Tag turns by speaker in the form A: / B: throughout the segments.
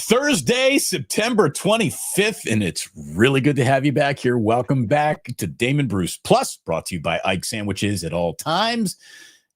A: Thursday, September 25th, and it's really good to have you back here. Welcome back to Damon Bruce Plus, brought to you by Ike Sandwiches at all times.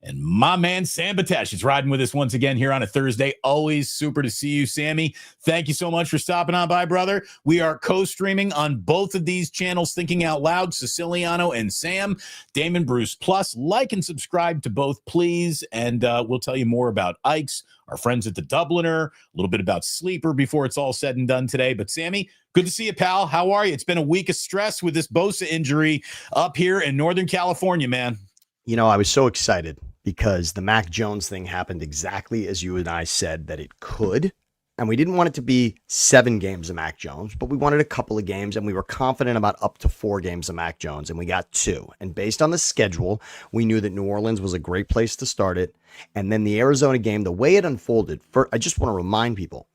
A: And my man, Sam Batesh, is riding with us once again here on a Thursday. Always super to see you, Sammy. Thank you so much for stopping on by, brother. We are co-streaming on both of these channels, Thinking Out Loud, Siciliano and Sam, Damon Bruce Plus. Like and subscribe to both, please. And we'll tell you more about Ike's, our friends at the Dubliner, a little bit about Sleeper before it's all said and done today. But Sammy, good to see you, pal. How are you? It's been a week of stress with this Bosa injury up here in Northern California, man.
B: You know, I was so excited because the Mac Jones thing happened exactly as you and I said that it could. And we didn't want it to be 7 games of Mac Jones, but we wanted a couple of games, and we were confident about up to 4 games of Mac Jones, and we got 2. And based on the schedule, we knew that New Orleans was a great place to start it. And then the Arizona game, the way it unfolded, I just want to remind people,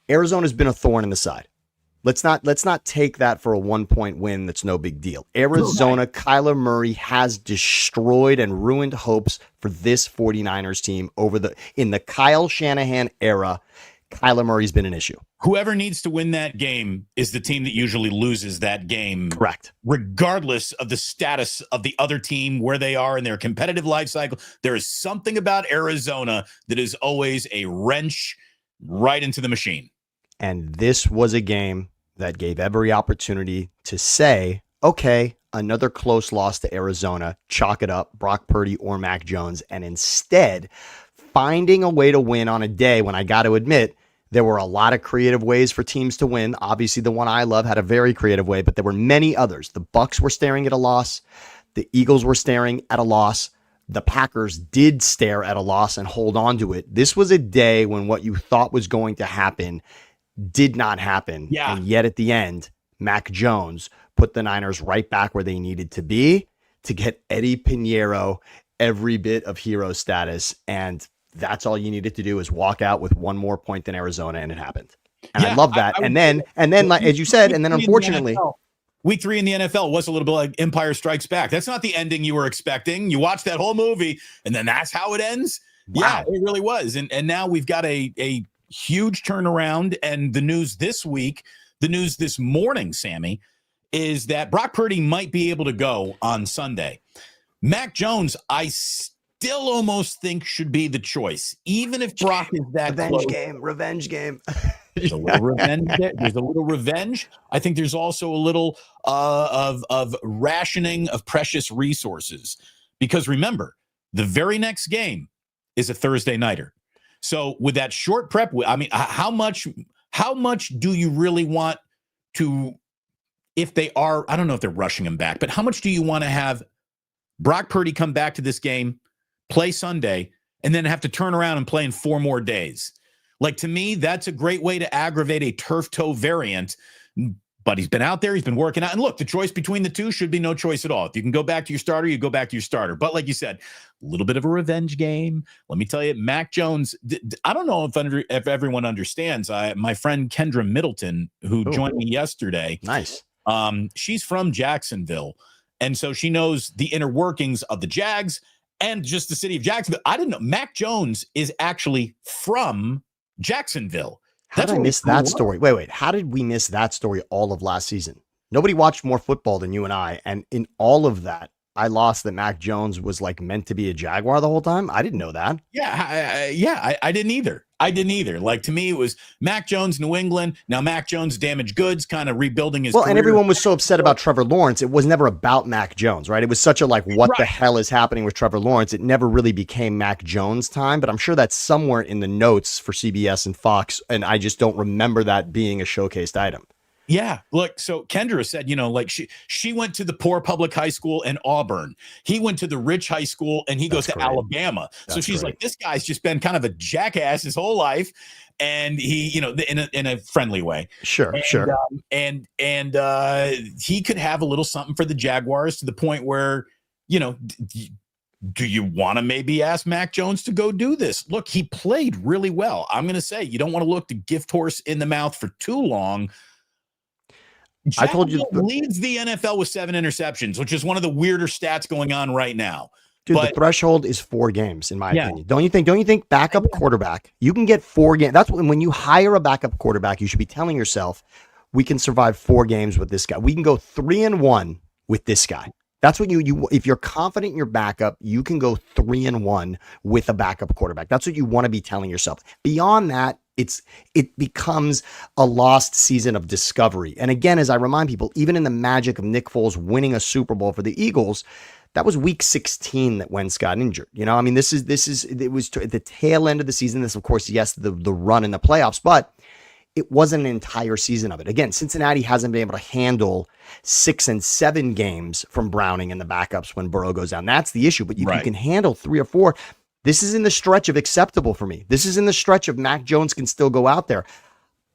B: Arizona's been a thorn in the side. Let's not take that for a 1-point win. That's no big deal. Arizona, Kyler Murray has destroyed and ruined hopes for this 49ers team in the Kyle Shanahan era. Kyler Murray's been an issue.
A: Whoever needs to win that game is the team that usually loses that game.
B: Correct.
A: Regardless of the status of the other team, where they are in their competitive life cycle, there is something about Arizona that is always a wrench right into the machine.
B: And this was a game that gave every opportunity to say, okay, another close loss to Arizona, chalk it up, Brock Purdy or Mac Jones, and instead finding a way to win on a day when I got to admit, there were a lot of creative ways for teams to win. Obviously, the one I love had a very creative way, but there were many others. The Bucs were staring at a loss. The Eagles were staring at a loss. The Packers did stare at a loss and hold on to it. This was a day when what you thought was going to happen did not happen.
A: Yeah.
B: And yet at the end, Mac Jones put the Niners right back where they needed to be to get Eddie Pinheiro every bit of hero status. And that's all you needed to do is walk out with one more point than Arizona, and it happened. And I love that. And then, like, as you said, and then unfortunately,
A: Week 3 in the NFL was a little bit like Empire Strikes Back. That's not the ending you were expecting. You watched that whole movie, and then that's how it ends. Wow. Yeah, it really was. And now we've got a huge turnaround. And the news this morning, Sammy, is that Brock Purdy might be able to go on Sunday. Mac Jones, I still almost think should be the choice, even if Brock is that
B: revenge game.
A: There's a little revenge. There's a little revenge. I think there's also a little of rationing of precious resources, because remember, the very next game is a Thursday nighter. So with that short prep, I mean, how much do you really want to, if they are, I don't know if they're rushing him back, but how much do you want to have Brock Purdy come back to this game, play Sunday, and then have to turn around and play in 4 more days? Like, to me, that's a great way to aggravate a turf toe variant. But he's been out there, he's been working out. And look, the choice between the two should be no choice at all. If you can go back to your starter, you go back to your starter. But like you said, a little bit of a revenge game. Let me tell you, Mac Jones, I don't know if everyone understands. My friend Kendra Middleton, who joined me yesterday.
B: Nice.
A: She's from Jacksonville. And so she knows the inner workings of the Jags and just the city of Jacksonville. I didn't know Mac Jones is actually from Jacksonville.
B: How did I miss that story? Wait. How did we miss that story all of last season? Nobody watched more football than you and I. And in all of that, I lost that Mac Jones was like meant to be a Jaguar the whole time. I didn't know that.
A: Yeah, I didn't either. Like, to me, it was Mac Jones, New England. Now Mac Jones, damaged goods, kind of rebuilding his career.
B: And everyone was so upset about Trevor Lawrence. It was never about Mac Jones, right? It was such a what the hell is happening with Trevor Lawrence? It never really became Mac Jones time, but I'm sure that's somewhere in the notes for CBS and Fox, and I just don't remember that being a showcased item.
A: Yeah, look, so Kendra said, like she went to the poor public high school in Auburn. He went to the rich high school, and he goes to Alabama. So she's like, this guy's just been kind of a jackass his whole life, and he, in a friendly way.
B: Sure.
A: And he could have a little something for the Jaguars, to the point where, do you want to maybe ask Mac Jones to go do this? Look, he played really well. I'm going to say, you don't want to look the gift horse in the mouth for too long. I told you, leads the NFL with 7 interceptions, which is one of the weirder stats going on right now.
B: Dude,
A: But
B: the threshold is 4 games, in my
A: yeah,
B: opinion. Don't you think? Don't you think backup quarterback? You can get 4 games. That's when you hire a backup quarterback, you should be telling yourself, we can survive 4 games with this guy. We can go 3-1 with this guy. That's what you if you're confident in your backup, you can go 3-1 with a backup quarterback. That's what you want to be telling yourself. Beyond that, it becomes a lost season of discovery. And again, as I remind people, even in the magic of Nick Foles winning a Super Bowl for the Eagles, that was week 16 that Wentz got injured. You know, I mean, it was at the tail end of the season. This, of course, yes, the run in the playoffs, but it wasn't an entire season of it. Again, Cincinnati hasn't been able to handle 6 and 7 games from Browning and the backups when Burrow goes down. That's the issue. But if you can handle 3 or 4, this is in the stretch of acceptable for me. This is in the stretch of Mac Jones can still go out there.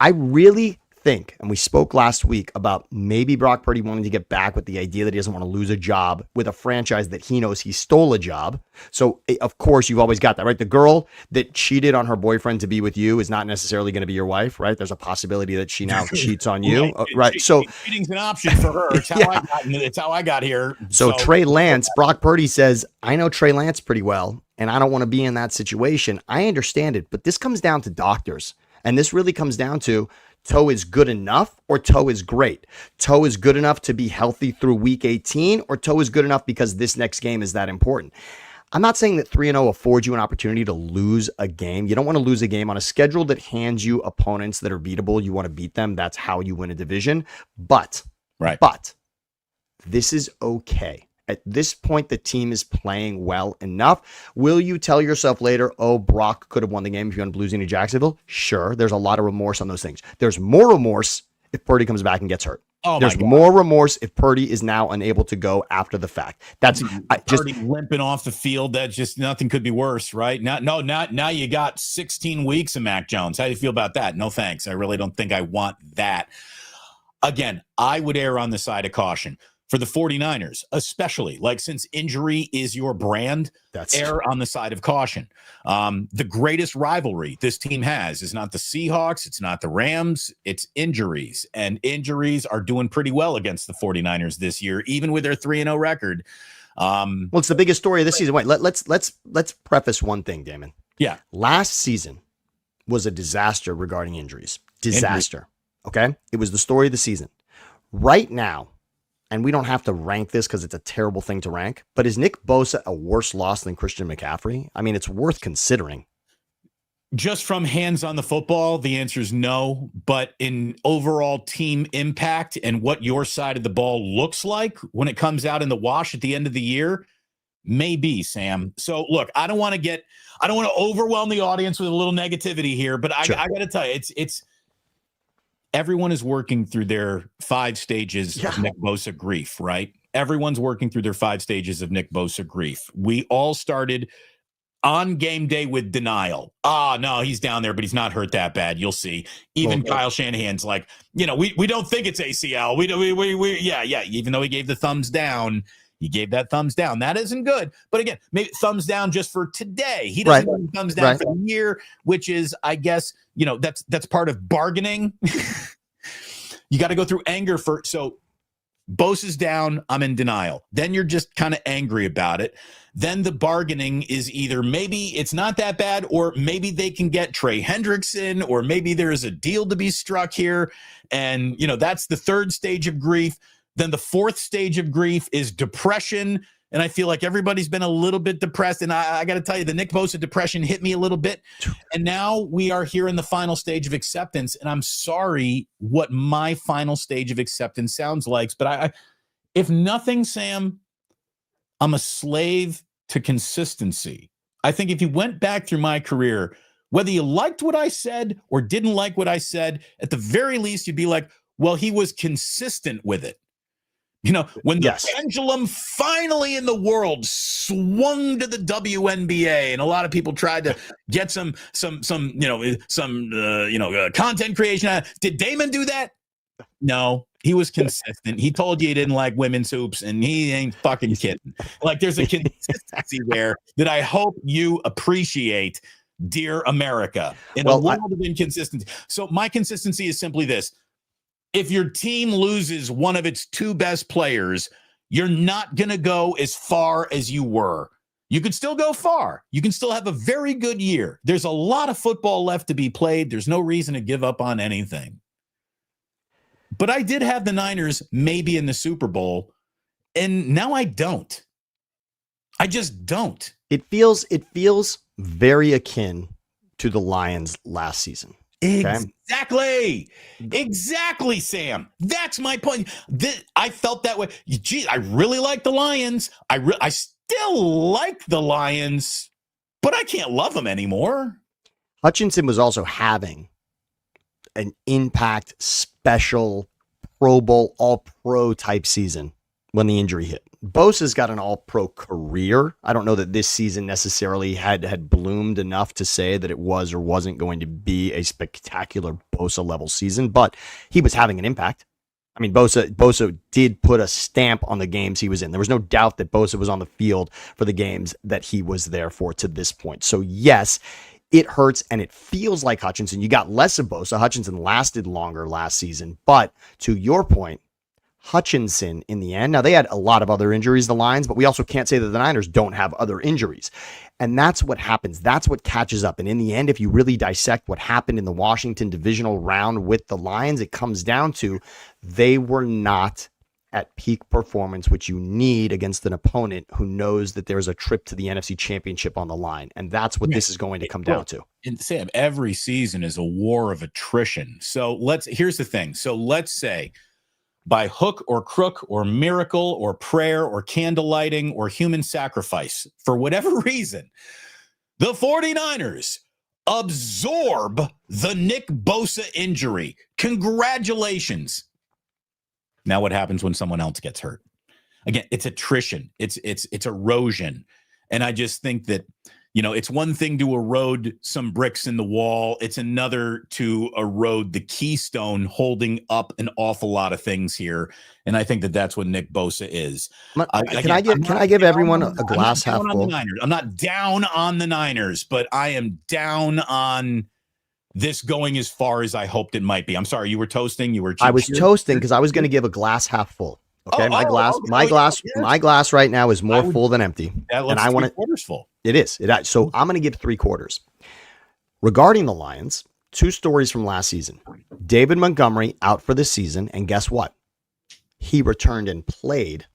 B: I really think, and we spoke last week about maybe Brock Purdy wanting to get back with the idea that he doesn't want to lose a job with a franchise that he knows he stole a job. So, of course, you've always got that, right? The girl that cheated on her boyfriend to be with you is not necessarily going to be your wife, right? There's a possibility that she now cheats on you, right? So
A: cheating's an option for her. It's how I got here.
B: So Trey Lance, Brock Purdy says, I know Trey Lance pretty well, and I don't want to be in that situation. I understand it, but this comes down to doctors. And this really comes down to toe is good enough or toe is great. Toe is good enough to be healthy through week 18, or toe is good enough because this next game is that important. I'm not saying that 3-0 affords you an opportunity to lose a game. You don't want to lose a game on a schedule that hands you opponents that are beatable. You want to beat them. That's how you win a division. But this is okay. At this point, the team is playing well enough. Will you tell yourself later, oh, Brock could have won the game if you end up losing to Jacksonville? Sure. There's a lot of remorse on those things. There's more remorse if Purdy comes back and gets hurt. There's more remorse if Purdy is now unable to go after the fact. That's
A: Purdy limping off the field. That just nothing could be worse, right? Now you got 16 weeks of Mac Jones. How do you feel about that? No, thanks. I really don't think I want that. Again, I would err on the side of caution. For the 49ers, especially, like, since injury is your brand, err on the side of caution. The greatest rivalry this team has is not the Seahawks, it's not the Rams, it's injuries. And injuries are doing pretty well against the 49ers this year, even with their 3-0 record.
B: Well, it's the biggest story of this season. Wait, let's preface one thing, Damon.
A: Yeah.
B: Last season was a disaster regarding injuries. Disaster. Okay? It was the story of the season. Right now, and we don't have to rank this because it's a terrible thing to rank, but is Nick Bosa a worse loss than Christian McCaffrey? I mean, it's worth considering.
A: Just from hands on the football, the answer is no. But in overall team impact and what your side of the ball looks like when it comes out in the wash at the end of the year, maybe, Sam. So, look, I don't want to overwhelm the audience with a little negativity here, but I got to tell you, it's everyone is working through their 5 stages of Nick Bosa grief, right? Everyone's working through their 5 stages of Nick Bosa grief. We all started on game day with denial. No, he's down there, but he's not hurt that bad. You'll see. Even Kyle Shanahan's like, we don't think it's ACL. Even though he gave the thumbs down, he gave that thumbs down. That isn't good. But again, maybe thumbs down just for today. He doesn't give thumbs down for the year, which is, I guess, that's part of bargaining. You got to go through anger first. So Bosa's down, I'm in denial. Then you're just kind of angry about it. Then the bargaining is either maybe it's not that bad, or maybe they can get Trey Hendrickson, or maybe there's a deal to be struck here. And, that's the 3rd stage of grief. Then the 4th stage of grief is depression. And I feel like everybody's been a little bit depressed. And I got to tell you, the Nick Bosa depression hit me a little bit. And now we are here in the final stage of acceptance. And I'm sorry what my final stage of acceptance sounds like. But if nothing, Sam, I'm a slave to consistency. I think if you went back through my career, whether you liked what I said or didn't like what I said, at the very least, you'd be like, well, he was consistent with it. When the pendulum finally in the world swung to the WNBA, and a lot of people tried to get some content creation. Did Damon do that? No, he was consistent. He told you he didn't like women's hoops, and he ain't fucking kidding. Like, there's a consistency there that I hope you appreciate, dear America, in a world of inconsistency. So my consistency is simply this. If your team loses one of its 2 best players, you're not going to go as far as you were. You could still go far. You can still have a very good year. There's a lot of football left to be played. There's no reason to give up on anything. But I did have the Niners maybe in the Super Bowl, and now I don't. I just don't.
B: It feels very akin to the Lions last season.
A: Okay? Exactly, Sam. That's my point. I felt that way. Gee, I really like the Lions. I still like the Lions, but I can't love them anymore.
B: Hutchinson was also having an impact special Pro Bowl, all-pro type season when the injury hit. Bosa's got an all-pro career. I don't know that this season necessarily had bloomed enough to say that it was or wasn't going to be a spectacular Bosa-level season, but he was having an impact. I mean, Bosa did put a stamp on the games he was in. There was no doubt that Bosa was on the field for the games that he was there for to this point. So, yes, it hurts, and it feels like Hutchinson. You got less of Bosa. Hutchinson lasted longer last season. But to your point, Hutchinson in the end, now they had a lot of other injuries, the Lions, but we also can't say that the Niners don't have other injuries. And that's what happens. That's what catches up. And in the end, if you really dissect what happened in the Washington divisional round with the Lions, it comes down to they were not at peak performance, which you need against an opponent who knows that there's a trip to the NFC Championship on the line. And that's what this is going to come down to.
A: And Sam, every season is a war of attrition. So here's the thing. So let's say by hook or crook or miracle or prayer or candle lighting or human sacrifice, for whatever reason, the 49ers absorb the Nick Bosa injury. Congratulations. Now what happens when someone else gets hurt? Again, it's attrition. It's erosion. And I just think that, it's one thing to erode some bricks in the wall. It's another to erode the keystone holding up an awful lot of things here. And I think that that's what Nick Bosa is.
B: Can I give everyone a glass half full?
A: I'm not down on the Niners, but I am down on this going as far as I hoped it might be. I'm sorry, you were toasting. I was
B: toasting because I was going to give a glass half full. Okay, my glass right now is more full than empty,
A: and I want quarters full.
B: It is. So I'm going to give 3/4. Regarding the Lions, 2 stories from last season. David Montgomery out for the season, and guess what? He returned and played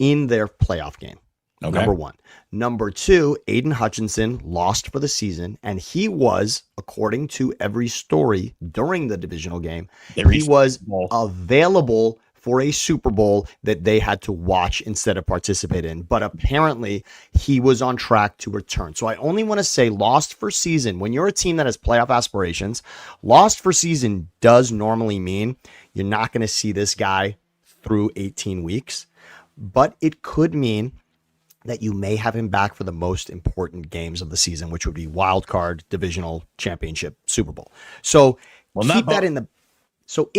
B: in their playoff game. Okay. Number 1. Number 2, Aiden Hutchinson lost for the season, and he was, according to every story during the divisional game, he was available for a Super Bowl that they had to watch instead of participate in. But apparently, he was on track to return. So I only want to say lost for season. When you're a team that has playoff aspirations, lost for season does normally mean you're not going to see this guy through 18 weeks. But it could mean that you may have him back for the most important games of the season, which would be wild card, divisional, championship, Super Bowl. So keep that in the. So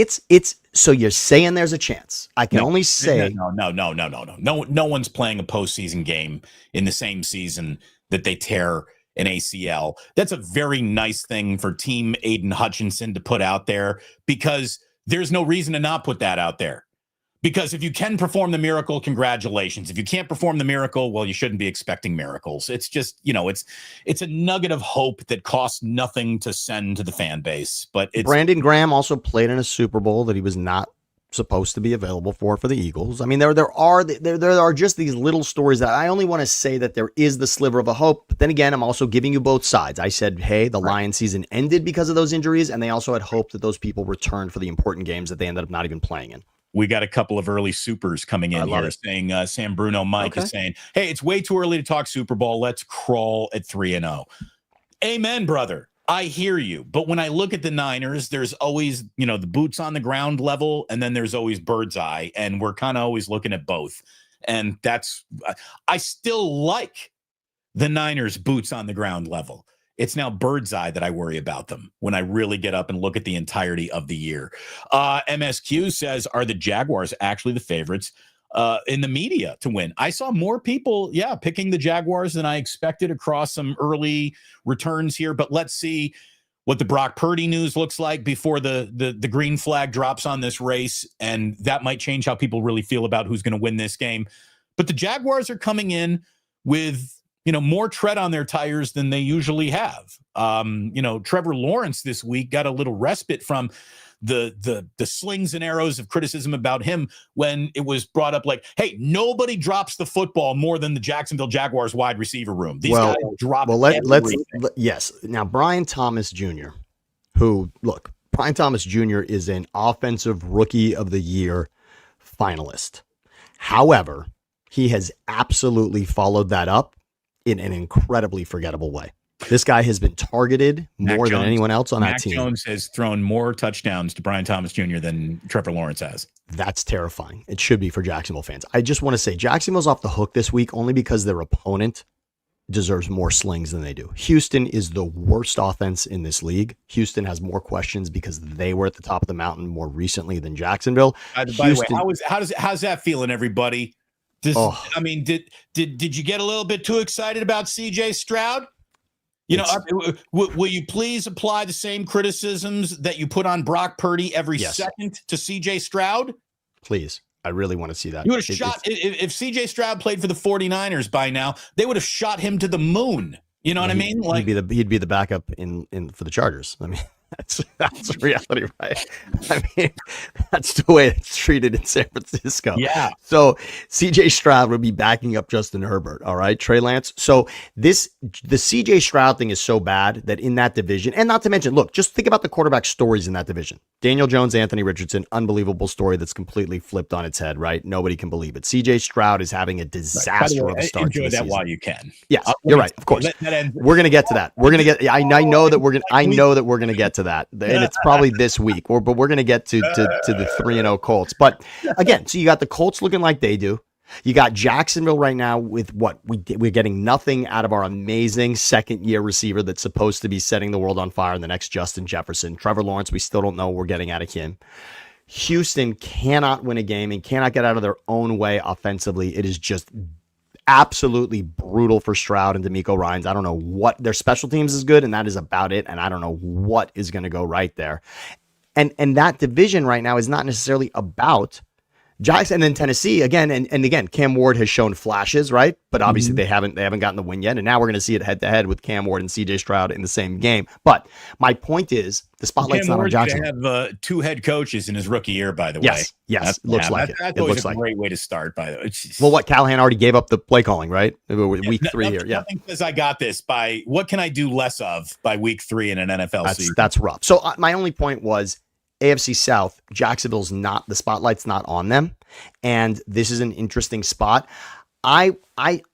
B: so you're saying there's a chance. I can only say
A: no. No one's playing a postseason game in the same season that they tear an ACL. That's a very nice thing for Team Aiden Hutchinson to put out there, because there's no reason to not put that out there. Because if you can perform the miracle, congratulations. If you can't perform the miracle, well, you shouldn't be expecting miracles. It's just, it's a nugget of hope that costs nothing to send to the fan base. But
B: Brandon Graham also played in a Super Bowl that he was not supposed to be available for the Eagles. I mean, there are just these little stories that I only want to say that there is the sliver of a hope. But then again, I'm also giving you both sides. I said, hey, the Lions season ended because of those injuries, and they also had hope that those people returned for the important games that they ended up not even playing in.
A: We got a couple of early supers coming in here saying, Sam Bruno Mike is saying, hey, it's way too early to talk Super Bowl. Let's crawl at 3-0. Amen, brother. I hear you. But when I look at the Niners, there's always, the boots on the ground level, and then there's always bird's eye. And we're kind of always looking at both. And I still like the Niners boots on the ground level. It's now bird's eye that I worry about them when I really get up and look at the entirety of the year. MSQ says, are the Jaguars actually the favorites in the media to win? I saw more people, picking the Jaguars than I expected across some early returns here. But let's see what the Brock Purdy news looks like before the green flag drops on this race. And that might change how people really feel about who's going to win this game. But the Jaguars are coming in with more tread on their tires than they usually have. Trevor Lawrence this week got a little respite from the slings and arrows of criticism about him when it was brought up like, hey, nobody drops the football more than the Jacksonville Jaguars wide receiver room. These guys drop everything.
B: Yes. Now, Brian Thomas Jr., Brian Thomas Jr. is an offensive rookie of the year finalist. However, he has absolutely followed that up in an incredibly forgettable way. This guy has been targeted more than anyone else on that team.
A: Mac Jones has thrown more touchdowns to Brian Thomas Jr. than Trevor Lawrence has.
B: That's terrifying. It should be for Jacksonville fans. I just want to say Jacksonville's off the hook this week only because their opponent deserves more slings than they do. Houston is the worst offense in this league. Houston has more questions because they were at the top of the mountain more recently than Jacksonville.
A: By the way, how's that feeling, everybody? Did you get a little bit too excited about CJ Stroud? Will you please apply the same criticisms that you put on Brock Purdy every second to CJ Stroud?
B: Please. I really want to see that.
A: You would have if CJ Stroud played for the 49ers by now, they would have shot him to the moon. You know what I mean? Like
B: he'd be the backup in for the Chargers. I mean, that's reality, right? I mean, that's the way it's treated in San Francisco.
A: Yeah.
B: So CJ Stroud would be backing up Justin Herbert. All right, Trey Lance. So the CJ Stroud thing is so bad that in that division, and not to mention, look, just think about the quarterback stories in that division. Daniel Jones, Anthony Richardson, unbelievable story that's completely flipped on its head, right? Nobody can believe it. CJ Stroud is having a disaster of a start.
A: Enjoy that while you can.
B: Yes, you're right. Of course, we're gonna get to that. We're gonna get. I know that we're gonna get to that, and it's probably this week. But we're gonna get to the 3-0 Colts. But again, so you got the Colts looking like they do. You got Jacksonville right now with what we're getting nothing out of our amazing second-year receiver that's supposed to be setting the world on fire in the next Justin Jefferson. Trevor Lawrence, we still don't know what we're getting out of him. Houston cannot win a game and cannot get out of their own way offensively. It is just absolutely brutal for Stroud and DeMeco Ryans. I don't know what their special teams is good, and that is about it. And I don't know what is going to go right there. And that division right now is not necessarily about Jackson. And then Tennessee again, and again, Cam Ward has shown flashes, right? But obviously they haven't gotten the win yet. And now we're going to see it head to head with Cam Ward and CJ Stroud in the same game. But my point is the spotlight's not on Jackson.
A: Have 2 head coaches in his rookie year, by the way.
B: Yes, it looks like it.
A: That's always a great way to start, by the way.
B: Well, what Callahan already gave up the play calling, right? Week 3 here. Yeah.
A: Nothing says I got this by what can I do less of by week 3 in an NFL season?
B: That's rough. So my only point was AFC South, Jacksonville's not, the spotlight's not on them. And this is an interesting spot. I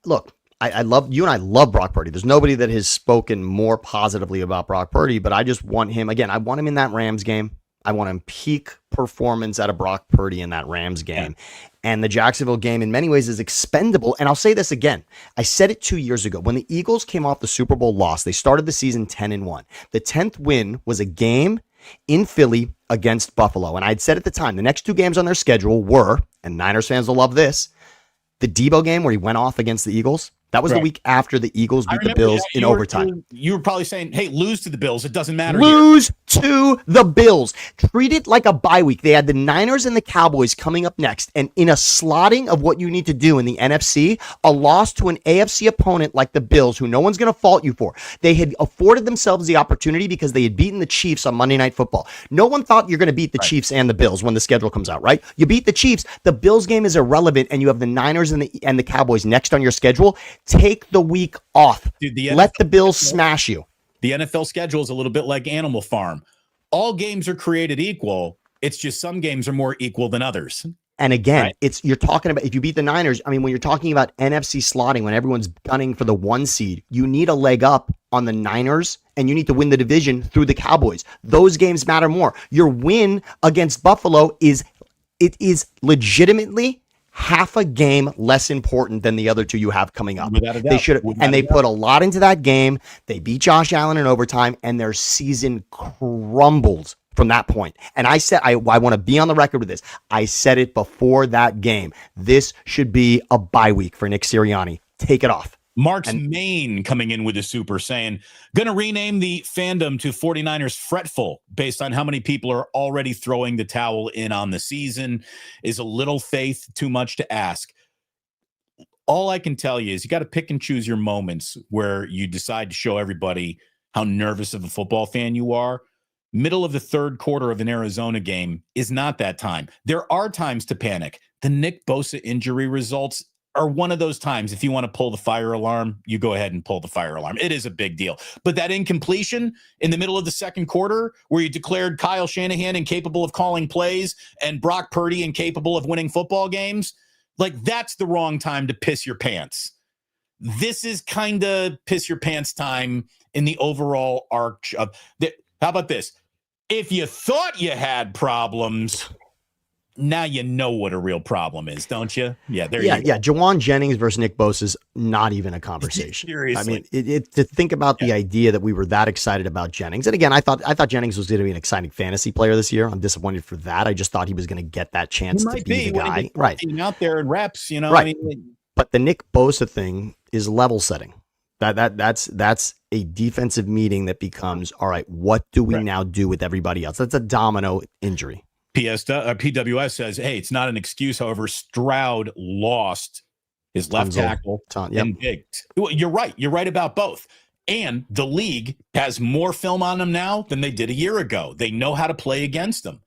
B: love you, and I love Brock Purdy. There's nobody that has spoken more positively about Brock Purdy, but I just want him, again, I want him in that Rams game. I want him peak performance out of Brock Purdy in that Rams game. Yeah. And the Jacksonville game in many ways is expendable. And I'll say this again. I said it 2 years ago. When the Eagles came off the Super Bowl loss, they started the season 10-1. The 10th win was a game in Philly against Buffalo. And I'd said at the time, the next 2 games on their schedule were, and Niners fans will love this, the Debo game where he went off against the Eagles. That was the week after the Eagles beat the Bills in overtime.
A: You were probably saying, hey, lose to the Bills. It doesn't matter.
B: Lose to the Bills. Treat it like a bye week. They had the Niners and the Cowboys coming up next. And in a slotting of what you need to do in the NFC, a loss to an AFC opponent like the Bills, who no one's going to fault you for. They had afforded themselves the opportunity because they had beaten the Chiefs on Monday Night Football. No one thought you're going to beat the Chiefs and the Bills when the schedule comes out, right? You beat the Chiefs. The Bills game is irrelevant, and you have the Niners and the Cowboys next on your schedule. Take the week off.
A: Dude,
B: let the Bills smash you.
A: The NFL schedule is a little bit like Animal Farm. All games are created equal. It's just some games are more equal than others.
B: And again, you're talking about, if you beat the Niners, I mean, when you're talking about NFC slotting, when everyone's gunning for the 1 seed, you need a leg up on the Niners, and you need to win the division through the Cowboys. Those games matter more. Your win against Buffalo is legitimately half a game less important than the other 2 you have coming up. They should, and they put a lot into that game. They beat Josh Allen in overtime, and their season crumbled from that point. And I said, I want to be on the record with this. I said it before that game. This should be a bye week for Nick Sirianni. Take it off.
A: Mark's Maine coming in with a super saying, going to rename the fandom to 49ers Fretful based on how many people are already throwing the towel in on the season. Is a little faith too much to ask? all I can tell you is you got to pick and choose your moments where you decide to show everybody how nervous of a football fan you are. Middle of the third quarter of an Arizona game is not that time. There are times to panic. The Nick Bosa injury results are one of those times. If you want to pull the fire alarm, you go ahead and pull the fire alarm. It is a big deal. But that incompletion in the middle of the second quarter where you declared Kyle Shanahan incapable of calling plays and Brock Purdy incapable of winning football games, like that's the wrong time to piss your pants. This is kind of piss your pants time in the overall arc of the, how about this? If you thought you had problems, now you know what a real problem is, don't you? Yeah, there you go.
B: Yeah, Jawan Jennings versus Nick Bosa is not even a conversation.
A: Seriously.
B: I mean, to think about the idea that we were that excited about Jennings. And again, I thought Jennings was going to be an exciting fantasy player this year. I'm disappointed for that. I just thought he was going to get that chance to be the guy. Right.
A: Out there in reps, you know.
B: Right.
A: I mean,
B: but the Nick Bosa thing is level setting. That's a defensive meeting that becomes, all right, what do we now do with everybody else? That's a domino injury.
A: PWS says, hey, it's not an excuse. However, Stroud lost his left tackle and big. You're right. You're right about both. And the league has more film on them now than they did a year ago. They know how to play against them.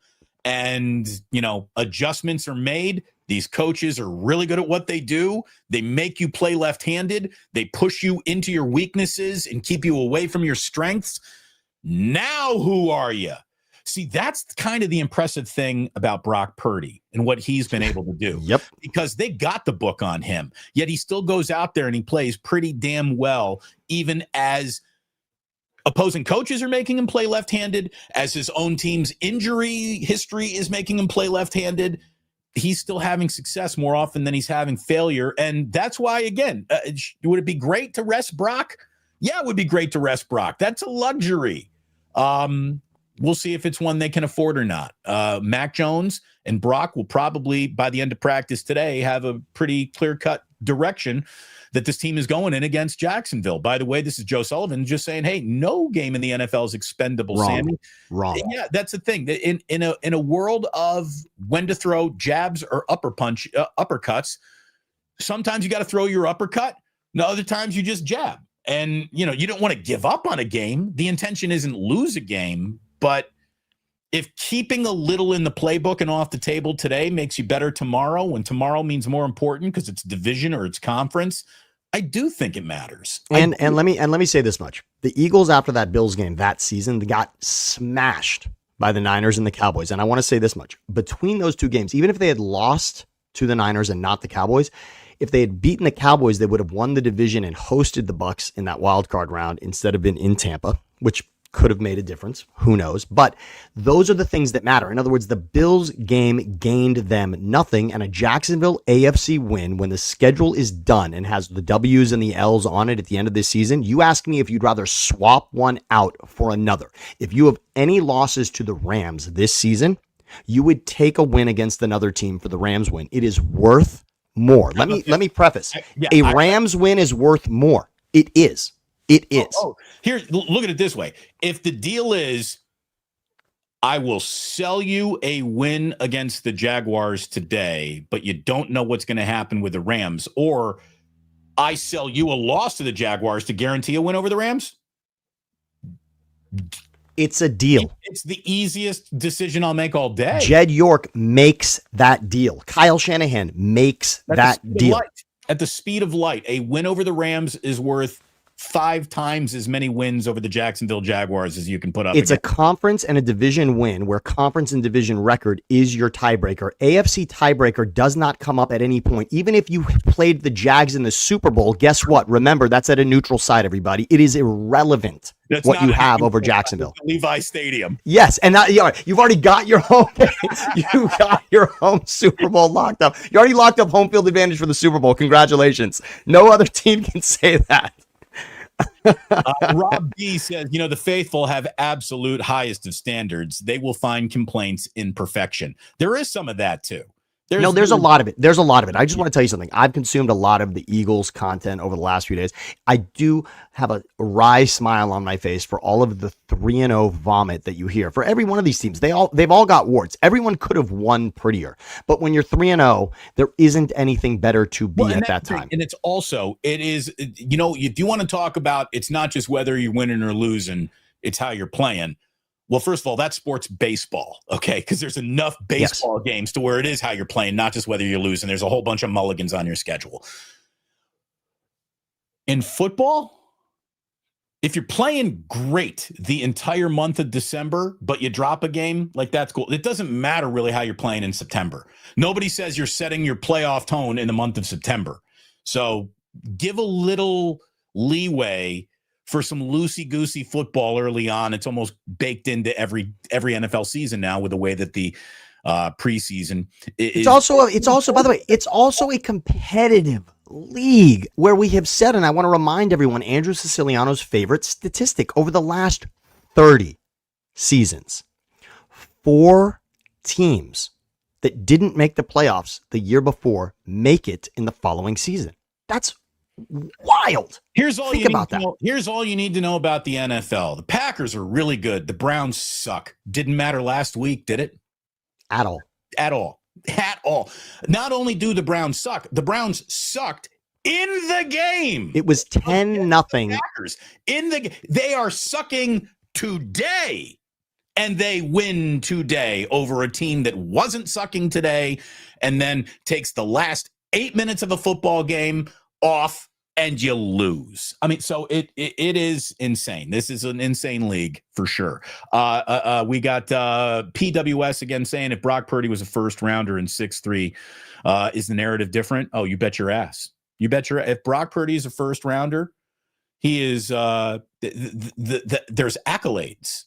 A: And, you know, adjustments are made. These coaches are really good at what they do. They make you play left-handed. They push you into your weaknesses and keep you away from your strengths. Now who are you? See, that's kind of the impressive thing about Brock Purdy and what he's been able to do.
B: Yep.
A: Because they got the book on him, yet he still goes out there and he plays pretty damn well, even as opposing coaches are making him play left-handed, as his own team's injury history is making him play left-handed. He's still having success more often than he's having failure. And that's why, again, would it be great to rest Brock? Yeah, it would be great to rest Brock. That's a luxury. We'll see if it's one they can afford or not. Mac Jones and Brock will probably, by the end of practice today, have a pretty clear-cut direction that this team is going in against Jacksonville. By the way, this is Joe Sullivan just saying, hey, no game in the NFL is expendable, Sammy.
B: Wrong.
A: Yeah, that's the thing. In a world of when to throw jabs or uppercuts, sometimes you got to throw your uppercut. No, other times you just jab. And, you know, you don't want to give up on a game. The intention isn't lose a game, but if keeping a little in the playbook and off the table today makes you better tomorrow, when tomorrow means more important because it's division or it's conference, I do think it matters.
B: And let me say this much. The Eagles, after that Bills game that season, they got smashed by the Niners and the Cowboys. And I want to say this much. Between those two games, even if they had lost to the Niners and not the Cowboys, if they had beaten the Cowboys, they would have won the division and hosted the Bucs in that wild card round instead of been in Tampa, which could have made a difference. Who knows? But those are the things that matter. In other words, the Bills game gained them nothing, and a Jacksonville AFC win when the schedule is done and has the W's and the L's on it at the end of this season. You ask me if you'd rather swap one out for another. If you have any losses to the Rams this season, you would take a win against another team for the Rams win. It is worth more. Let me preface. A Rams win is worth more. It is. It is.
A: Here, look at it this way. If the deal is, I will sell you a win against the Jaguars today, but you don't know what's going to happen with the Rams, or I sell you a loss to the Jaguars to guarantee a win over the Rams.
B: It's a deal.
A: It's the easiest decision I'll make all day.
B: Jed York makes that deal. Kyle Shanahan makes that deal.
A: At the speed of light, a win over the Rams is worth 5 times as many wins over the Jacksonville Jaguars as you can put up.
B: It's a conference and a division win where conference and division record is your tiebreaker. AFC tiebreaker does not come up at any point. Even if you played the Jags in the Super Bowl, guess what? Remember, that's at a neutral site, everybody. It is irrelevant what you have over Jacksonville.
A: Levi Stadium.
B: Yes, and that, you've already got your home. You got your home Super Bowl locked up. You already locked up home field advantage for the Super Bowl. Congratulations. No other team can say that.
A: Rob B says, the faithful have absolute highest of standards. They will find complaints in perfection. There is some of that too.
B: There's a lot of it. There's a lot of it. I just want to tell you something. I've consumed a lot of the Eagles content over the last few days. I do have a wry smile on my face for all of the 3-0 vomit that you hear. For every one of these teams, they've all got warts. Everyone could have won prettier. But when you're 3-0, there isn't anything better to be at that time.
A: And it is, if you want to talk about, it's not just whether you're winning or losing, it's how you're playing. Well, first of all, that's sports baseball, okay? Because there's enough baseball games to where it is how you're playing, not just whether you're losing. There's a whole bunch of mulligans on your schedule. In football, if you're playing great the entire month of December, but you drop a game, like that's cool. It doesn't matter really how you're playing in September. Nobody says you're setting your playoff tone in the month of September. So give a little leeway for some loosey-goosey football early on. It's almost baked into every NFL season now with the way that the preseason is.
B: It's also, by the way, it's also a competitive league where we have said, and I want to remind everyone, Andrew Siciliano's favorite statistic over the last 30 seasons, 4 teams that didn't make the playoffs the year before make it in the following season. That's wild.
A: Here's all you need to know about the NFL. The Packers are really good. The Browns suck. Didn't matter last week, did it?
B: At all.
A: Not only do the Browns suck, the Browns sucked in the game.
B: It was 10-0.
A: Packers they are sucking today, and they win today over a team that wasn't sucking today, and then takes the last 8 minutes of a football game off, and you lose. I mean, so it is insane. This is an insane league for sure. We got PWS again saying if Brock Purdy was a first rounder in 6'3", is the narrative different? Oh, you bet your ass. If Brock Purdy is a first rounder, he is there's accolades.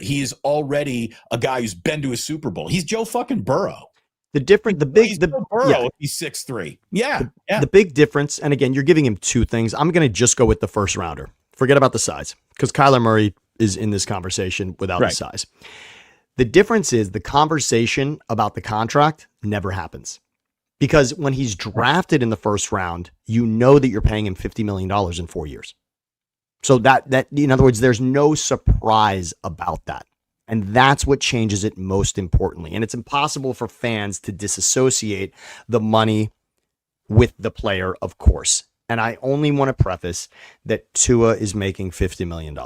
A: He's already a guy who's been to a Super Bowl. He's Joe fucking Burrow. He's 6'3". The big difference, and again, you're giving him 2 things. I'm going to just go with the first rounder. Forget about the size, because Kyler Murray is in this conversation without the size. The difference is the conversation about the contract never happens, because when he's drafted in the first round, you know that you're paying him $50 million in 4 years. So that in other words, there's no surprise about that. And that's what changes it most importantly. And it's impossible for fans to disassociate the money with the player, of course. And I only want to preface that Tua is making $50 million.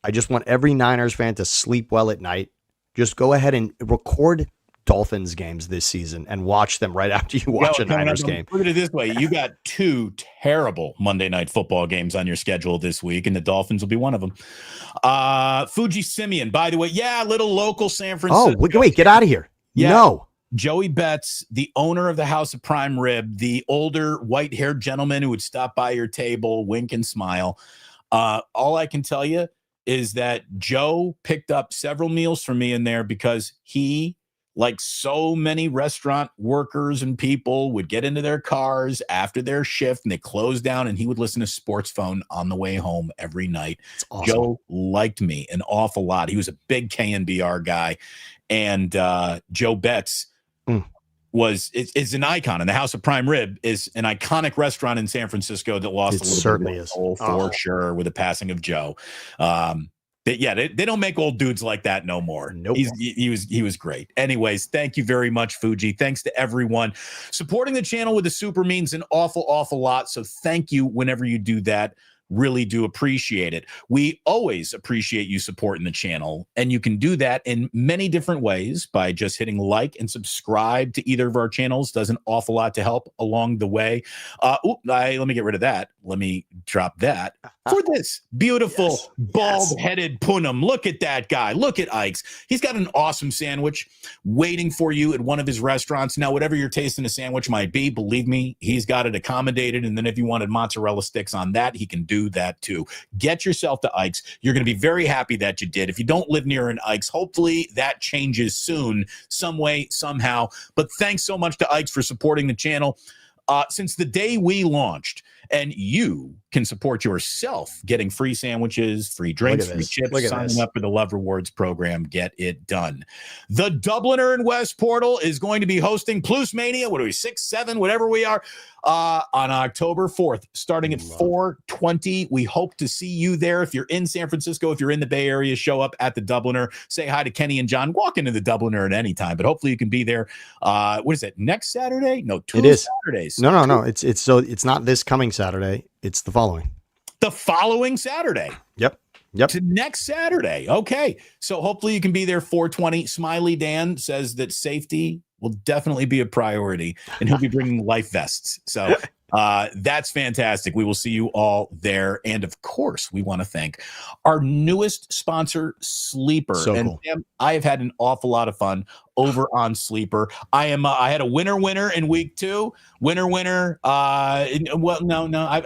A: I just want every Niners fan to sleep well at night. Just go ahead and record Dolphins games this season and watch them right after you watch a Niners game. Look at it this way. You got 2 terrible Monday night football games on your schedule this week, and the Dolphins will be one of them. Fuji Simeon, by the way. Yeah, little local San Francisco. Oh, wait, get out of here. Yeah. No. Joey Betts, the owner of the House of Prime Rib, the older white-haired gentleman who would stop by your table, wink and smile. All I can tell you is that Joe picked up several meals for me in there because he, like so many restaurant workers and people, would get into their cars after their shift and they closed down, and he would listen to Sports Phone on the way home every night. Awesome. Joe liked me an awful lot. He was a big KNBR guy, and Joe Betts is an icon. And the House of Prime Rib is an iconic restaurant in San Francisco that lost a little bit of soul for sure with the passing of Joe. They don't make old dudes like that no more. Nope. He was great. Anyways, thank you very much, Fuji. Thanks to everyone. Supporting the channel with the super means an awful, awful lot. So thank you whenever you do that. Really do appreciate it. We always appreciate you supporting the channel, and you can do that in many different ways by just hitting like and subscribe to either of our channels. Does an awful lot to help along the way. Let me get rid of that. Let me drop that for this beautiful bald-headed Punum. Look at that guy. Look at Ike's. He's got an awesome sandwich waiting for you at one of his restaurants. Now, whatever your taste in a sandwich might be, believe me, he's got it accommodated. And then if you wanted mozzarella sticks on that, he can do that too. Get yourself to Ike's. You're going to be very happy that you did. If you don't live near an Ike's, hopefully that changes soon, some way, somehow. But thanks so much to Ike's for supporting the channel. Since the day we launched, And you can support yourself getting free sandwiches, free drinks, free chips, signing up for the Love Rewards program. Get it done. The Dubliner and West Portal is going to be hosting Plus Mania. What are we, 6, 7, whatever we are, on October 4th, starting at 4:20. We hope to see you there. If you're in San Francisco, if you're in the Bay Area, show up at the Dubliner. Say hi to Kenny and John. Walk into the Dubliner at any time, but hopefully you can be there. What is it? Next Saturday? No, 2 Saturdays.
B: No. It's not this coming Saturday. It's the following.
A: The following Saturday.
B: Yep.
A: To next Saturday. Okay. So hopefully you can be there 4:20. Smiley Dan says that safety will definitely be a priority, and he'll be bringing life vests. So that's fantastic. We will see you all there. And of course, we want to thank our newest sponsor, Sleeper.
B: So
A: and
B: cool.
A: Sam, I have had an awful lot of fun over on Sleeper. I had a winner in week 2. Winner. Well, no.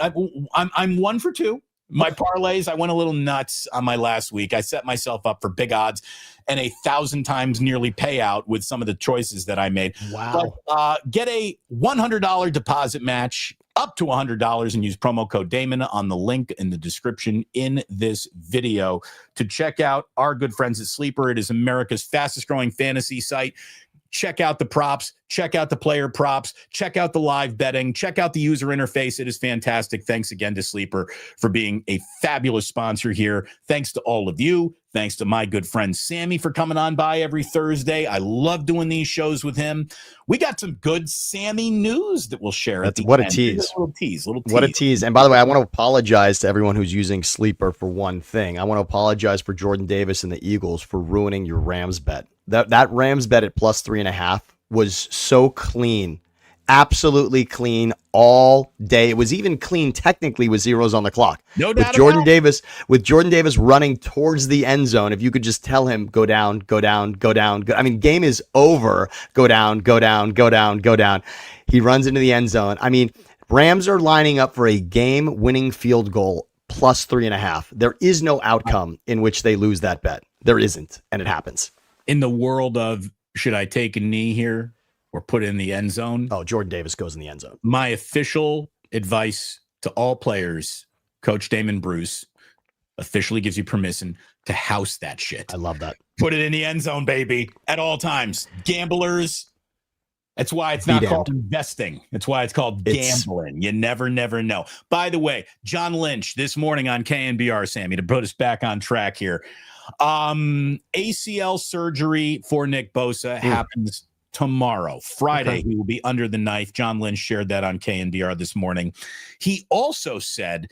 A: I'm 1 for 2. My parlays, I went a little nuts on my last week. I set myself up for big odds and 1,000 times nearly payout with some of the choices that I made.
B: Wow.
A: But get a $100 deposit match up to $100 and use promo code Damon on the link in the description in this video to check out our good friends at Sleeper. It is America's fastest growing fantasy site. Check out the props, check out the player props, check out the live betting, check out the user interface. It is fantastic. Thanks again to Sleeper for being a fabulous sponsor here. Thanks to all of you. Thanks to my good friend Sammy for coming on by every Thursday. I love doing these shows with him. We got some good Sammy news that we'll share.
B: What a tease.
A: Little tease.
B: What a tease. And by the way, I want to apologize to everyone who's using Sleeper for one thing. I want to apologize for Jordan Davis and the Eagles for ruining your Rams bet. That Rams bet at plus 3.5 was so clean, absolutely clean all day. It was even clean technically with zeros on the clock.
A: No doubt.
B: With Jordan Davis running towards the end zone, if you could just tell him go down, go down, go down. Go, I mean, game is over. Go down, go down, go down, go down. He runs into the end zone. I mean, Rams are lining up for a game-winning field goal plus 3.5. There is no outcome in which they lose that bet. There isn't, and it happens.
A: In the world of, should I take a knee here or put it in the end zone?
B: Oh, Jordan Davis goes in the end zone.
A: My official advice to all players, Coach Damon Bruce, officially gives you permission to house that shit.
B: I love that.
A: Put it in the end zone, baby, at all times. Gamblers, that's why it's not called investing. That's why it's called gambling. You never know. By the way, John Lynch this morning on KNBR, Sammy, to put us back on track here. ACL surgery for Nick Bosa happens tomorrow. Friday, he will be under the knife. John Lynch shared that on KNBR this morning. He also said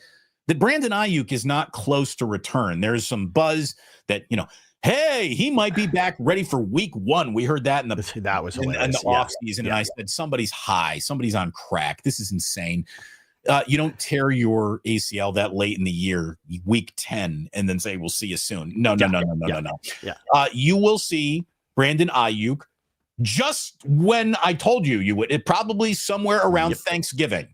A: that Brandon Ayuk is not close to return. There's some buzz that, hey, he might be back ready for week 1. We heard that in the offseason. And I said, somebody's high. Somebody's on crack. This is insane. You don't tear your ACL that late in the year, week 10, and then say, we'll see you soon. No.
B: Yeah.
A: You will see Brandon Ayuk just when I told you would. It probably somewhere around Thanksgiving.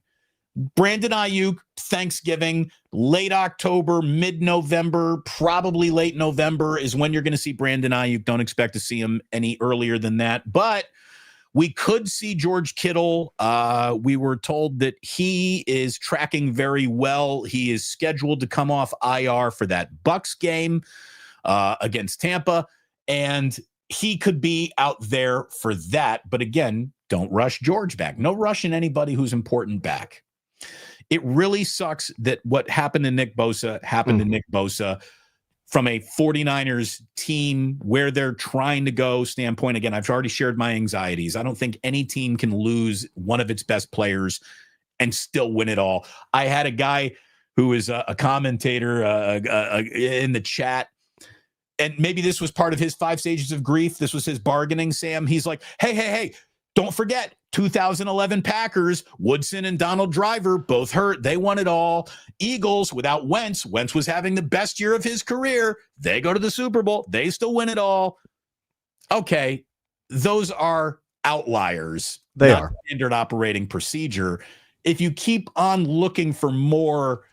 A: Brandon Ayuk, Thanksgiving, late October, mid-November, probably late November is when you're going to see Brandon Ayuk. Don't expect to see him any earlier than that. But we could see George Kittle. We were told that he is tracking very well. He is scheduled to come off IR for that Bucks game against Tampa, and he could be out there for that. But again, don't rush George back. No rush in anybody who's important back. It really sucks that what happened to Nick Bosa happened to Nick Bosa. From a 49ers team where they're trying to go standpoint, again, I've already shared my anxieties. I don't think any team can lose one of its best players and still win it all. I had a guy who is a commentator in the chat, and maybe this was part of his 5 stages of grief. This was his bargaining, Sam. He's like, hey, don't forget, 2011 Packers, Woodson and Donald Driver, both hurt. They won it all. Eagles, without Wentz. Wentz was having the best year of his career. They go to the Super Bowl. They still win it all. Okay, those are outliers.
B: They are.
A: Standard operating procedure. If you keep on looking for more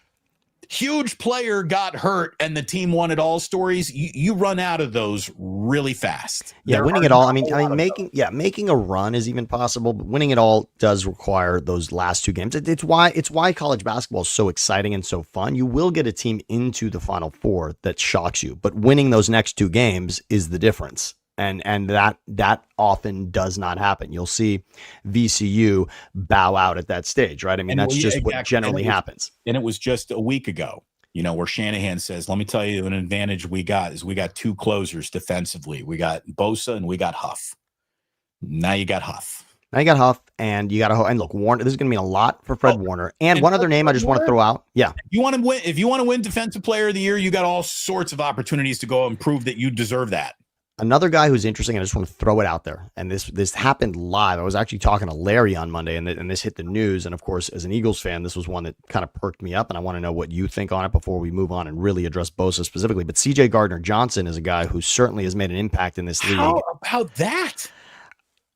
A: huge player got hurt and the team won it all stories, you run out of those really fast.
B: Yeah,
A: There
B: winning
A: are
B: it all.
A: not a lot of
B: Making a run is even possible, but winning it all does require those last two games. It's why college basketball is so exciting and so fun. You will get a team into the Final Four that shocks you, but winning those next two games is the difference. And that often does not happen. You'll see VCU bow out at that stage, right? I mean, that's just what generally happens.
A: And it was just a week ago, where Shanahan says, let me tell you, an advantage we got is we got two closers defensively. We got Bosa and we got Huff. Now you got Huff.
B: And you got to and look, Warner. This is going to mean a lot for Fred Warner. And one other name I just want to throw out. Yeah,
A: if you want to win Defensive Player of the Year, you got all sorts of opportunities to go and prove that you deserve that.
B: Another guy who's interesting, I just want to throw it out there, and this happened live. I was actually talking to Larry on Monday, and this hit the news. And of course, as an Eagles fan, this was one that kind of perked me up, and I want to know what you think on it before we move on and really address Bosa specifically. But C.J. Gardner-Johnson is a guy who certainly has made an impact in this league.
A: How about that?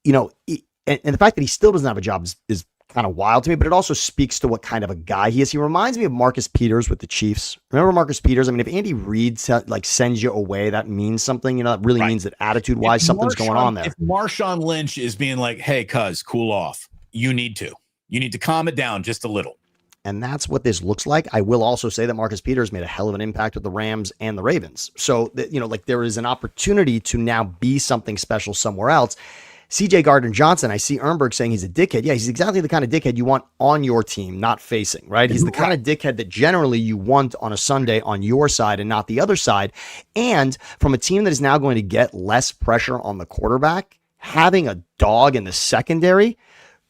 B: And the fact that he still doesn't have a job is kind of wild to me, but it also speaks to what kind of a guy he is. He reminds me of Marcus Peters with the Chiefs. Remember Marcus Peters? I mean, if Andy Reid sends you away, that means something. That really means that attitude-wise, something's going on there.
A: If Marshawn Lynch is being like, hey, cuz, cool off, you need to calm it down just a little.
B: And that's what this looks like. I will also say that Marcus Peters made a hell of an impact with the Rams and the Ravens. So, there is an opportunity to now be something special somewhere else. C.J. Gardner-Johnson, I see Ehrenberg saying he's a dickhead. Yeah, he's exactly the kind of dickhead you want on your team, not facing, right? He's the kind of dickhead that generally you want on a Sunday on your side and not the other side. And from a team that is now going to get less pressure on the quarterback, having a dog in the secondary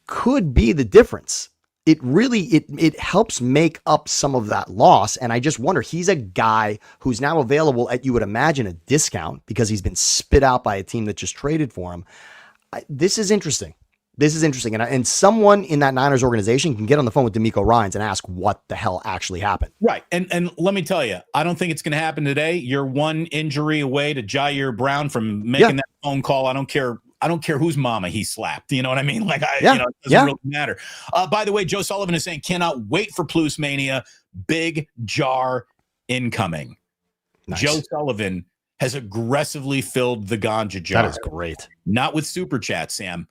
B: could be the difference. It really, it helps make up some of that loss. And I just wonder, he's a guy who's now available at, you would imagine, a discount because he's been spit out by a team that just traded for him. This is interesting. And someone in that Niners organization can get on the phone with DeMeco Ryans and ask what the hell actually happened.
A: Right. And let me tell you, I don't think it's going to happen today. You're one injury away to Jair Brown from making that phone call. I don't care whose mama he slapped. You know what I mean? It doesn't really matter. By the way, Joe Sullivan is saying, cannot wait for Plus Mania. Big jar incoming. Nice. Joe Sullivan has aggressively filled the ganja jar.
B: That is great.
A: Not with super chat, Sam,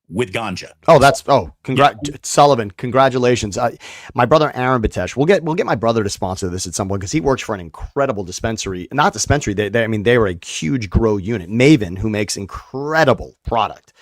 A: with ganja.
B: Sullivan, congratulations. My brother Aaron Batesh, we'll get my brother to sponsor this at some point because he works for an incredible dispensary. Not dispensary, they were a huge grow unit. Maven, who makes incredible product.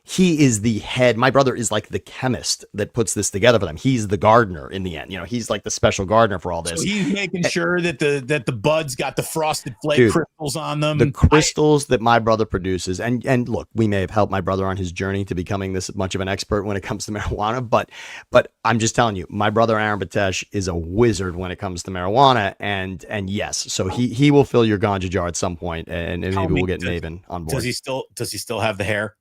B: He is the head. My brother is like the chemist that puts this together for them. He's the gardener in the end. He's like the special gardener for all this.
A: So he's making sure that the buds got the frosted flake crystals on them.
B: The crystals that my brother produces. And look, we may have helped my brother on his journey to becoming this much of an expert when it comes to marijuana. But I'm just telling you, my brother Aaron Batesh is a wizard when it comes to marijuana. And yes, so he will fill your ganja jar at some point, and maybe we'll get Maven on board.
A: Does he still have the hair?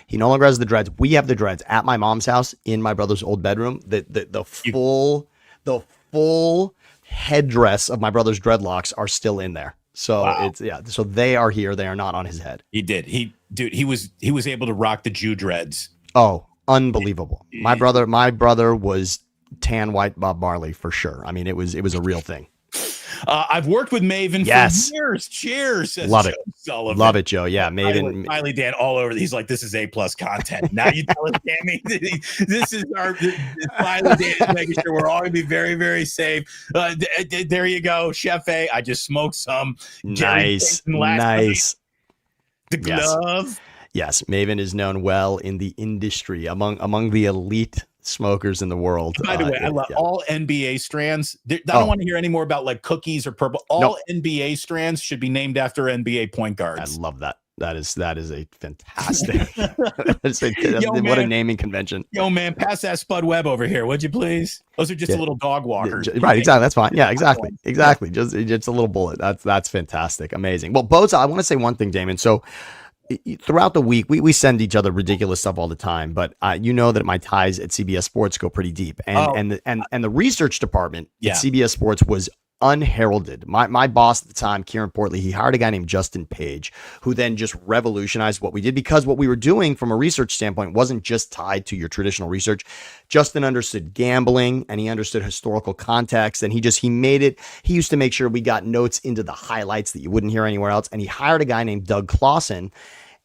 B: He no longer has the dreads. We have the dreads at my mom's house in my brother's old bedroom. The full headdress of my brother's dreadlocks are still in there. So So they are here. They are not on his head.
A: He did. He was able to rock the Jew dreads.
B: Oh, unbelievable. My brother was tan white Bob Marley for sure. I mean, it was a real thing.
A: I've worked with Maven for years. Cheers.
B: Love it. Sullivan. Love it, Joe. Yeah, Maven.
A: Smiley Dan all over. He's like, this is A+ content. Now you tell us, Tammy, this is our Smiley Dan making sure we're all going to be very, very safe. There you go, Chef A. I just smoked some.
B: Nice.
A: The glove.
B: Yes, Maven is known well in the industry among the elite smokers in the world.
A: By the way, I love all NBA strands. I don't want to hear any more about like cookies or purple. All NBA strands should be named after NBA point guards.
B: I love that. That is a fantastic. What a naming convention.
A: Yo, man, pass that Spud Webb over here, would you please? Those are just a little dog walkers.
B: Right, exactly. That's fine. Yeah, exactly. Just a little bullet. That's fantastic. Amazing. Well, Bosa, I want to say one thing, Damon. So throughout the week, we send each other ridiculous stuff all the time, but you know that my ties at CBS Sports go pretty deep, and the research department at CBS Sports was unheralded. My boss at the time, Kieran Portley, he hired a guy named Justin Page, who then just revolutionized what we did, because what we were doing from a research standpoint wasn't just tied to your traditional research. Justin understood gambling and he understood historical context, and he made it. He used to make sure we got notes into the highlights that you wouldn't hear anywhere else. And he hired a guy named Doug Clausen.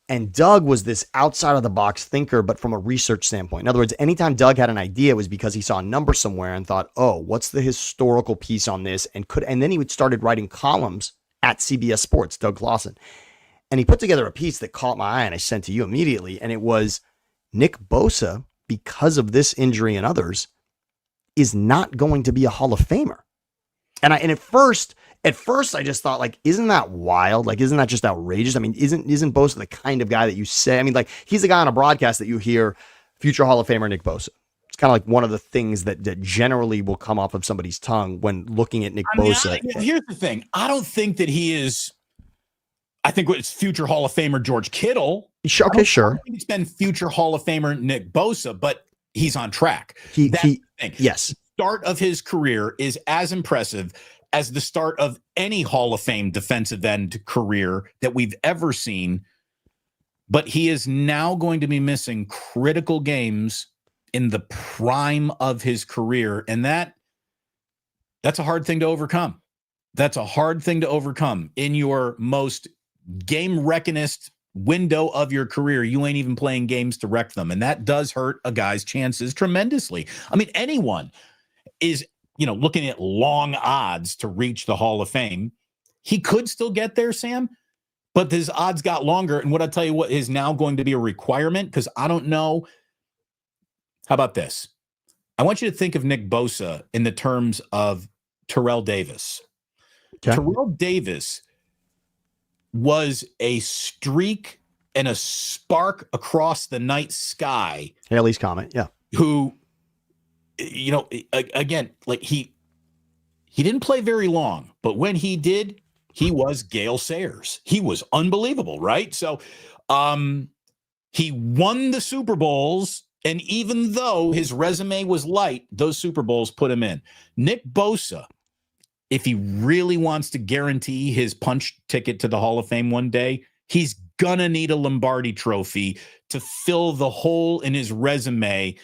B: And Doug was this outside of the box thinker, but from a research standpoint. In other words, anytime Doug had an idea, it was because he saw a number somewhere and thought, oh, what's the historical piece on this? And then he started writing columns at CBS Sports, Doug Clausen. And he put together a piece that caught my eye and I sent to you immediately. And it was Nick Bosa, because of this injury and others, is not going to be a Hall of Famer. And at first I just thought, like, isn't that wild? Like, isn't that just outrageous? I mean, isn't Bosa the kind of guy that you say? I mean, like, he's the guy on a broadcast that you hear future Hall of Famer Nick Bosa. It's kind of like one of the things that generally will come off of somebody's tongue when looking at Nick Bosa.
A: Here's the thing. I don't think that he is. I think it's future Hall of Famer George Kittle.
B: Okay, sure.
A: I don't think it's been future Hall of Famer Nick Bosa, but he's on track.
B: Yes.
A: The start of his career is as impressive as the start of any Hall of Fame defensive end career that we've ever seen. But he is now going to be missing critical games in the prime of his career. And that's a hard thing to overcome. That's a hard thing to overcome. In your most game-reckonist window of your career, you ain't even playing games to wreck them. And that does hurt a guy's chances tremendously. I mean, anyone is, looking at long odds to reach the Hall of Fame. He could still get there, Sam, but his odds got longer. And what I tell you what is now going to be a requirement, because I don't know. How about this? I want you to think of Nick Bosa in the terms of Terrell Davis. Okay. Terrell Davis was a streak and a spark across the night sky.
B: Halley's Comet, yeah.
A: Who, again, like he didn't play very long, but when he did, he was Gale Sayers. He was unbelievable, right? So he won the Super Bowls, and even though his resume was light, those Super Bowls put him in. Nick Bosa, if he really wants to guarantee his punch ticket to the Hall of Fame one day, he's gonna need a Lombardi trophy to fill the hole in his resume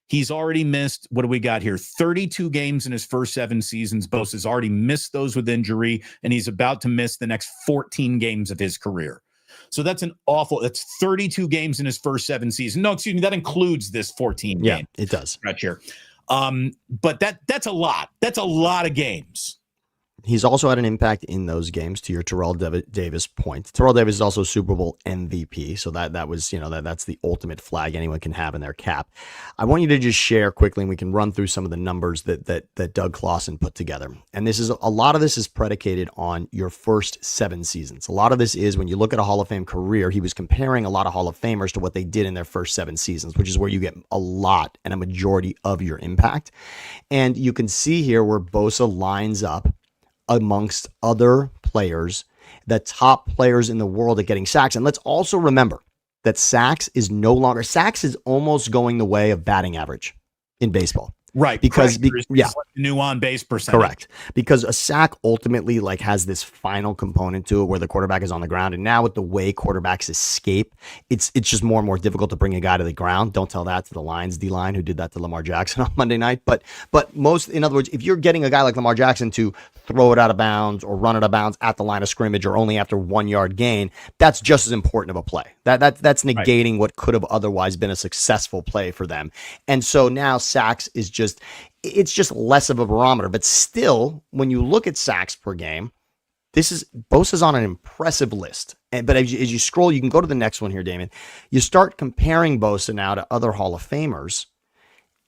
A: he's already missed, what do we got here? 32 games in his first 7 seasons. Bosa's already missed those with injury, and he's about to miss the next 14 games of his career. So that's 32 games in his first 7 seasons. No, excuse me, that includes this 14 game.
B: Yeah, it does.
A: Stretch here. But that's a lot. That's a lot of games.
B: He's also had an impact in those games, to your Terrell Davis point. Terrell Davis is also Super Bowl MVP, so that was, that's the ultimate flag anyone can have in their cap. I want you to just share quickly, and we can run through some of the numbers that Doug Clausen put together. And a lot of this is predicated on your first 7 seasons. A lot of this is, when you look at a Hall of Fame career, he was comparing a lot of Hall of Famers to what they did in their first 7 seasons, which is where you get a lot and a majority of your impact. And you can see here where Bosa lines up amongst other players, the top players in the world at getting sacks. And let's also remember that sacks is almost going the way of batting average in baseball.
A: Right.
B: Because
A: new on base percentage.
B: Correct. Because a sack ultimately has this final component to it where the quarterback is on the ground. And now with the way quarterbacks escape, it's just more and more difficult to bring a guy to the ground. Don't tell that to the Lions D-line who did that to Lamar Jackson on Monday night. But in other words, if you're getting a guy like Lamar Jackson to throw it out of bounds or run it out of bounds at the line of scrimmage or only after 1 yard gain, that's just as important of a play. That's negating what could have otherwise been a successful play for them. And so now sacks is it's just less of a barometer. But still, when you look at sacks per game, Bosa's on an impressive list. But as you scroll, you can go to the next one here, Damon. You start comparing Bosa now to other Hall of Famers.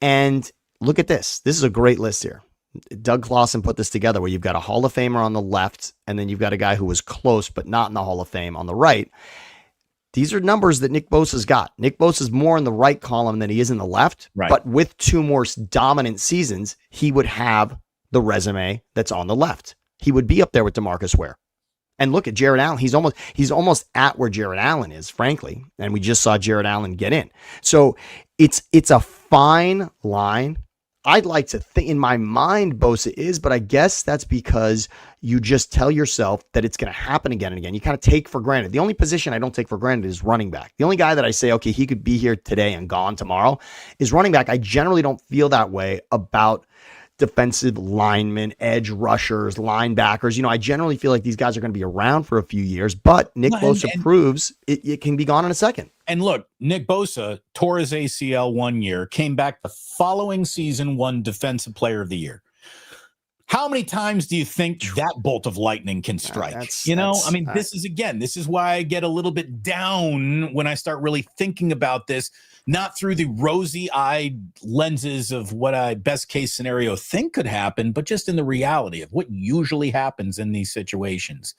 B: And look at this. This is a great list here. Doug Clausen put this together where you've got a Hall of Famer on the left, and then you've got a guy who was close but not in the Hall of Fame on the right. These are numbers that Nick Bosa's got. Nick Bosa's more in the right column than he is in the left. Right. But with 2 more dominant seasons, he would have the resume that's on the left. He would be up there with DeMarcus Ware. And look at Jared Allen. He's almost at where Jared Allen is, frankly. And we just saw Jared Allen get in. So it's a fine line I'd like to think in my mind Bosa is, but I guess that's because you just tell yourself that it's going to happen again and again. You kind of take for granted. The only position I don't take for granted is running back. The only guy that I say, okay, he could be here today and gone tomorrow is running back. I generally don't feel that way about defensive linemen, edge rushers, linebackers. I generally feel like these guys are going to be around for a few years, but Nick Bosa proves it can be gone in a second.
A: And look, Nick Bosa tore his ACL 1 year, came back the following season, won Defensive Player of the Year. How many times do you think that bolt of lightning can strike? This is why I get a little bit down when I start really thinking about this, not through the rosy-eyed lenses of what I best case scenario think could happen, but just in the reality of what usually happens in these situations.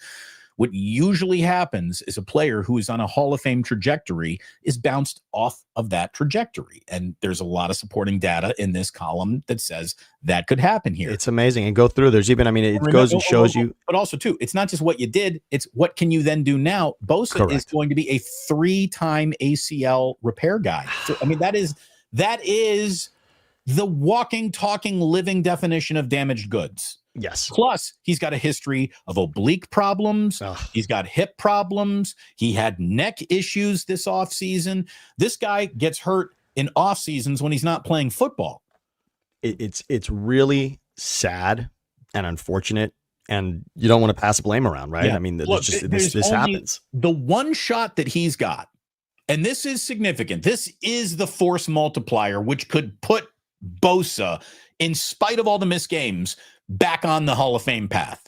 A: What usually happens is a player who is on a Hall of Fame trajectory is bounced off of that trajectory. And there's a lot of supporting data in this column that says that could happen here.
B: It's amazing. And go through, there's even, it goes and shows you.
A: But also, too, it's not just what you did, it's what can you then do now? Bosa is going to be a 3-time ACL repair guy. So, that is the walking, talking, living definition of damaged goods.
B: Yes.
A: Plus, he's got a history of oblique problems. He's got hip problems. He had neck issues this offseason. This guy gets hurt in off seasons when he's not playing football.
B: It's really sad and unfortunate, and you don't want to pass blame around, right?
A: Yeah.
B: This happens.
A: The one shot that he's got, and this is significant. This is the force multiplier, which could put Bosa, in spite of all the missed games, back on the Hall of Fame path.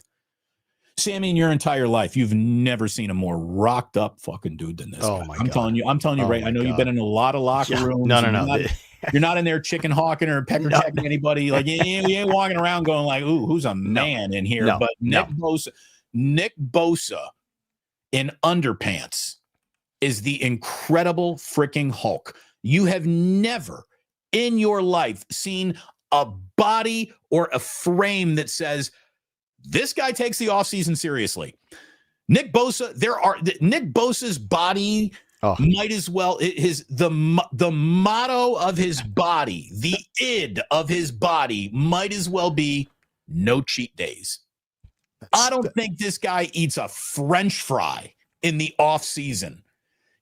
A: Sammy, in your entire life, you've never seen a more rocked up fucking dude than this guy. I'm telling you right. I know you've been in a lot of locker rooms.
B: No.
A: You're not in there chicken hawking or pecker checking anybody. Like you ain't walking around going like, ooh, who's a man in here? But Nick Bosa in underpants is the incredible freaking Hulk. You have never in your life seen a body or a frame that says this guy takes the offseason seriously. Nick Bosa's body might as well the motto of his body, the id of his body might as well be no cheat days. I don't think this guy eats a French fry in the off season.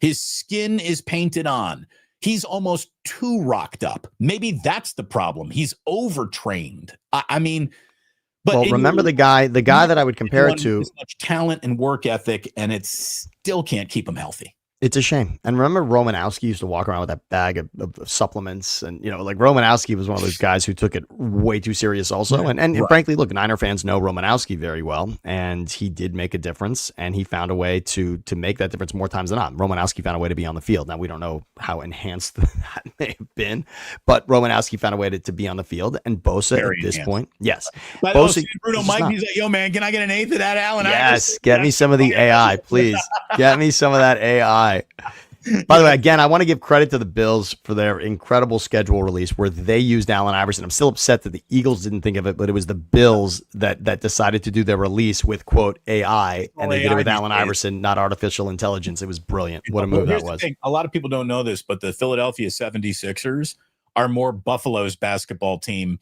A: His skin is painted on. He's almost too rocked up. Maybe that's the problem. He's overtrained. But
B: remember the guy that I would compare it to.
A: As much talent and work ethic, and it still can't keep him healthy.
B: It's a shame. And remember Romanowski used to walk around with that bag of supplements. And, Romanowski was one of those guys who took it way too serious also. Yeah, and frankly, look, Niner fans know Romanowski very well. And he did make a difference. And he found a way to make that difference more times than not. Romanowski found a way to be on the field. Now, we don't know how enhanced that may have been. But Romanowski found a way to be on the field. And Bosa at this point, yes.
A: But Bosa, Bruno Mike, he's like, yo, man, can I get an eighth of that, Allen?
B: Yes, get me some of the AI, please. Get me some of that AI. By the way, again, I want to give credit to the Bills for their incredible schedule release where they used Allen Iverson. I'm still upset that the Eagles didn't think of it, but it was the Bills that decided to do their release with, quote, AI, and they did it with Allen Iverson, not artificial intelligence. It was brilliant. What a move that was.
A: A lot of people don't know this, but the Philadelphia 76ers are more Buffalo's basketball team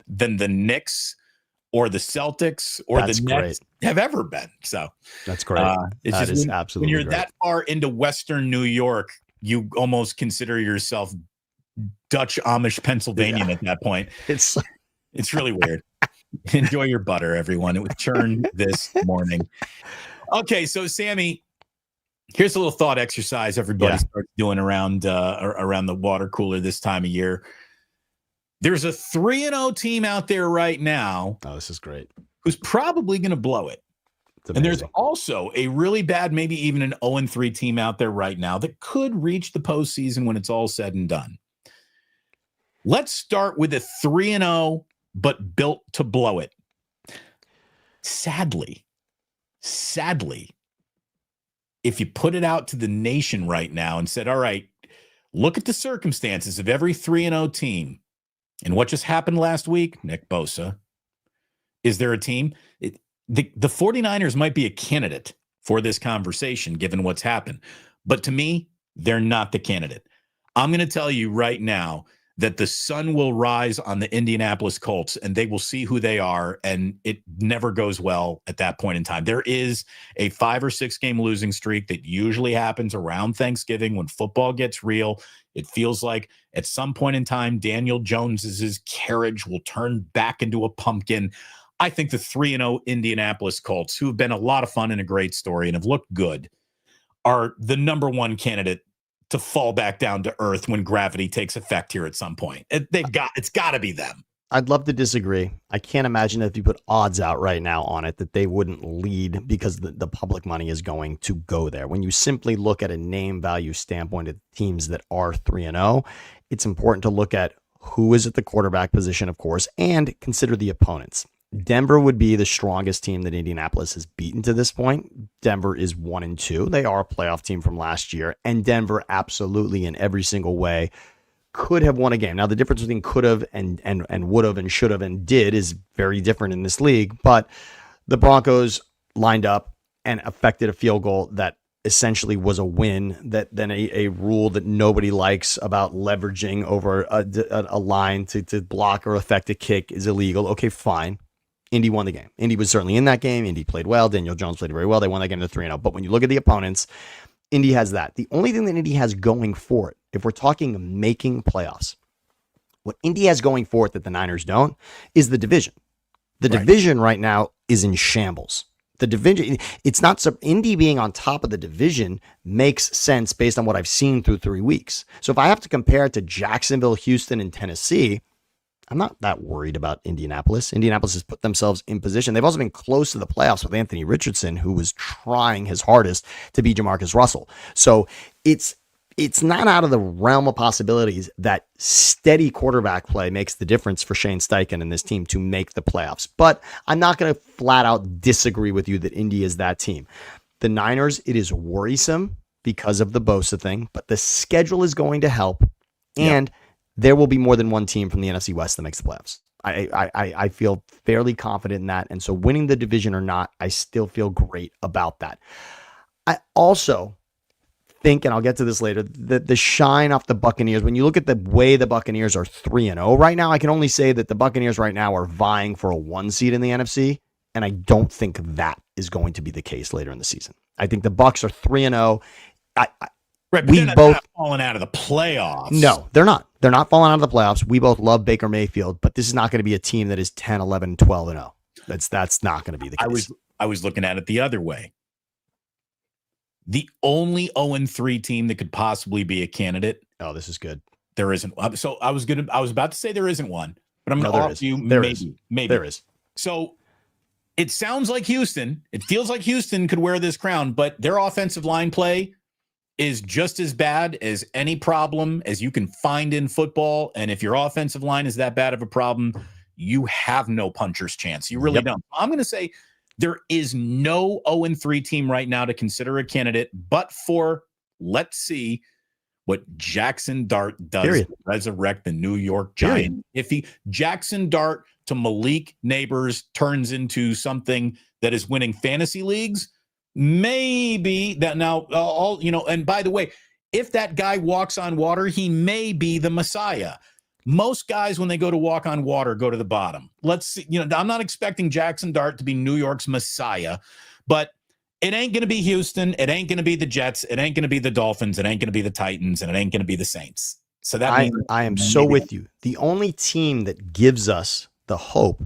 A: than the Knicks or the Celtics or the Nets have ever been. So
B: that's great.
A: It's
B: that
A: just
B: is absolutely
A: when you're that far into Western New York, you almost consider yourself Dutch Amish Pennsylvanian at that point. It's really weird. Enjoy your butter, everyone. It was churned this morning. Okay, so Sammy, here's a little thought exercise everybody starts doing around the water cooler this time of year. There's a 3-0 team out there right now.
B: Oh, this is great.
A: Who's probably going to blow it. And there's also a really bad, maybe even an 0-3 team out there right now that could reach the postseason when it's all said and done. Let's start with a 3-0, but built to blow it. Sadly, if you put it out to the nation right now and said, all right, look at the circumstances of every 3-0 team. And what just happened last week, Nick Bosa, is there a team? The 49ers might be a candidate for this conversation, given what's happened. But to me, they're not the candidate. I'm going to tell you right now that the sun will rise on the Indianapolis Colts and they will see who they are, and it never goes well at that point in time. There is a 5 or 6 game losing streak that usually happens around Thanksgiving when football gets real. It feels like at some point in time, Daniel Jones's carriage will turn back into a pumpkin. I think the 3-0 Indianapolis Colts, who have been a lot of fun and a great story and have looked good, are the number one candidate to fall back down to earth when gravity takes effect here at some point. It's got to be them.
B: I'd love to disagree. I can't imagine if you put odds out right now on it that they wouldn't lead, because the public money is going to go there. When you simply look at a name value standpoint at teams that are 3-0, it's important to look at who is at the quarterback position, of course, and consider the opponents. Denver would be the strongest team that Indianapolis has beaten to this point. Denver is 1-2. They are a playoff team from last year, and Denver absolutely in every single way could have won a game. Now, the difference between could have and would have and should have and did is very different in this league, but the Broncos lined up and affected a field goal that essentially was a win, that then a rule that nobody likes about leveraging over a line to block or affect a kick is illegal. Okay, fine. Indy won the game. Indy was certainly in that game. Indy played well. Daniel Jones played very well. They won that game to 3-0. But when you look at the opponents, Indy has that. The only thing that Indy has going for it, if we're talking making playoffs, what Indy has going for it that the Niners don't is the division. The division right now is in shambles. The division, it's not, Indy being on top of the division makes sense based on what I've seen through 3 weeks. So if I have to compare it to Jacksonville, Houston, and Tennessee, I'm not that worried about Indianapolis. Indianapolis has put themselves in position. They've also been close to the playoffs with Anthony Richardson, who was trying his hardest to beat Jamarcus Russell. So it's not out of the realm of possibilities that steady quarterback play makes the difference for Shane Steichen and this team to make the playoffs. But I'm not going to flat out disagree with you that Indy is that team. The Niners, it is worrisome because of the Bosa thing, but the schedule is going to help. And there will be more than one team from the NFC West that makes the playoffs. I feel fairly confident in that. And so winning the division or not, I still feel great about that. I also think, and I'll get to this later, that the shine off the Buccaneers, when you look at the way the Buccaneers are 3-0 right now, I can only say that the Buccaneers right now are vying for a 1 seed in the NFC. And I don't think that is going to be the case later in the season. I think the Bucs are 3-0.
A: Right, but they're not falling out of the playoffs.
B: No, they're not. They're not falling out of the playoffs. We both love Baker Mayfield, but this is not going to be a team that is 10, 11, 12, and 0. That's not going to be the case.
A: I was looking at it the other way. The only 0-3 team that could possibly be a candidate.
B: Oh, this is good.
A: There isn't. So I was about to say there isn't one, but I'm going to offer you maybe
B: there is.
A: So it sounds like Houston. It feels like Houston could wear this crown, but their offensive line play is just as bad as any problem as you can find in football. And if your offensive line is that bad of a problem, you have no puncher's chance. You really don't. I'm going to say there is no 0-3 team right now to consider a candidate, but for, let's see what Jackson Dart does to resurrect the New York Giants. If Jackson Dart to Malik Neighbors turns into something that is winning fantasy leagues, maybe that now and by the way, if that guy walks on water, he may be the Messiah. Most guys, when they go to walk on water, go to the bottom. Let's see, I'm not expecting Jackson Dart to be New York's Messiah, but it ain't going to be Houston. It ain't going to be the Jets. It ain't going to be the Dolphins. It ain't going to be the Titans, and it ain't going to be the Saints. So that means
B: I am so with you. The only team that gives us the hope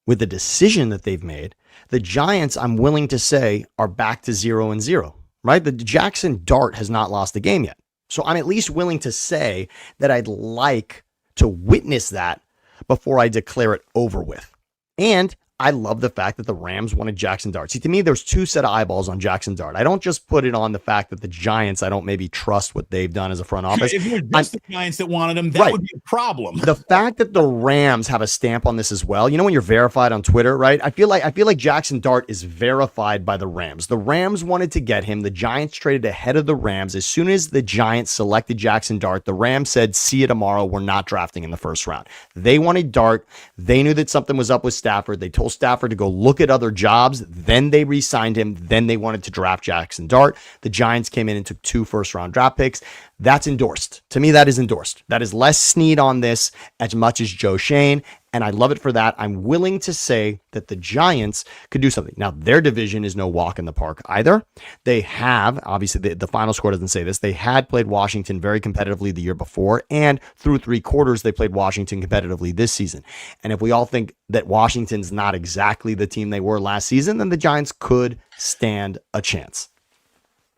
B: with the decision that they've made, the Giants, I'm willing to say, are back to 0-0, right? The Jackson Dart has not lost a game yet. So I'm at least willing to say that I'd like to witness that before I declare it over with. And I love the fact that the Rams wanted Jackson Dart. See, to me, there's two set of eyeballs on Jackson Dart. I don't just put it on the fact that the Giants, I don't maybe trust what they've done as a front office.
A: If you're just the Giants that wanted him, that would be a problem.
B: The fact that the Rams have a stamp on this as well, when you're verified on Twitter, right? I feel like Jackson Dart is verified by the Rams. The Rams wanted to get him. The Giants traded ahead of the Rams. As soon as the Giants selected Jackson Dart, the Rams said, see you tomorrow. We're not drafting in the first round. They wanted Dart. They knew that something was up with Stafford. They told told Stafford to go look at other jobs. Then they re-signed him. Then they wanted to draft Jackson Dart. The Giants came in and took 2 first-round draft picks. That's endorsed. To me, that is endorsed. That is Les Snead on this as much as Joe Shane, and I love it for that. I'm willing to say that the Giants could do something. Now, their division is no walk in the park either. They have, obviously, the final score doesn't say this, they had played Washington very competitively the year before, and through 3 quarters, they played Washington competitively this season. And if we all think that Washington's not exactly the team they were last season, then the Giants could stand a chance.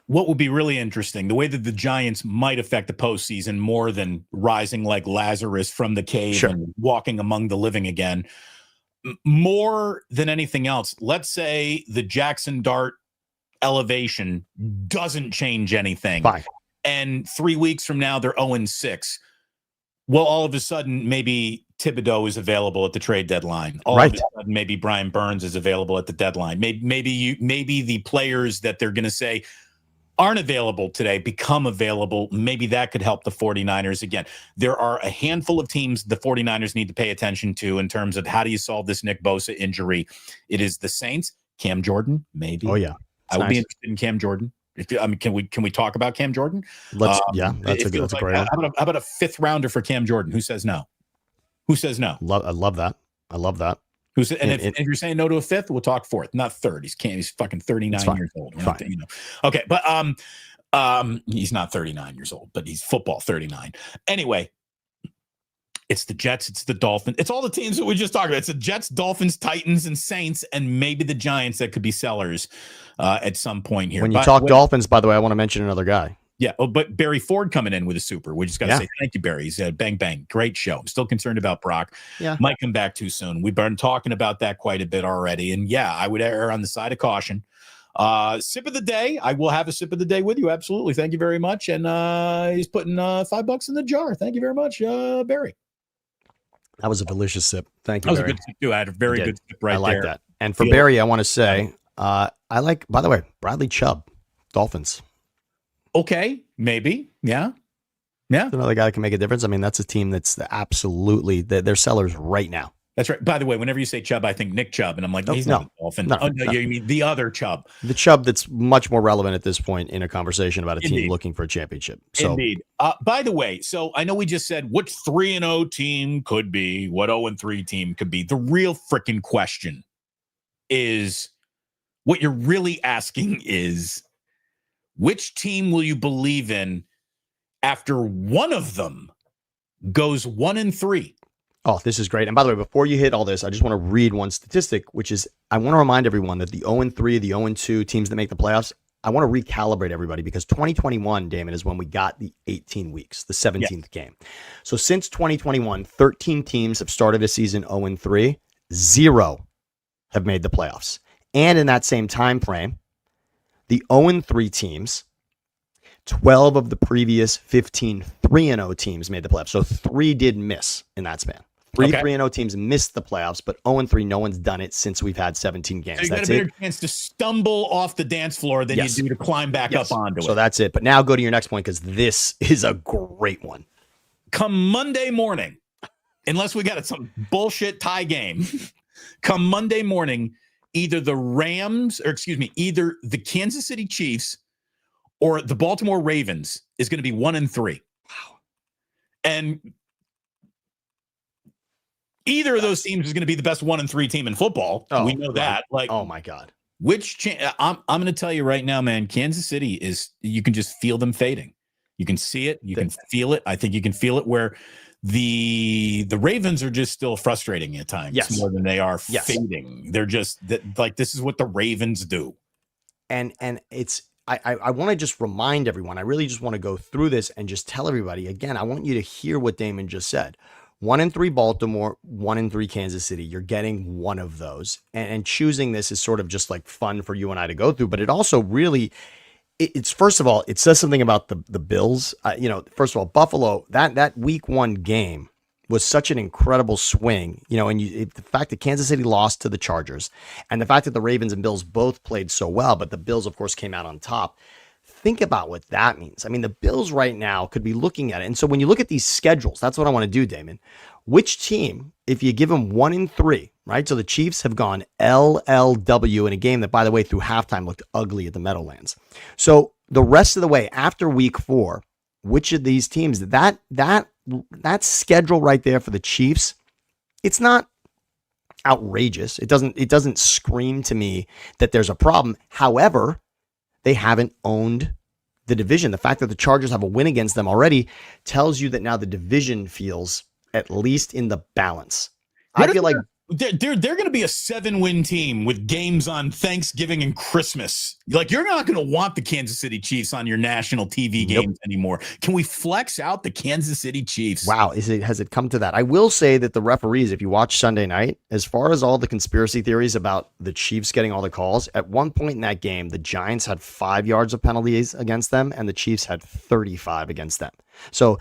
A: What would be really interesting, the way that the Giants might affect the postseason more than rising like Lazarus from the cave and walking among the living again, more than anything else, let's say the Jackson Dart elevation doesn't change anything.
B: Fine.
A: And 3 weeks from now, they're 0-6. Well, all of a sudden, maybe Thibodeau is available at the trade deadline. All of a sudden, maybe Brian Burns is available at the deadline. Maybe the players that they're going to say aren't available today become available. Maybe that could help the 49ers again. There are a handful of teams the 49ers need to pay attention to in terms of how do you solve this Nick Bosa injury. It is the Saints, Cam Jordan, maybe.
B: Oh, yeah.
A: I would be interested in Cam Jordan. Can we talk about Cam Jordan?
B: That's a great one.
A: How about a 5th rounder for Cam Jordan? Who says no? Who says no?
B: I love that.
A: If you're saying no to a 5th, we'll talk 4th, not 3rd. He's fucking 39 years old. Okay, but he's not 39 years old, but he's football 39. Anyway, it's the Jets, it's the Dolphins, it's all the teams that we just talked about. It's the Jets, Dolphins, Titans, and Saints, and maybe the Giants that could be sellers at some point here.
B: When you talk Dolphins, by the way, I want to mention another guy.
A: Yeah. Oh, but Barry Ford coming in with a super. We just got to say thank you, Barry. He's bang, bang. Great show. I'm still concerned about Brock.
B: Yeah.
A: Might come back too soon. We've been talking about that quite a bit already. And yeah, I would err on the side of caution. Sip of the day. I will have a sip of the day with you. Absolutely. Thank you very much. And he's putting $5 in the jar. Thank you very much, Barry.
B: That was a delicious sip. Thank you,
A: That was
B: Barry.
A: a good sip too. I had a very good sip right there.
B: I like that. And for Barry, I want to say, I like, by the way, Bradley Chubb, Dolphins.
A: Okay, maybe. Yeah.
B: Another guy that can make a difference. I mean, that's a team that's absolutely, they're sellers right now.
A: That's right. By the way, whenever you say Chubb, I think Nick Chubb, and I'm like, he's not a Dolphin. No, you mean the other Chubb.
B: The Chubb that's much more relevant at this point in a conversation about a team looking for a championship. So.
A: Indeed. By the way, so I know we just said what 3-0 team could be, what 0-3 team could be. The real freaking question is, what you're really asking is, which team will you believe in after one of them goes 1-3?
B: Oh, this is great. And by the way, before you hit all this, I just want to read one statistic, which is I want to remind everyone that the 0-3, the 0-2 teams that make the playoffs, I want to recalibrate everybody because 2021, Damon, is when we got the 18 weeks, the 17th game. So since 2021, 13 teams have started a season 0-3, 0 have made the playoffs. And in that same time frame, the 0-3 teams, 12 of the previous 15 3-0 teams made the playoffs. So 3 did miss in that span. 3-0 teams missed the playoffs, but 0-3, no one's done it since we've had 17 games. So
A: you got a better chance to stumble off the dance floor than you do to climb back up onto it.
B: So that's it. But now go to your next point because this is a great one.
A: Come Monday morning, unless we got some bullshit tie game, come Monday morning, either the Kansas City Chiefs or the Baltimore Ravens is going to be 1-3.
B: Wow. And
A: either of those teams is going to be the best 1-3 team in football. We know that. Like,
B: oh my God.
A: I'm going to tell you right now, man, Kansas City is, you can just feel them fading. You can see it. You can feel it. I think you can feel it where the Ravens are just still frustrating at times more than they are fading. They're just like, this is what the Ravens do.
B: And it's, I want to just remind everyone, I really just want to go through this and just tell everybody again, I want you to hear what Damon just said. 1-3 Baltimore, 1-3 Kansas City. You're getting one of those. And choosing this is sort of just like fun for you and I to go through, but it also really, it's first of all, it says something about the Bills. First of all, Buffalo, that week 1 game was such an incredible swing, and the fact that Kansas City lost to the Chargers and the fact that the Ravens and Bills both played so well, but the Bills, of course, came out on top. Think about what that means. I mean, the Bills right now could be looking at it. And so when you look at these schedules, that's what I want to do, Damon. Which team, if you give them 1-3, right? So the Chiefs have gone LLW in a game that, by the way, through halftime looked ugly at the Meadowlands. So the rest of the way after week 4, which of these teams that schedule right there for the Chiefs, it's not outrageous. It doesn't scream to me that there's a problem. However, they haven't owned the division. The fact that the Chargers have a win against them already tells you that now the division feels at least in the balance. I feel like
A: they're going to be a 7-win team with games on Thanksgiving and Christmas. Like, you're not going to want the Kansas City Chiefs on your national TV games anymore. Can we flex out the Kansas City Chiefs?
B: Wow. Has it come to that? I will say that the referees, if you watch Sunday night, as far as all the conspiracy theories about the Chiefs getting all the calls, at one point in that game, the Giants had 5 yards of penalties against them and the Chiefs had 35 against them. So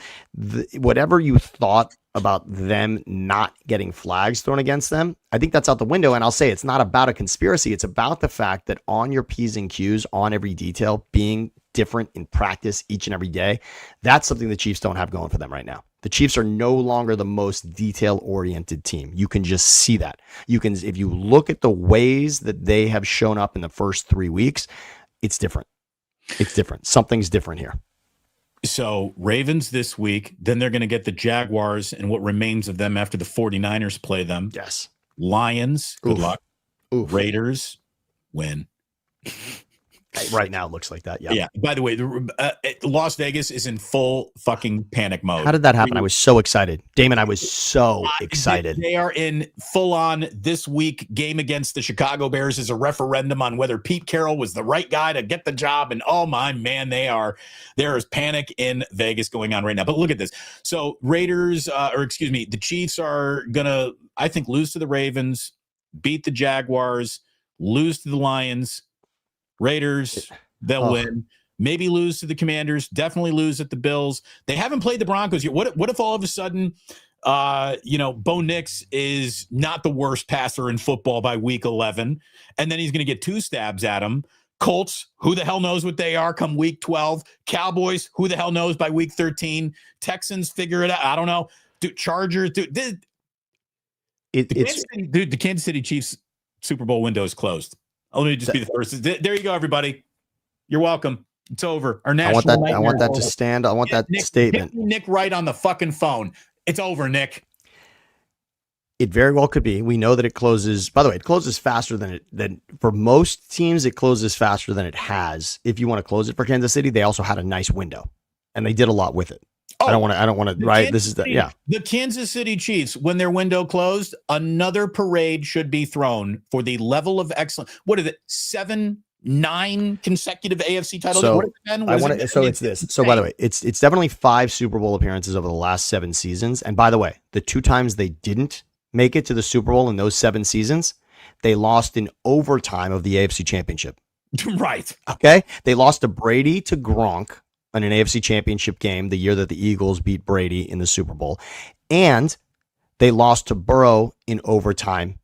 B: whatever you thought about them not getting flags thrown against them, I think that's out the window. And I'll say it's not about a conspiracy. It's about the fact that on your P's and Q's, on every detail, being different in practice each and every day, that's something the Chiefs don't have going for them right now. The Chiefs are no longer the most detail-oriented team. You can just see that. You can, if you look at the ways that they have shown up in the first 3 weeks, it's different. It's different. Something's different here.
A: So Ravens this week, then they're going to get the Jaguars and what remains of them after the 49ers play them.
B: Yes.
A: Lions, good luck.
B: Oof.
A: Raiders, win.
B: Right now it looks like that. Yeah.
A: Yeah. By the way, Las Vegas is in full fucking panic mode.
B: How did that happen? I was so excited. Damon, I was so excited.
A: They are in full on this week game against the Chicago Bears is a referendum on whether Pete Carroll was the right guy to get the job. And oh my man, there is panic in Vegas going on right now. But look at this. So the Chiefs are going to, I think, lose to the Ravens, beat the Jaguars, lose to the Lions. Raiders, they'll win. Maybe lose to the Commanders. Definitely lose at the Bills. They haven't played the Broncos yet. What if all of a sudden, Bo Nix is not the worst passer in football by week 11, and then he's going to get 2 stabs at him? Colts, who the hell knows what they are come week 12? Cowboys, who the hell knows by week 13? Texans, figure it out. I don't know. Dude, Chargers, dude. The Kansas City Chiefs Super Bowl window is closed. Let me just be the first. There you go, everybody. You're welcome. It's over. Our national
B: I want that to stand. I want that statement.
A: Nick Wright on the fucking phone. It's over, Nick.
B: It very well could be. We know that it closes. By the way, it closes faster than for most teams. It closes faster than it has. If you want to close it for Kansas City, they also had a nice window, and they did a lot with it. I don't want to. Right? This is
A: the Kansas City Chiefs. When their window closed, another parade should be thrown for the level of excellence. What is it? 7-9 consecutive AFC titles.
B: So it's this. So by the way, it's definitely 5 Super Bowl appearances over the last 7 seasons. And by the way, the 2 times they didn't make it to the Super Bowl in those 7 seasons, they lost in overtime of the AFC Championship.
A: Right.
B: Okay. They lost to Brady to Gronk in an AFC Championship game the year that the Eagles beat Brady in the Super Bowl. And they lost to Burrow in overtime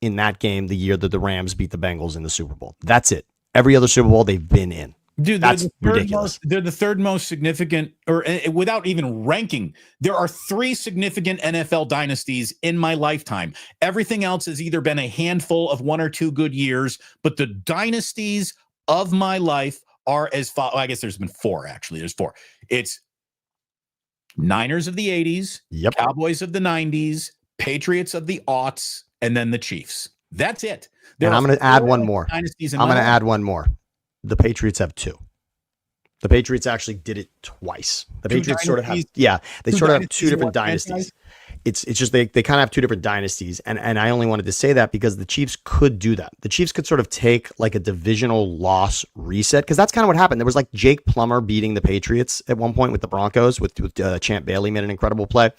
B: in that game the year that the Rams beat the Bengals in the Super Bowl. That's it. Every other Super Bowl they've been in.
A: Dude,
B: that's ridiculous.
A: They're the third most significant, or without even ranking, there are 3 significant NFL dynasties in my lifetime. Everything else has either been a handful of 1 or 2 good years, but the dynasties of my life are as follows. I guess there's been 4, actually. There's 4. It's Niners of the 80s, Cowboys of the 90s, Patriots of the aughts, and then the Chiefs. That's it.
B: And I'm going to add one more. The Patriots have 2. The Patriots actually did it twice. The Patriots sort of have, they sort of have 2 different dynasties. It's just they kind of have 2 different dynasties, and I only wanted to say that because the Chiefs could do that. The Chiefs could sort of take like a divisional loss reset, because that's kind of what happened. There was like Jake Plummer beating the Patriots at one point with the Broncos, with Champ Bailey made an incredible play,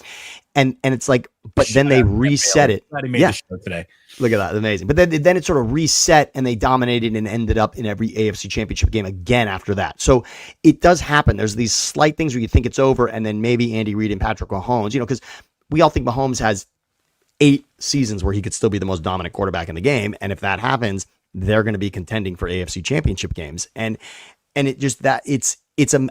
B: and it's like, but then they reset it.
A: Yeah, today.
B: Look at that, amazing. But then it sort of reset, and they dominated and ended up in every AFC Championship game again after that. So it does happen. There's these slight things where you think it's over, and then maybe Andy Reid and Patrick Mahomes, because we all think Mahomes has 8 seasons where he could still be the most dominant quarterback in the game. And if that happens, they're going to be contending for AFC Championship games. And it just that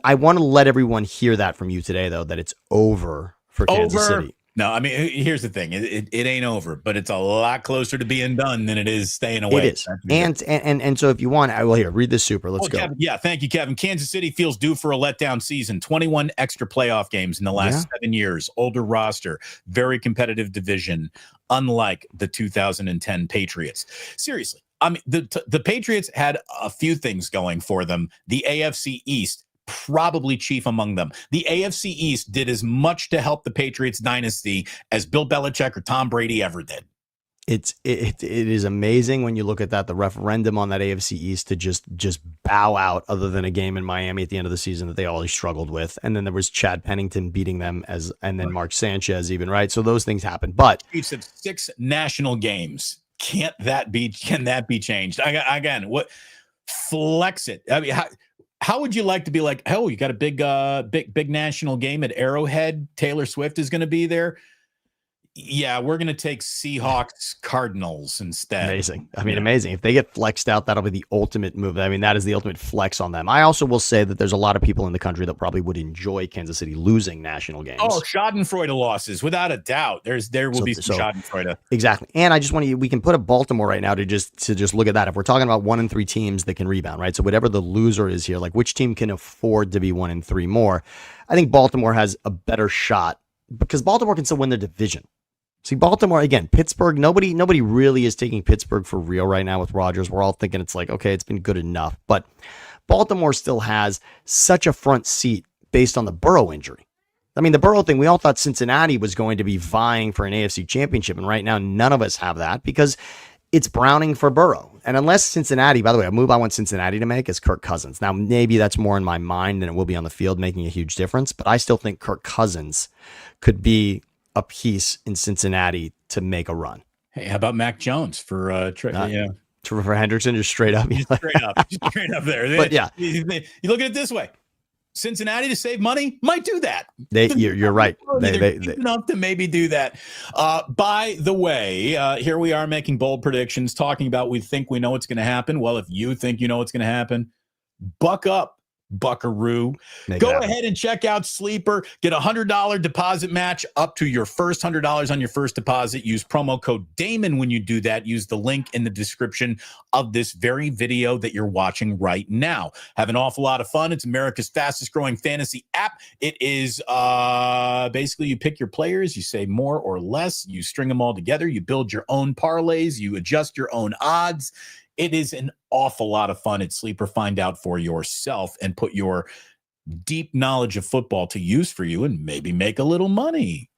B: I want to let everyone hear that from you today, though, that it's over for Kansas City.
A: No, I mean, here's the thing. It ain't over, but it's a lot closer to being done than it is staying away.
B: It is. And so if you want, I will here, read this super. Let's go.
A: Kevin, yeah, thank you, Kevin. Kansas City feels due for a letdown season. 21 extra playoff games in the last 7 years. Older roster. Very competitive division, unlike the 2010 Patriots. Seriously, I mean, the Patriots had a few things going for them. The AFC East, probably chief among them. The AFC East did as much to help the Patriots dynasty as Bill Belichick or Tom Brady ever did.
B: It is amazing when you look at that, the referendum on that AFC East to just bow out, other than a game in Miami at the end of the season that they always struggled with. And then there was Chad Pennington beating them and then Mark Sanchez even, right? So those things happen. But
A: Chiefs have 6 national games. Can that be changed? Again, what flex it? I mean, how would you like to be like, oh, you got a big national game at Arrowhead. Taylor Swift is going to be there. Yeah, we're going to take Seahawks Cardinals instead.
B: Amazing. I mean, amazing. If they get flexed out, that'll be the ultimate move. I mean, that is the ultimate flex on them. I also will say that there's a lot of people in the country that probably would enjoy Kansas City losing national games.
A: Oh, Schadenfreude losses, without a doubt. There will be some Schadenfreude.
B: Exactly. And I just we can put a Baltimore right now to just look at that. If we're talking about 1 and 3 teams that can rebound, right? So whatever the loser is here, like which team can afford to be 1 and 3 more? I think Baltimore has a better shot because Baltimore can still win their division. See, Baltimore, again, Pittsburgh, nobody really is taking Pittsburgh for real right now with Rodgers. We're all thinking it's like, okay, it's been good enough. But Baltimore still has such a front seat based on the Burrow injury. I mean, the Burrow thing, we all thought Cincinnati was going to be vying for an AFC championship. And right now, none of us have that because it's Browning for Burrow. And unless Cincinnati, by the way, a move I want Cincinnati to make is Kirk Cousins. Now, maybe that's more in my mind than it will be on the field, making a huge difference. But I still think Kirk Cousins could be a piece in Cincinnati to make a run.
A: Hey, how about Mac Jones for
B: for Hendrickson, just straight up,
A: straight up there.
B: But yeah,
A: you look at it this way: Cincinnati to save money might do that.
B: You're right. They
A: enough to maybe do that. By the way, here we are making bold predictions, talking about we think we know what's going to happen. Well, if you think you know what's going to happen, buck up. Buckaroo. Go ahead and check out Sleeper. Get $100 deposit match up to your first $100 on your first deposit. Use promo code Damon when you do that. Use the link in the description of this very video that you're watching right now. Have an awful lot of fun. It's America's fastest growing fantasy app. It is basically you pick your players, you say more or less, you string them all together, you build your own parlays, you adjust your own odds. It is an awful lot of fun at Sleeper. Find out for yourself and put your deep knowledge of football to use for you and maybe make a little money.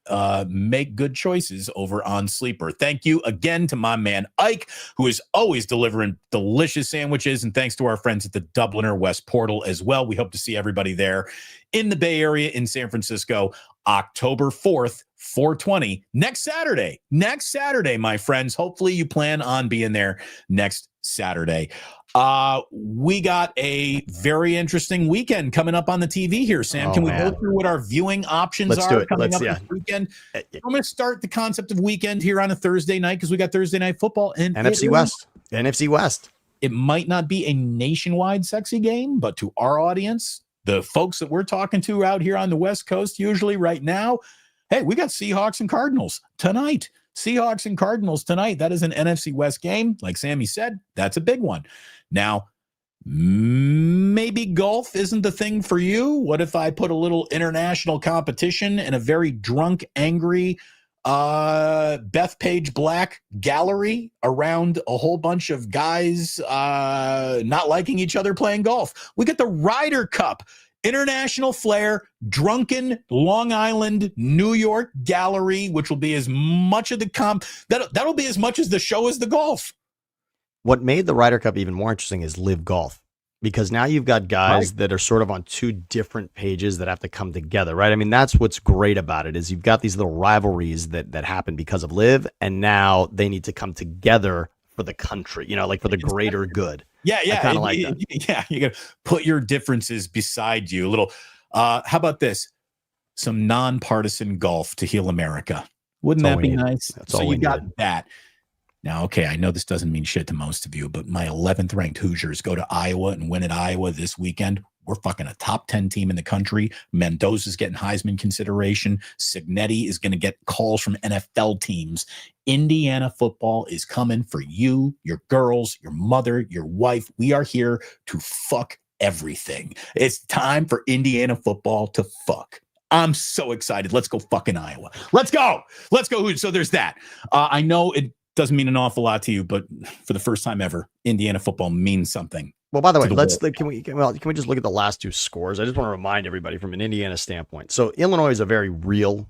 A: Make good choices over on Sleeper. Thank you again to my man Ike, who is always delivering delicious sandwiches. And thanks to our friends at the Dubliner West Portal as well. We hope to see everybody there in the Bay Area in San Francisco, October 4th, 420. Next Saturday, my friends. Hopefully you plan on being there next Saturday. We got a very interesting weekend coming up on the TV here, Sam. Can we go through what our viewing options are coming up this weekend? I'm going to start the concept of weekend here on a Thursday night because we got Thursday night football and
B: NFC West.
A: It might not be a nationwide sexy game, but to our audience, the folks that we're talking to out here on the West Coast, usually right now, hey, we got Seahawks and Cardinals tonight. Seahawks and Cardinals tonight. That is an NFC West game. Like Sammy said, that's a big one. Now, maybe golf isn't the thing for you. What if I put a little international competition and a very drunk, angry Bethpage Black gallery around a whole bunch of guys not liking each other playing golf? We get the Ryder Cup. International Flair, drunken Long Island, New York gallery, which will be as much of the that'll be as much as the show as the golf.
B: What made the Ryder Cup even more interesting is Live Golf, because now you've got guys that are sort of on two different pages that have to come together, right? I mean, that's what's great about it is you've got these little rivalries that happen because of Live, and now they need to come together for the country, like for the greater good.
A: Yeah.
B: I kind of like that.
A: Yeah, you got to put your differences beside you. A little, how about this? Some nonpartisan golf to heal America. Wouldn't that be nice?
B: That's
A: so
B: all
A: you got that. Now, okay, I know this doesn't mean shit to most of you, but my 11th ranked Hoosiers go to Iowa and win at Iowa this weekend. We're fucking a top 10 team in the country. Mendoza's getting Heisman consideration. Signetti is going to get calls from NFL teams. Indiana football is coming for you, your girls, your mother, your wife. We are here to fuck everything. It's time for Indiana football to fuck. I'm so excited. Let's go fucking Iowa. Let's go. Let's go. So there's that. I know it doesn't mean an awful lot to you, but for the first time ever, Indiana football means something.
B: Well, by the way, can we just look at the last two scores? I just want to remind everybody from an Indiana standpoint. So Illinois is a very real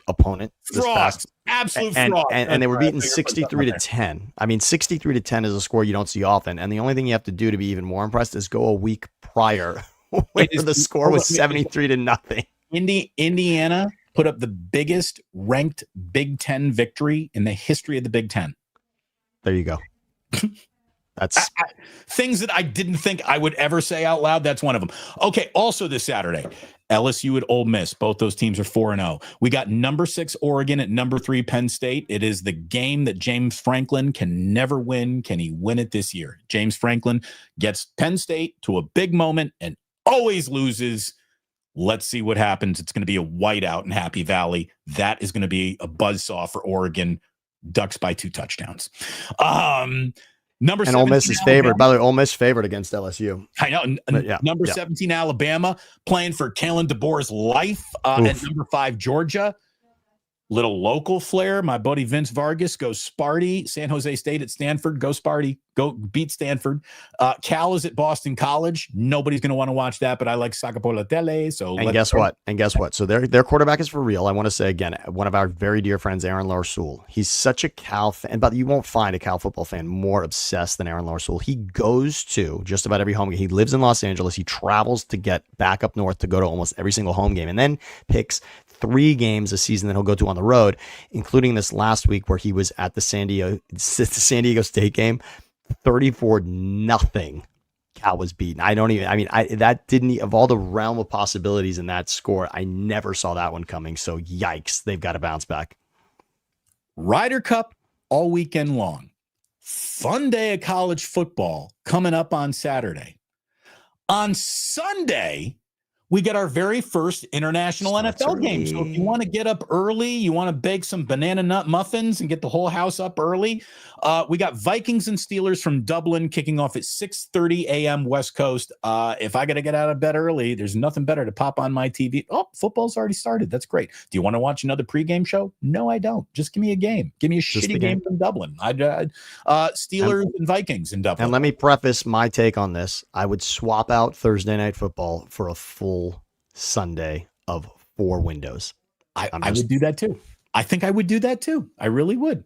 B: opponent.
A: Frauds, absolute fraud.
B: And they were beaten 63-10. I mean, 63-10 is a score you don't see often. And the only thing you have to do to be even more impressed is go a week prior where the score was 73-0.
A: Indiana put up the biggest ranked Big Ten victory in the history of the Big Ten.
B: There you go. That's
A: things that I didn't think I would ever say out loud. That's one of them. Okay. Also this Saturday, LSU at Ole Miss. Both those teams are 4-0. We got number 6 Oregon at number 3 Penn State. It is the game that James Franklin can never win. Can he win it this year? James Franklin gets Penn State to a big moment and always loses. Let's see what happens. It's going to be a whiteout in Happy Valley. That is going to be a buzzsaw for Oregon. Ducks by 2 touchdowns. Number 17,
B: Ole Miss is favored. By the way, Ole Miss favored against LSU.
A: I know. Number 17, Alabama, playing for Kalen DeBoer's life. At number 5, Georgia. Little local flair. My buddy Vince Vargas goes Sparty. San Jose State at Stanford. Go Sparty. Go beat Stanford. Cal is at Boston College. Nobody's going to want to watch that, but I like Saca por la tele. So
B: guess what? So their quarterback is for real. I want to say again, one of our very dear friends, Aaron Larsoul. He's such a Cal fan, but you won't find a Cal football fan more obsessed than Aaron Larsoul. He goes to just about every home game. He lives in Los Angeles. He travels to get back up north to go to almost every single home game, and then picks 3 games a season that he'll go to on the road, including this last week where he was at the San Diego State game. 34-0. Cal was beaten. That didn't, of all the realm of possibilities in that score, I never saw that one coming. So yikes, they've got to bounce back.
A: Ryder Cup all weekend long. Fun day of college football coming up on Saturday. On Sunday, we get our very first international NFL game. So if you want to get up early, you want to bake some banana nut muffins and get the whole house up early, we got Vikings and Steelers from Dublin kicking off at 6:30 a.m. West Coast. If I got to get out of bed early, there's nothing better to pop on my TV. Oh, football's already started. That's great. Do you want to watch another pregame show? No, I don't. Just give me a game. Give me a shitty game from Dublin. Steelers and Vikings in Dublin.
B: And let me preface my take on this. I would swap out Thursday night football for a full Sunday of 4 windows.
A: I would do that too. I think I would do that too. I really would.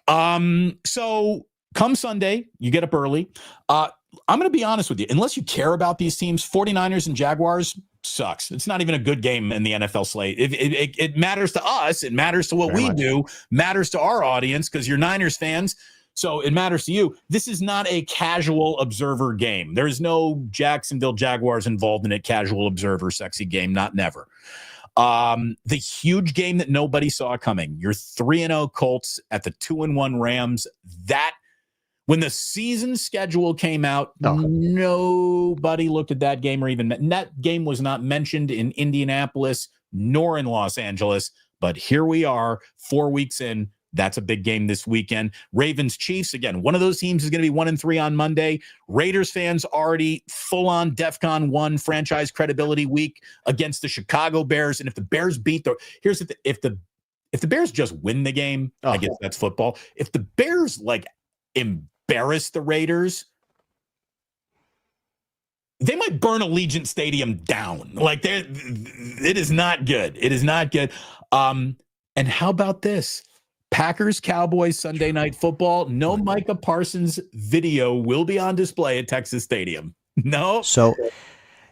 A: So come Sunday, you get up early. I'm going to be honest with you. Unless you care about these teams, 49ers and Jaguars sucks. It's not even a good game in the NFL slate. It matters to us. It matters to what we do, matters to our audience because you're Niners fans. So it matters to you. This is not a casual observer game. There is no Jacksonville Jaguars involved in a casual observer sexy game. Not never. The huge game that nobody saw coming. Your 3-0 Colts at the 2-1 Rams. That when the season schedule came out, nobody looked at that game or even that game was not mentioned in Indianapolis nor in Los Angeles. But here we are 4 weeks in. That's a big game this weekend. Ravens Chiefs, again, one of those teams is going to be 1-3 on Monday. Raiders fans already full on DEFCON 1 franchise credibility week against the Chicago Bears. And if the Bears beat if the Bears just win the game, I guess that's football. If the Bears embarrass the Raiders, they might burn Allegiant Stadium down. It is not good. It is not good. And how about this? Packers, Cowboys, Sunday Night Football. No Micah Parsons video will be on display at Texas Stadium. No.
B: So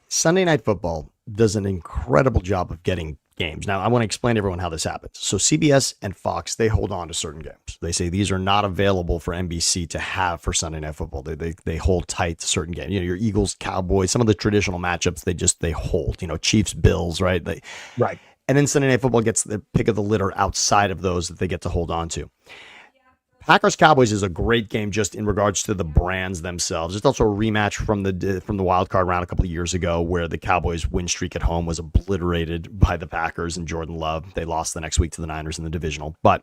B: Sunday Night Football does an incredible job of getting games. Now, I want to explain to everyone how this happens. So CBS and Fox, they hold on to certain games. They say these are not available for NBC to have for Sunday Night Football. They hold tight to certain games. Your Eagles, Cowboys, some of the traditional matchups, they hold. Chiefs, Bills, right?
A: Right.
B: And then Sunday Night Football gets the pick of the litter outside of those that they get to hold on to. Packers Cowboys is a great game just in regards to the brands themselves. It's also a rematch from the wild card round a couple of years ago where the Cowboys win streak at home was obliterated by the Packers and Jordan Love. They lost the next week to the Niners in the divisional. But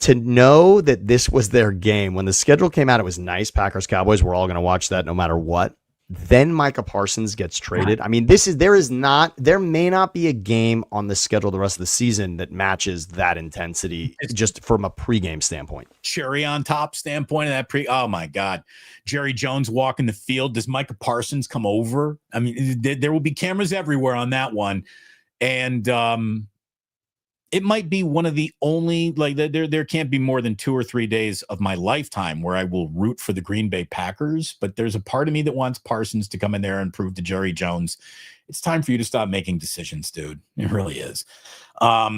B: to know that this was their game, when the schedule came out, it was nice. Packers Cowboys, we're all going to watch that no matter what. Then Micah Parsons gets traded. I mean, there may not be a game on the schedule the rest of the season that matches that intensity just from a pregame standpoint.
A: Cherry on top standpoint of that oh my God. Jerry Jones walking the field. Does Micah Parsons come over? I mean, there will be cameras everywhere on that one. And it might be one of the only, like, there can't be more than 2 or 3 days of my lifetime where I will root for the Green Bay Packers, but there's a part of me that wants Parsons to come in there and prove to Jerry Jones, it's time for you to stop making decisions, dude. It really is. By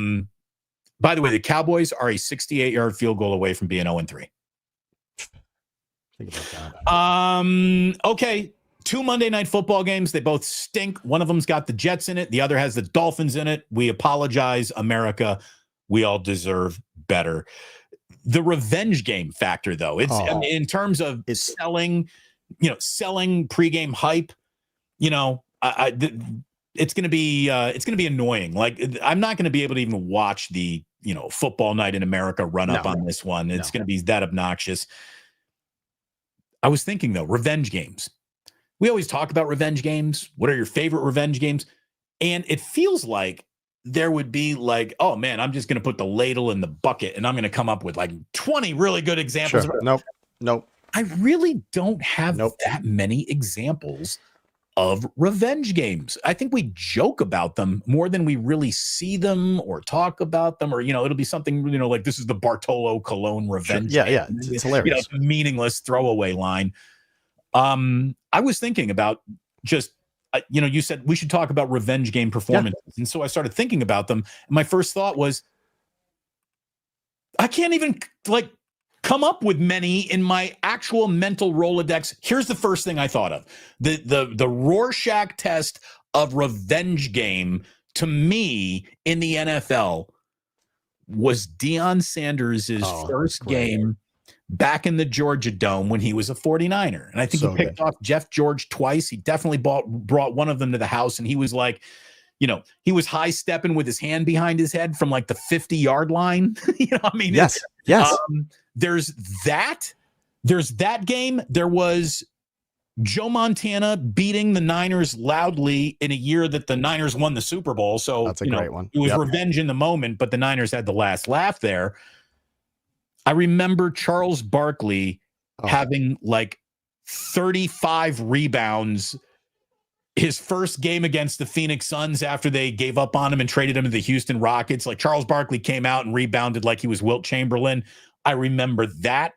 A: the way, the Cowboys are a 68-yard field goal away from being 0-3.
B: Think about that.
A: Okay. 2 Monday Night Football games. They both stink. One of them's got the Jets in it. The other has the Dolphins in it. We apologize, America. We all deserve better. The revenge game factor, though, it's I mean, in terms of selling pregame hype. It's going to be annoying. Like, I'm not going to be able to even watch the Football Night in America run up on this one. It's going to be that obnoxious. I was thinking, though, revenge games. We always talk about revenge games. What are your favorite revenge games? And it feels like there would be like, oh man, I'm just going to put the ladle in the bucket and I'm going to come up with like 20 really good examples.
B: Sure. Nope.
A: I really don't have that many examples of revenge games. I think we joke about them more than we really see them or talk about them, or, it'll be something, like this is the Bartolo Colon revenge.
B: Sure. Yeah. It's hilarious.
A: Meaningless throwaway line. I was thinking about just, you said we should talk about revenge game performances. Yeah. And so I started thinking about them. And my first thought was, I can't even come up with many in my actual mental Rolodex. Here's the first thing I thought of. The Rorschach test of revenge game to me in the NFL was Deion Sanders' first game back in the Georgia Dome when he was a 49er. And I think he picked off Jeff George twice. He definitely brought one of them to the house, and he was like, he was high stepping with his hand behind his head from like the 50-yard line.
B: Yes.
A: There's that game. There was Joe Montana beating the Niners loudly in a year that the Niners won the Super Bowl. So
B: that's a great one.
A: It was revenge in the moment, but the Niners had the last laugh there. I remember Charles Barkley having like 35 rebounds his first game against the Phoenix Suns after they gave up on him and traded him to the Houston Rockets. Like, Charles Barkley came out and rebounded like he was Wilt Chamberlain. I remember that.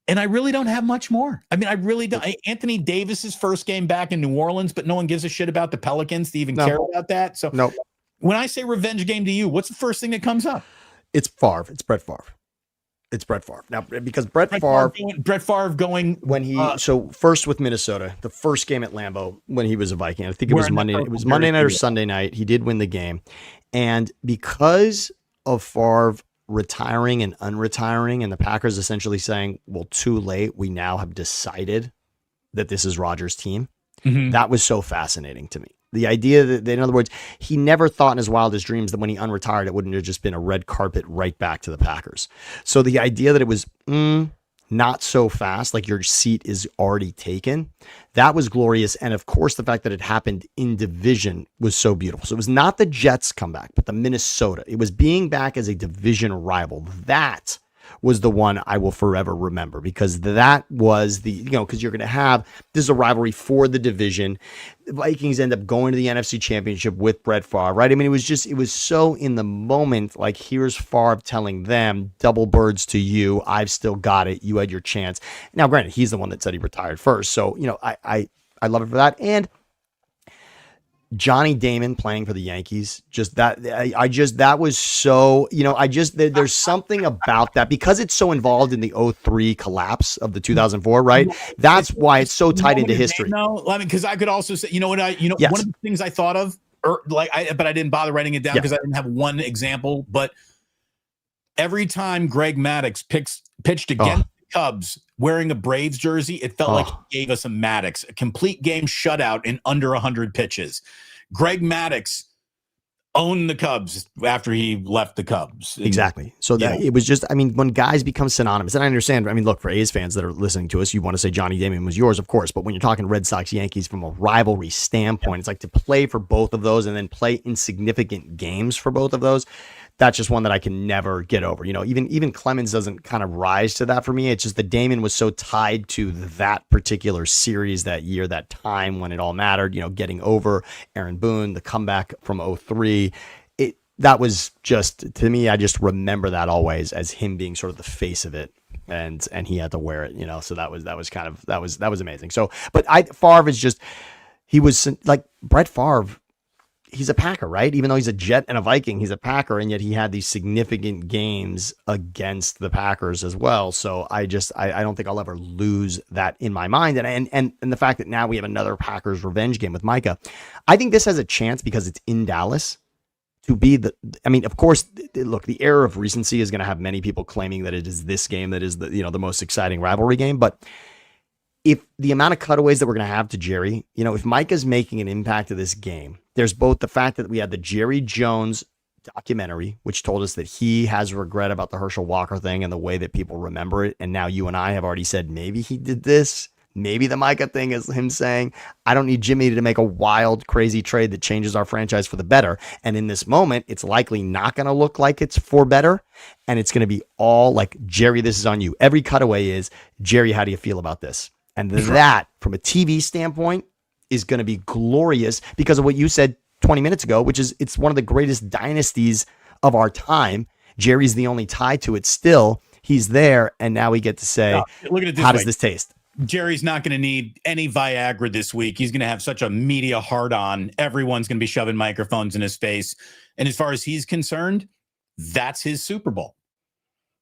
A: And I really don't have much more. I mean, I really don't. Anthony Davis's first game back in New Orleans, but no one gives a shit about the Pelicans to even care about that. So when I say revenge game to you, what's the first thing that comes up?
B: It's Favre. It's Brett Favre. It's Brett Favre. Now, because Brett Favre
A: going
B: when he first with Minnesota, the first game at Lambeau when he was a Viking. I think it was Monday. It was Monday night or Sunday night. He did win the game, and because of Favre retiring and unretiring, and the Packers essentially saying, "Well, too late. We now have decided that this is Rodgers' team." Mm-hmm. That was so fascinating to me. The idea that, in other words, he never thought in his wildest dreams that when he unretired, it wouldn't have just been a red carpet right back to the Packers. So the idea that it was not so fast, like your seat is already taken, that was glorious. And of course, the fact that it happened in division was so beautiful. So it was not the Jets comeback, but the Minnesota. It was being back as a division rival. That was the one I will forever remember, because that was the, because you're going to have, this is a rivalry for the division. The Vikings end up going to the NFC Championship with Brett Favre, right? I mean, it was so in the moment, like, here's Favre telling them, double birds to you. I've still got it. You had your chance. Now, granted, he's the one that said he retired first. So, I love it for that. And Johnny Damon playing for the Yankees, that was so, there's something about that, because it's so involved in the 2003 collapse of the 2004, right? That's why it's so tied into history.
A: No, I mean, because I could also say, one of the things I thought of, but I didn't bother writing it down because I didn't have one example, but every time Greg Maddux pitched against the Cubs wearing a Braves jersey, it felt like he gave us a Maddux, a complete game shutout in under 100 pitches. Greg Maddux owned the Cubs after he left the Cubs.
B: Exactly. So that it was just, I mean, when guys become synonymous, and I understand, I mean, look, for A's fans that are listening to us, you want to say Johnny Damon was yours, of course, but when you're talking Red Sox, Yankees from a rivalry standpoint, it's like to play for both of those and then play insignificant games for both of those. That's just one that I can never get over. You know, even Clemens doesn't kind of rise to that for me. It's just that Damon was so tied to that particular series that year, that time when it all mattered, you know, getting over Aaron Boone, the comeback from 03. That was just, to me, I just remember that always as him being sort of the face of it. And he had to wear it, you know, so that was amazing. So, but Favre is just, he was like Brett Favre. He's a Packer, right? Even though he's a Jet and a Viking, he's a Packer, and yet he had these significant games against the Packers as well. So I don't think I'll ever lose that in my mind. And the fact that now we have another Packers revenge game with Micah, I think this has a chance because it's in Dallas to be of course, look, the era of recency is going to have many people claiming that it is this game that is the most exciting rivalry game, but if the amount of cutaways that we're going to have to Jerry, you know, if Micah's making an impact to this game, there's both the fact that we had the Jerry Jones documentary, which told us that he has regret about the Herschel Walker thing and the way that people remember it. And now you and I have already said, maybe he did this. Maybe the Micah thing is him saying, I don't need Jimmy to make a wild, crazy trade that changes our franchise for the better. And in this moment, it's likely not going to look like it's for better. And it's going to be all like, Jerry, this is on you. Every cutaway is, Jerry, how do you feel about this? And that, from a TV standpoint, is going to be glorious because of what you said 20 minutes ago, which is it's one of the greatest dynasties of our time. Jerry's the only tie to it still. He's there, and now we get to say,
A: look at it
B: how does this taste?
A: Jerry's not going to need any Viagra this week. He's going to have such a media hard-on. Everyone's going to be shoving microphones in his face. And as far as he's concerned, that's his Super Bowl.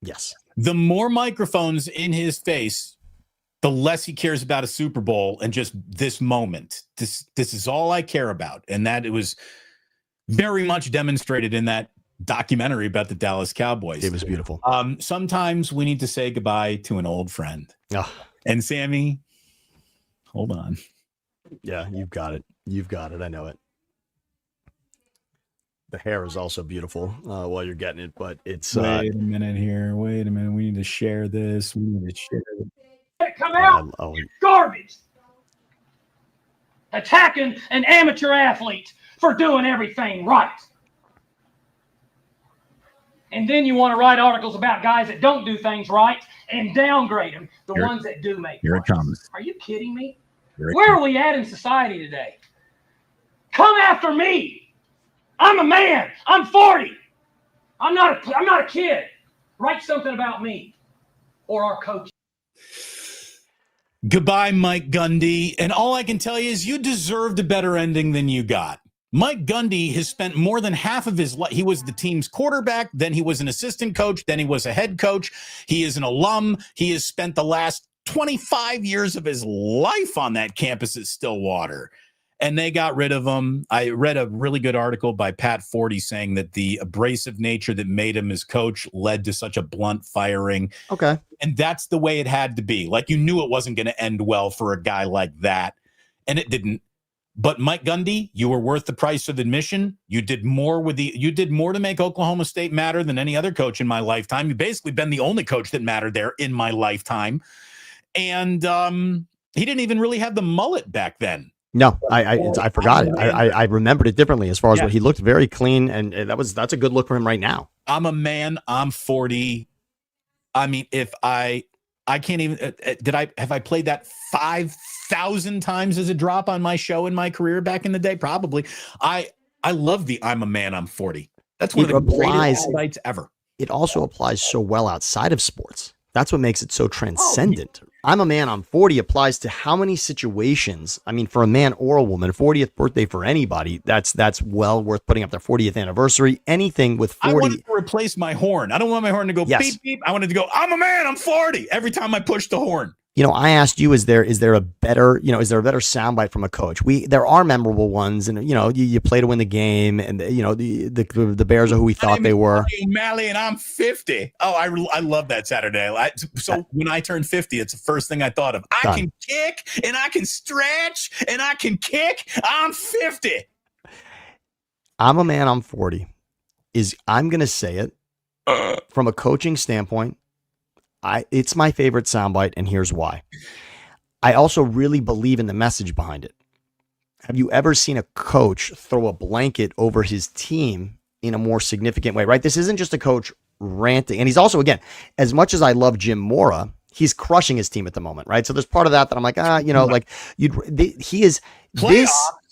B: Yes.
A: The more microphones in his face, the less he cares about a Super Bowl and just this moment. This is all I care about. And that it was very much demonstrated in that documentary about the Dallas Cowboys.
B: It was beautiful.
A: Sometimes we need to say goodbye to an old friend. And Sammy, hold on.
B: Yeah, you've got it. You've got it. I know it. The hair is also beautiful while you're getting it, but it's...
A: Wait a minute here. Wait a minute. We need to share this. We need to share it.
C: Come out, garbage. Attacking an amateur athlete for doing everything right. And then you want to write articles about guys that don't do things right and downgrade them, ones that do make
A: Here it comes.
C: Are you kidding me? Where are we at in society today? Come after me. I'm a man. I'm 40. I'm not a kid. Write something about me or our coach.
A: Goodbye, Mike Gundy. And all I can tell you is you deserved a better ending than you got. Mike Gundy has spent more than half of his life. He was the team's quarterback. Then he was an assistant coach. Then he was a head coach. He is an alum. He has spent the last 25 years of his life on that campus at Stillwater. And they got rid of him. I read a really good article by Pat Forty saying that the abrasive nature that made him his coach led to such a blunt firing.
B: Okay.
A: And that's the way it had to be. Like, you knew it wasn't going to end well for a guy like that. And it didn't. But Mike Gundy, you were worth the price of admission. You did more to make Oklahoma State matter than any other coach in my lifetime. You've basically been the only coach that mattered there in my lifetime. And he didn't even really have the mullet back then.
B: No, I forgot it. I remembered it differently as far as what he looked very clean. And that's a good look for him right now.
A: I'm a man. I'm 40. I mean, if I can't even, have I played that 5,000 times as a drop on my show in my career back in the day? Probably. I love the I'm a man, I'm 40. That's one of the greatest highlights ever.
B: It also applies so well outside of sports. That's what makes it so transcendent. I'm a man, I'm 40 applies to how many situations. I mean, for a man or a woman, 40th birthday for anybody, that's well worth putting up their 40th anniversary. Anything with 40.
A: I wanted to replace my horn. I don't want my horn to go beep, beep. I wanted to go, I'm a man, I'm 40 every time I push the horn.
B: I asked you, is there a better soundbite from a coach? There are memorable ones, and you play to win the game, and the Bears are who we thought they were.
A: O'Malley, and I'm 50. Oh, I love that Saturday. When I turned 50, it's the first thing I thought of. I can kick, and I can stretch, and I can kick. I'm 50.
B: I'm a man. I'm 40. I'm gonna say it from a coaching standpoint. It's my favorite soundbite, and here's why. I also really believe in the message behind it. Have you ever seen a coach throw a blanket over his team in a more significant way, right? This isn't just a coach ranting. And he's also, again, as much as I love Jim Mora, he's crushing his team at the moment, right? So there's part of that I'm like,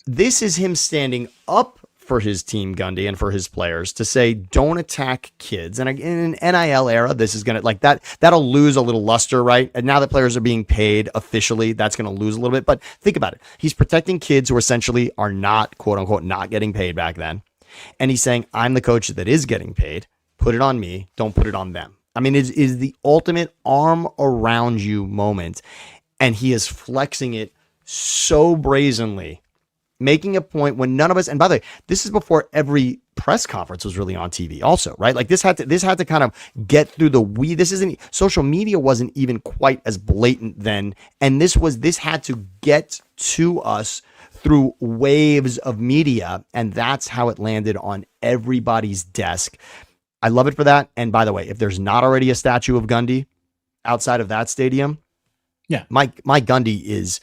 B: this is him standing up for his team, Gundy, and for his players to say, don't attack kids. And in an NIL era, this is going to that'll lose a little luster, right? And now that players are being paid officially, that's going to lose a little bit. But think about it. He's protecting kids who essentially are not, quote unquote, not getting paid back then. And he's saying, I'm the coach that is getting paid. Put it on me. Don't put it on them. I mean, it is the ultimate arm around you moment. And he is flexing it so brazenly, making a point when none of us, and by the way, this is before every press conference was really on TV also, right? Like this had to kind of get through social media wasn't even quite as blatant then. And this had to get to us through waves of media. And that's how it landed on everybody's desk. I love it for that. And by the way, if there's not already a statue of Gundy outside of that stadium, my Gundy is,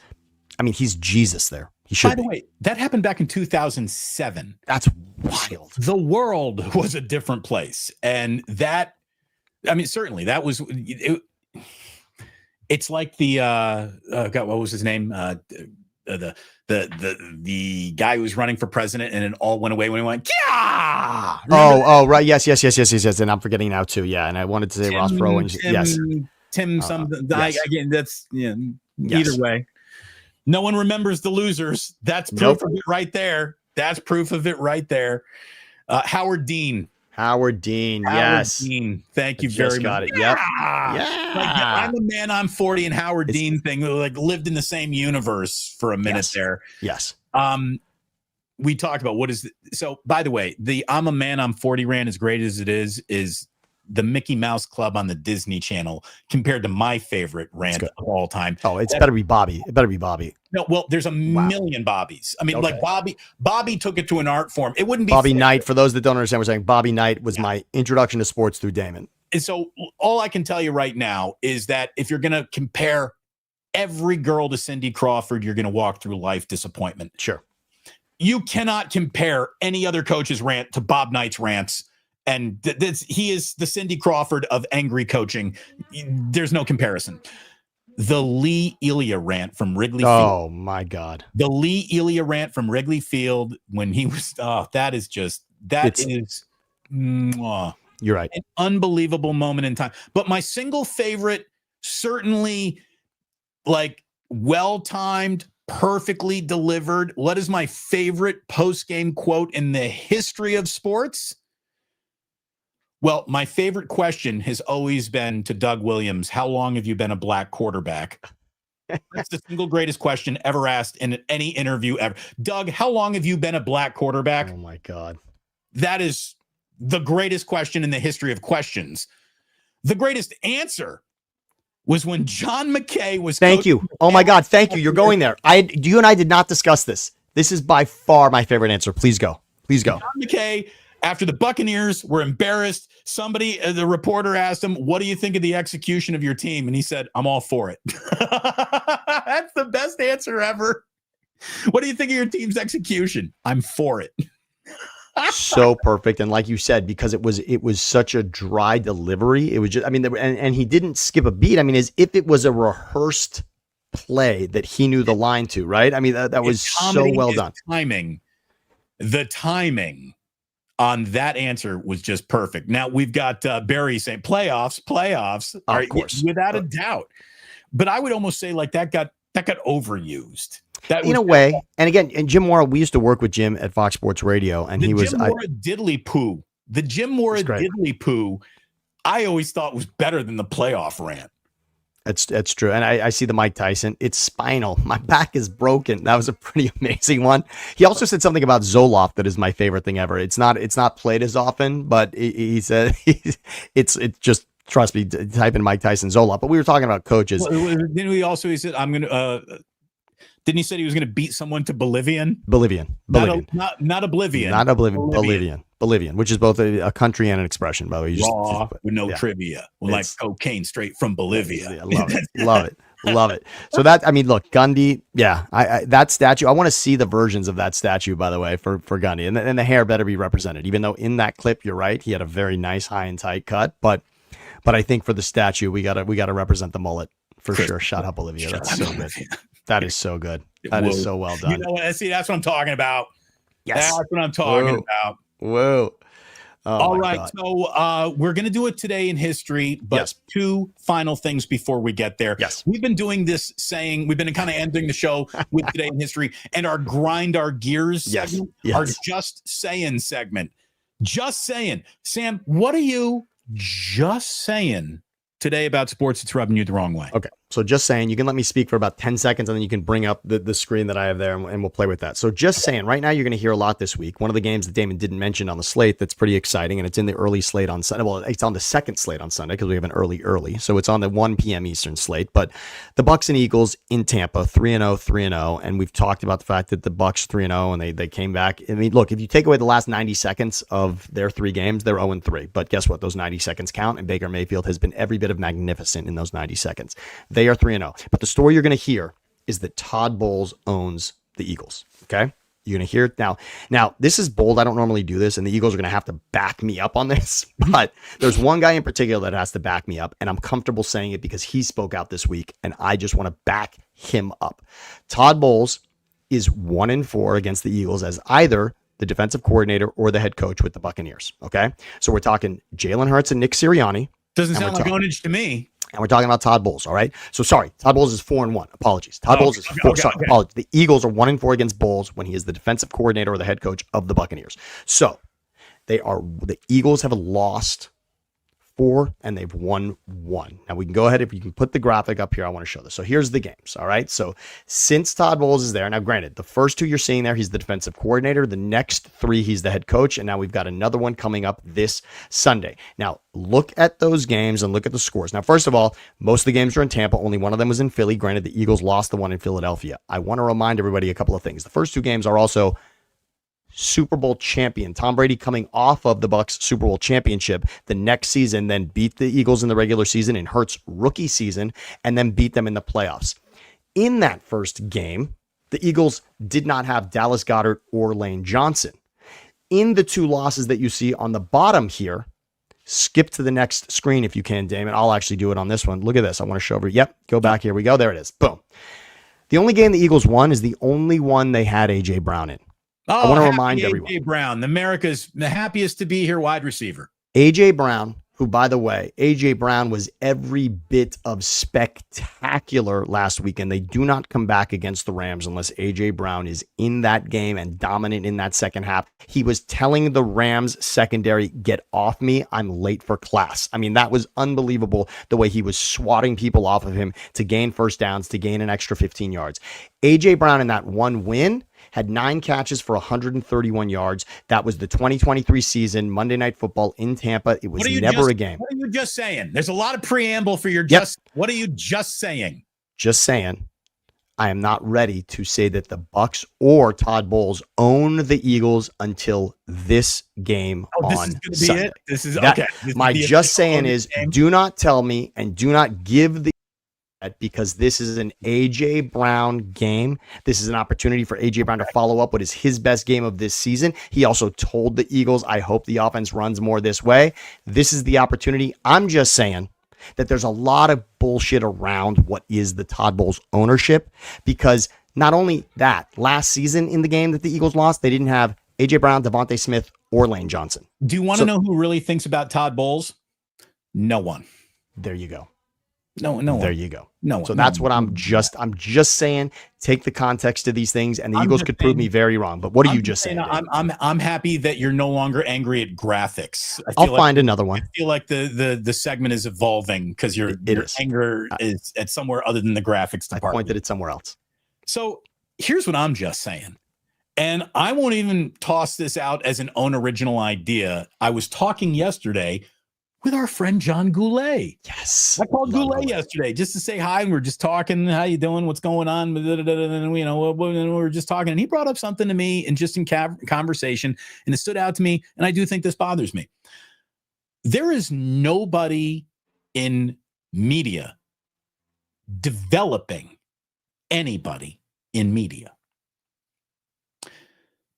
B: he's Jesus there.
A: By the way, that happened back in 2007.
B: That's wild.
A: The world was a different place. And that, certainly that was, it's like the, God, what was his name? The guy who was running for president, and it all went away when he went, yeah.
B: Oh, right. Yes. And I'm forgetting now too. Yeah. And I wanted to say Ross Perot. Yes.
A: Tim, something.
B: Yes.
A: Again, that's, either way. No one remembers the losers. That's proof of it right there. Howard Dean.
B: Yes.
A: Dean. Thank you very much.
B: Got it.
A: Yeah.
B: Yep. Yeah.
A: I'm a man, I'm 40, and Howard Dean thing, lived in the same universe for a minute there.
B: Yes.
A: We talked about so by the way, the I'm a man, I'm 40 rant, as great as it is the Mickey Mouse Club on the Disney Channel compared to my favorite rant of all time.
B: Oh, better be Bobby. It better be Bobby.
A: No, well, there's a million Bobbies. Like Bobby took it to an art form. It wouldn't be
B: Bobby Knight. For those that don't understand, we're saying Bobby Knight was my introduction to sports through Damon.
A: And so all I can tell you right now is that if you're going to compare every girl to Cindy Crawford, you're going to walk through life disappointment.
B: Sure.
A: You cannot compare any other coach's rant to Bob Knight's rants. And he is the Cindy Crawford of angry coaching. There's no comparison. The Lee Elia rant from Wrigley Field.
B: Oh, my God.
A: The Lee Elia rant from Wrigley Field when he was, that is
B: you're right.
A: An unbelievable moment in time. But my single favorite, certainly well-timed, perfectly delivered. What is my favorite post-game quote in the history of sports? Well, my favorite question has always been to Doug Williams, how long have you been a black quarterback? That's the single greatest question ever asked in any interview ever. Doug, how long have you been a black quarterback?
B: Oh, my God.
A: That is the greatest question in the history of questions. The greatest answer was when John McKay was.
B: Thank you. Oh, my God. Thank you. You're going there. You and I did not discuss this. This is by far my favorite answer. Please go. John
A: McKay, after the Buccaneers were embarrassed, the reporter asked him, what do you think of the execution of your team? And he said, I'm all for it. That's the best answer ever. What do you think of your team's execution? I'm for it.
B: So perfect. And like you said, because it was such a dry delivery, it was just, and he didn't skip a beat. As if it was a rehearsed play that he knew the line to, right? That was so well done.
A: The timing on that answer was just perfect. Now we've got Barry saying playoffs,
B: of course,
A: without a doubt. But I would almost say that got overused.
B: In a way. And again, Jim Mora, we used to work with Jim at Fox Sports Radio, and he was
A: Jim Mora diddly poo. The Jim Mora diddly poo, I always thought was better than the playoff rant.
B: That's true. And I see the Mike Tyson. It's spinal. My back is broken. That was a pretty amazing one. He also said something about Zoloft that is my favorite thing ever. It's not played as often, but he said it's just, trust me, type in Mike Tyson Zoloft. But we were talking about coaches.
A: Well, didn't we also, he said, didn't he say he was going to beat someone to Bolivian?
B: Bolivian.
A: Not oblivion.
B: Not oblivion. Bolivian, which is both a country and an expression, by the way. You
A: Raw with no trivia. Like cocaine straight from Bolivia.
B: I love it. Love it. So that, I mean, look, Gundy, that statue, I want to see the versions of that statue, by the way, for Gundy. And the hair better be represented, even though in that clip, you're right, he had a very nice high and tight cut. But I think for the statue, we gotta represent the mullet for sure. Shut up, Olivia. That's so good. That is so good. That is so well done.
A: You know what? See, that's what I'm talking about.
B: Yes.
A: That's what I'm talking about.
B: Whoa. Oh,
A: all right. God. So we're going to do it today in history, but two final things before we get there.
B: Yes.
A: We've been doing this we've been kind of ending the show with today in history, and our grind our gears segment, our just saying segment. Just saying. Sam, what are you just saying today about sports that's rubbing you the wrong way?
B: Okay. So just saying, you can let me speak for about 10 seconds and then you can bring up the screen that I have there and we'll play with that. So just saying, right now you're going to hear a lot this week. One of the games that Damon didn't mention on the slate that's pretty exciting, and it's in the early slate on Sunday. Well, it's on the second slate on Sunday because we have an early. So it's on the 1 p.m. Eastern slate. But the Bucs and Eagles in Tampa, 3-0. And we've talked about the fact that the Bucs 3-0 and they came back. I mean, look, if you take away the last 90 seconds of their 3 games, they're 0-3. But guess what? Those 90 seconds count, and Baker Mayfield has been every bit of magnificent in those 90 seconds. They are 3-0. But the story you're going to hear is that Todd Bowles owns the Eagles. Okay. You're going to hear it now. Now, this is bold. I don't normally do this, and the Eagles are going to have to back me up on this. But there's one guy in particular that has to back me up, and I'm comfortable saying it because he spoke out this week, and I just want to back him up. Todd Bowles is 1-4 against the Eagles as either the defensive coordinator or the head coach with the Buccaneers. Okay. So we're talking Jalen Hurts and Nick Sirianni.
A: Doesn't sound like ownage to me.
B: And we're talking about Todd Bowles, all right? So sorry, Todd Bowles is 4-1. Apologies. Todd Bowles is 4. Apologies. The Eagles are 1-4 against Bowles when he is the defensive coordinator or the head coach of the Buccaneers. So the Eagles have lost 4 and they've won 1. Now we can go ahead, if you can put the graphic up here, I want to show this. So here's the games, all right? So since Todd Bowles is there, now granted, the first 2 you're seeing there, he's the defensive coordinator. The next 3, he's the head coach. And now we've got another one coming up this Sunday. Now look at those games and look at the scores. Now, first of all, most of the games are in Tampa. Only one of them was in Philly. Granted, the Eagles lost the one in Philadelphia. I want to remind everybody a couple of things. The first 2 games are also Super Bowl champion. Tom Brady coming off of the Bucs Super Bowl championship the next season, then beat the Eagles in the regular season in Hurts' rookie season, and then beat them in the playoffs. In that first game, the Eagles did not have Dallas Goedert or Lane Johnson. In the 2 losses that you see on the bottom here, skip to the next screen if you can, Damon. I'll actually do it on this one. Look at this. I want to show over. Yep, go back. Here we go. There it is. Boom. The only game the Eagles won is the only one they had A.J. Brown in. I want to remind everyone.
A: A.J. Brown, America's the happiest to be here wide receiver.
B: A.J. Brown, who, by the way, A.J. Brown was every bit of spectacular last weekend. They do not come back against the Rams unless A.J. Brown is in that game and dominant in that second half. He was telling the Rams secondary, get off me, I'm late for class. I mean, that was unbelievable the way he was swatting people off of him to gain first downs, to gain an extra 15 yards. A.J. Brown in that one win had 9 catches for 131 yards. That was the 2023 season, Monday Night Football in Tampa. It was never a game.
A: What are you just saying? There's a lot of preamble for your What are you just saying?
B: Just saying. I am not ready to say that the Bucs or Todd Bowles own the Eagles until this game on Sunday.
A: This is okay.
B: My just saying is, do not tell me and do not give the because this is an A.J. Brown game. This is an opportunity for A.J. Brown to follow up what is his best game of this season. He also told the Eagles, I hope the offense runs more this way. This is the opportunity. I'm just saying that there's a lot of bullshit around what is the Todd Bowles ownership, because not only that, last season in the game that the Eagles lost, they didn't have A.J. Brown, Devontae Smith, or Lane Johnson.
A: Do you want to know who really thinks about Todd Bowles? No one.
B: There you go.
A: No.
B: There you go.
A: No.
B: So that's what I'm just saying. Take the context of these things, and the Eagles could prove me very wrong. But what are you just saying?
A: I'm happy that you're no longer angry at graphics.
B: I'll find another one.
A: I feel like the segment is evolving because your anger is at somewhere other than the graphics department.
B: I pointed it somewhere else.
A: So here's what I'm just saying. And I won't even toss this out as an own original idea. I was talking yesterday with our friend John Goulet.
B: Yes.
A: I called Goulet yesterday just to say hi. And we're just talking. How you doing? What's going on? And, we were just talking. And he brought up something to me and just in conversation. And it stood out to me. And I do think this bothers me. There is nobody in media developing anybody in media.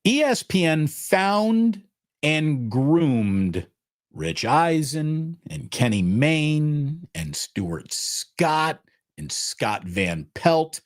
A: ESPN found and groomed Rich Eisen and Kenny Mayne and Stuart Scott and Scott Van Pelt.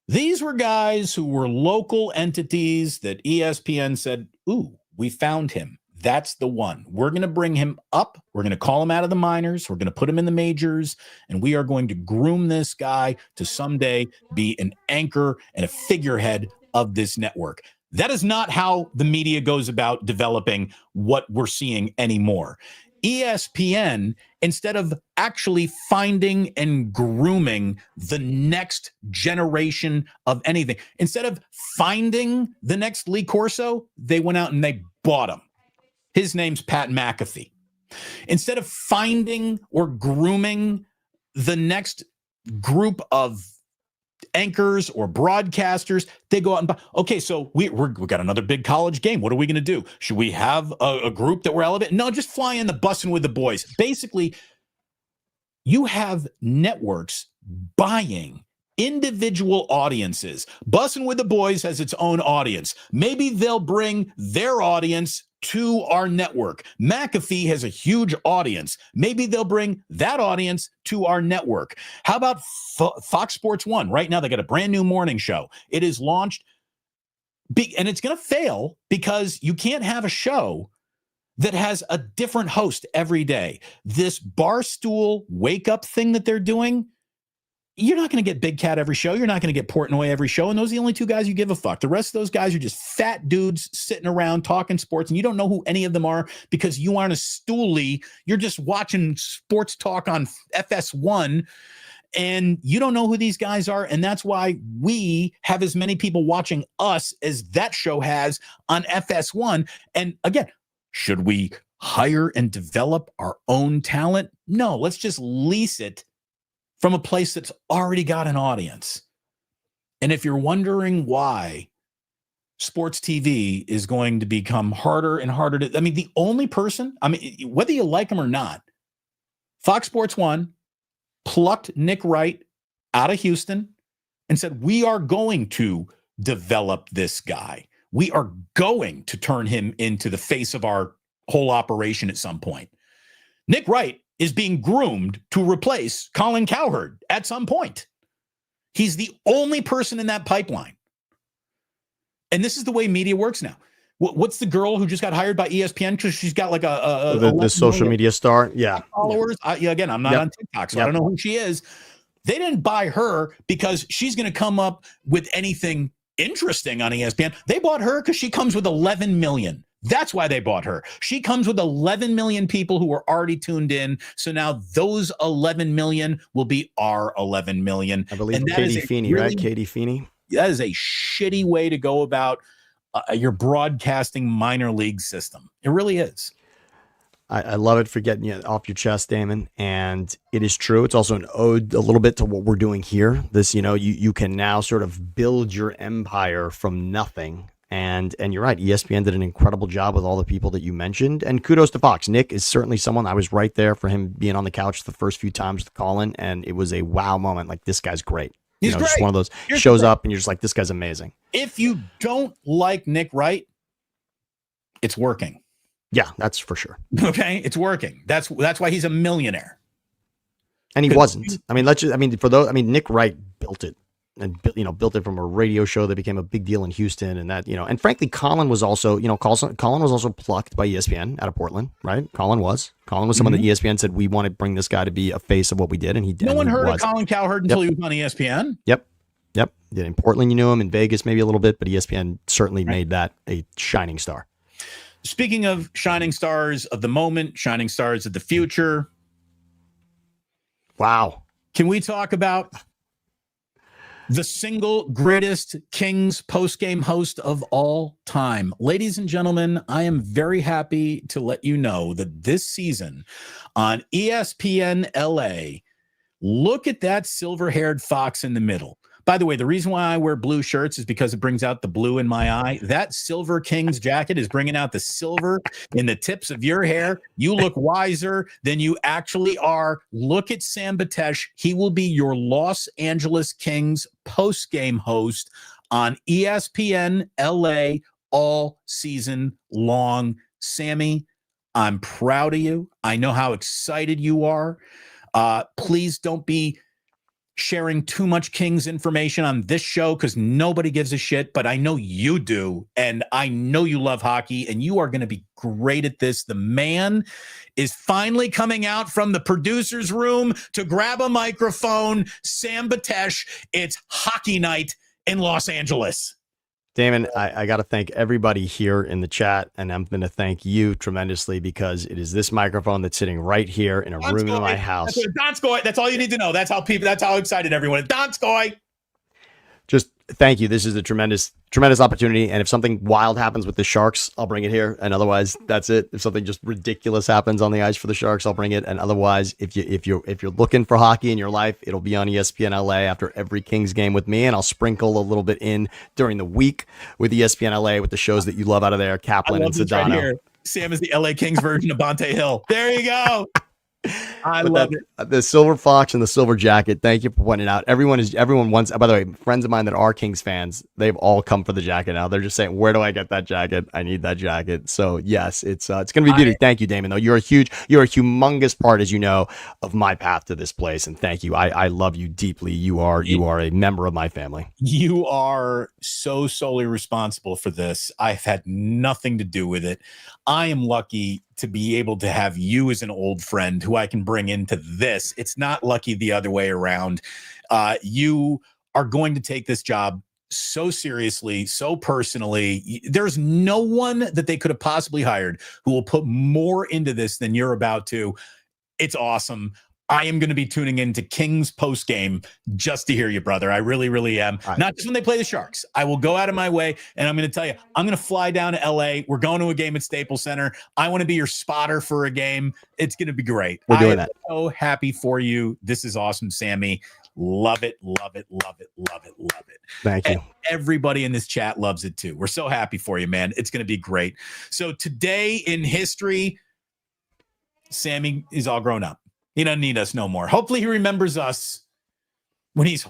A: These were guys who were local entities that ESPN said, ooh, we found him. That's the one. We're going to bring him up. We're going to call him out of the minors. We're going to put him in the majors. And we are going to groom this guy to someday be an anchor and a figurehead of this network. That is not how the media goes about developing what we're seeing anymore. ESPN, instead of actually finding and grooming the next generation of anything, instead of finding the next Lee Corso, they went out and they bought him. His name's Pat McAfee. Instead of finding or grooming the next group of anchors or broadcasters, they go out and buy. Okay, so we got another big college game. What are we going to do? Should we have a group that we're elevating? No, just fly in the Bussin' with the Boys. Basically, you have networks buying individual audiences. Bussin' with the Boys has its own audience. Maybe they'll bring their audience to our network. McAfee has a huge audience. Maybe they'll bring that audience to our network. How about Fox Sports 1? Right now, they got a brand new morning show. It is launched, and it's going to fail because you can't have a show that has a different host every day. This Barstool wake-up thing that they're doing, you're not going to get Big Cat every show. You're not going to get Portnoy every show. And those are the only two guys you give a fuck. The rest of those guys are just fat dudes sitting around talking sports. And you don't know who any of them are because you aren't a stoolie. You're just watching sports talk on FS1 and you don't know who these guys are. And that's why we have as many people watching us as that show has on FS1. And again, should we hire and develop our own talent? No, let's just lease it from a place that's already got an audience. And if you're wondering why sports TV is going to become harder and harder to, the only person, whether you like him or not, Fox Sports 1 plucked Nick Wright out of Houston and said, we are going to develop this guy. We are going to turn him into the face of our whole operation at some point. Nick Wright is being groomed to replace Colin Cowherd at some point. He's the only person in that pipeline. And this is the way media works now. What's the girl who just got hired by ESPN because she's got like
B: the social media star? Yeah.
A: Followers. Again, I'm not on TikTok, so I don't know who she is. They didn't buy her because she's going to come up with anything interesting on ESPN. They bought her because she comes with 11 million. That's why they bought her. She comes with 11 million people who are already tuned in. So now those 11 million will be our 11 million.
B: I believe Katie Feeney, right? Katie Feeney.
A: That is a shitty way to go about your broadcasting minor league system. It really is.
B: I love it for getting you off your chest, Damon. And it is true. It's also an ode a little bit to what we're doing here. This, you can now sort of build your empire from nothing. And you're right. ESPN did an incredible job with all the people that you mentioned. And kudos to Fox. Nick is certainly someone. I was right there for him being on the couch the first few times to call in. And it was a wow moment. Like, this guy's great.
A: He's great.
B: Just one of those shows up and you're just like, this guy's amazing.
A: If you don't like Nick Wright, it's working.
B: Yeah, that's for sure.
A: Okay. It's working. That's why he's a millionaire.
B: And he wasn't. Nick Wright built it. and built it from a radio show that became a big deal in Houston, and that, and frankly, Colin was also, Colin was also plucked by ESPN out of Portland, right? Colin was someone that ESPN said, we want to bring this guy to be a face of what we did, and he did.
A: No one heard of Colin Cowherd until he was on ESPN.
B: Yep. In Portland, you knew him. In Vegas, maybe a little bit, but ESPN certainly made that a shining star.
A: Speaking of shining stars of the moment, shining stars of the future.
B: Wow.
A: Can we talk about the single greatest Kings postgame host of all time? Ladies and gentlemen, I am very happy to let you know that this season on ESPN LA, look at that silver-haired fox in the middle. By the way, the reason why I wear blue shirts is because it brings out the blue in my eye. That Silver Kings jacket is bringing out the silver in the tips of your hair. You look wiser than you actually are. Look at Sam Batesh. He will be your Los Angeles Kings post-game host on ESPN LA all season long. Sammy, I'm proud of you. I know how excited you are. Please don't be sharing too much Kings information on this show because nobody gives a shit, but I know you do, and I know you love hockey, and you are going to be great at this. The man is finally coming out from the producer's room to grab a microphone. Sam Batesh, it's hockey night in Los Angeles.
B: Damon, I got to thank everybody here in the chat, and I'm going to thank you tremendously because it is this microphone that's sitting right here in a room in my house.
A: Donskoy, that's all you need to know. That's how excited everyone is. Donskoy.
B: Just thank you. This is a tremendous opportunity. And if something wild happens with the Sharks, I'll bring it here. And otherwise, that's it. If something just ridiculous happens on the ice for the Sharks, I'll bring it. And otherwise, if you're looking for hockey in your life, it'll be on ESPN LA after every Kings game with me. And I'll sprinkle a little bit in during the week with ESPN LA with the shows that you love out of there, Kaplan and Sedano. Right here.
A: Sam is the LA Kings version of Bonte Hill. There you go. I love it.
B: The silver fox and the silver jacket. Thank you for pointing out. Everyone wants, by the way, friends of mine that are Kings fans, they've all come for the jacket now. They're just saying, where do I get that jacket? I need that jacket. So yes, it's going to be beauty. Thank you, Damon, though. You're a humongous part, as you know, of my path to this place. And thank you. I love you deeply. You are a member of my family.
A: You are so solely responsible for this. I've had nothing to do with it. I am lucky to be able to have you as an old friend who I can bring into this. It's not lucky the other way around. You are going to take this job so seriously, so personally. There's no one that they could have possibly hired who will put more into this than you're about to. It's awesome. I am going to be tuning into Kings post game just to hear you, brother. I really, really am. Right. Not just when they play the Sharks. I will go out of my way, and I'm going to tell you, I'm going to fly down to LA. We're going to a game at Staples Center. I want to be your spotter for a game. It's going to be great.
B: We're doing that.
A: So happy for you. This is awesome, Sammy. Love it, love it, love it, love it, love it.
B: Thank you.
A: And everybody in this chat loves it too. We're so happy for you, man. It's going to be great. So today in history, Sammy is all grown up. He doesn't need us no more. Hopefully he remembers us when he's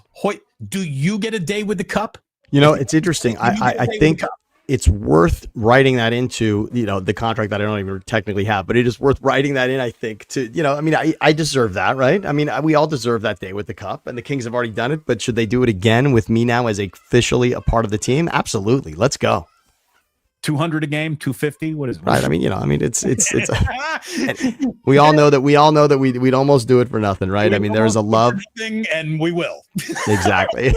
A: do you get a day with the cup?
B: It's interesting. I think it's worth writing that into, the contract that I don't even technically have, but it is worth writing that in, I think, to, I deserve that, right? I mean, we all deserve that day with the cup, and the Kings have already done it, but should they do it again with me now as officially a part of the team? Absolutely. Let's go.
A: 200 a game, 250. What is it?
B: Right? It's we all know that we'd almost do it for nothing, right? I mean, there's a love
A: thing, and we will.
B: Exactly.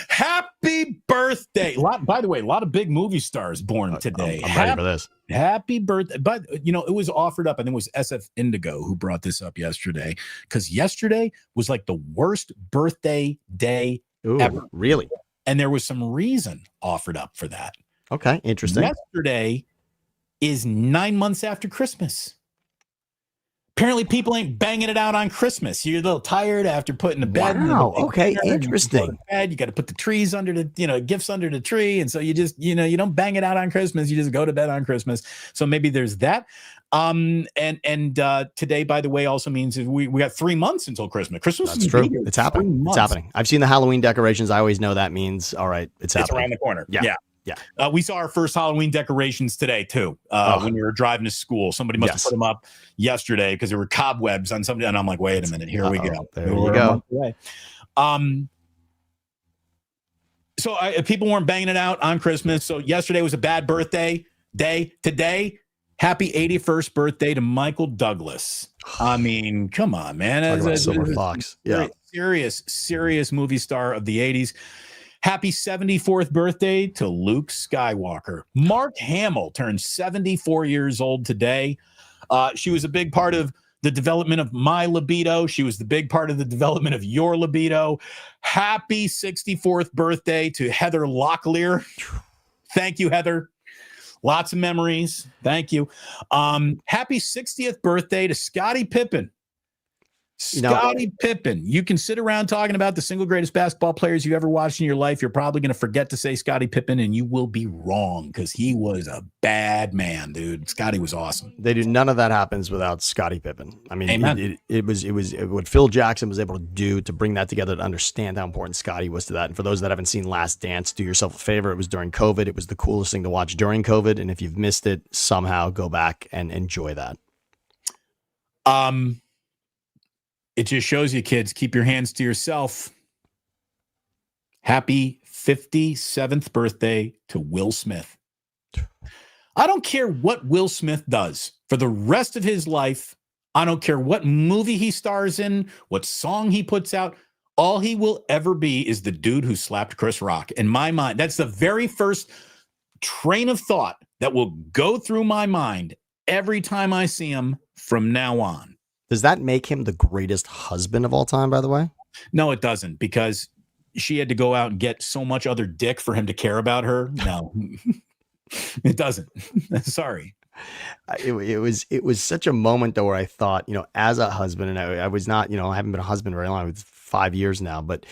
A: Happy birthday. By the way, a lot of big movie stars born today.
B: I'm ready for this.
A: Happy birthday. But, it was offered up. I think it was SF Indigo who brought this up yesterday, because yesterday was like the worst birthday day ever.
B: Really?
A: And there was some reason offered up for that.
B: Okay, interesting.
A: Yesterday is 9 months after Christmas. Apparently, people ain't banging it out on Christmas. You're a little tired after putting the bed.
B: Wow. Okay, interesting.
A: You got to put the trees under the, gifts under the tree, and so you just, you don't bang it out on Christmas. You just go to bed on Christmas. So maybe there's that. And today, by the way, also means we got 3 months until Christmas.
B: That's true. It's happening. It's happening. I've seen the Halloween decorations. I always know that means, all right, it's happening.
A: It's around the corner.
B: Yeah. Yeah.
A: We saw our first Halloween decorations today, too, when we were driving to school. Somebody must have put them up yesterday because there were cobwebs on somebody. And I'm like, wait a minute. Here we go.
B: There you go.
A: So people weren't banging it out on Christmas. So yesterday was a bad birthday day. Today, happy 81st birthday to Michael Douglas. I mean, come on, man.
B: Silver Fox. Yeah.
A: Serious movie star of the 80s. Happy 74th birthday to Luke Skywalker. Mark Hamill turned 74 years old today. She was a big part of the development of my libido. She was the big part of the development of your libido. Happy 64th birthday to Heather Locklear. Thank you, Heather. Lots of memories. Thank you. Happy 60th birthday to Scottie Pippen. Scottie Pippen. You can sit around talking about the single greatest basketball players you ever watched in your life. You're probably going to forget to say Scottie Pippen, and you will be wrong because he was a bad man, dude. Scottie was awesome.
B: None of that happens without Scottie Pippen. I mean, it was what Phil Jackson was able to do to bring that together to understand how important Scottie was to that. And for those that haven't seen Last Dance, do yourself a favor. It was during COVID. It was the coolest thing to watch during COVID. And if you've missed it, somehow go back and enjoy that.
A: It just shows you, kids, keep your hands to yourself. Happy 57th birthday to Will Smith. I don't care what Will Smith does for the rest of his life. I don't care what movie he stars in, what song he puts out. All he will ever be is the dude who slapped Chris Rock. In my mind, that's the very first train of thought that will go through my mind every time I see him from now on.
B: Does that make him the greatest husband of all time, by the way?
A: No, it doesn't, because she had to go out and get so much other dick for him to care about her. No, it doesn't. Sorry.
B: It was such a moment, though, where I thought, as a husband, and I was not, I haven't been a husband very long. It's 5 years now, but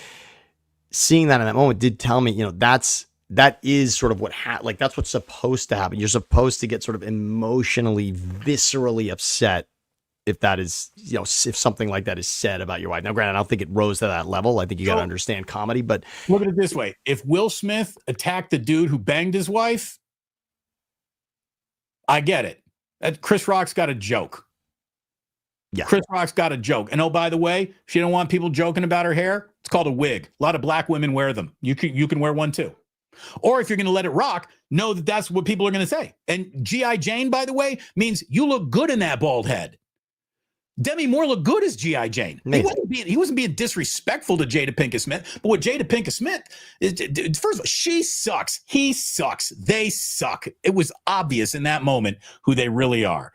B: seeing that in that moment did tell me, that is sort of what that's what's supposed to happen. You're supposed to get sort of emotionally, viscerally upset if that is, if something like that is said about your wife. Now, granted, I don't think it rose to that level. I think you got to understand comedy, but
A: look at it this way. If Will Smith attacked the dude who banged his wife, I get it. Chris Rock's got a joke.
B: Yeah.
A: Chris Rock's got a joke. And oh, by the way, she don't want people joking about her hair. It's called a wig. A lot of black women wear them. You can wear one too. Or if you're going to let it rock, know that that's what people are going to say. And G.I. Jane, by the way, means you look good in that bald head. Demi Moore looked good as G.I. Jane. He wasn't being disrespectful to Jada Pinkett Smith. But what Jada Pinkett Smith is, first of all, she sucks. He sucks. They suck. It was obvious in that moment who they really are.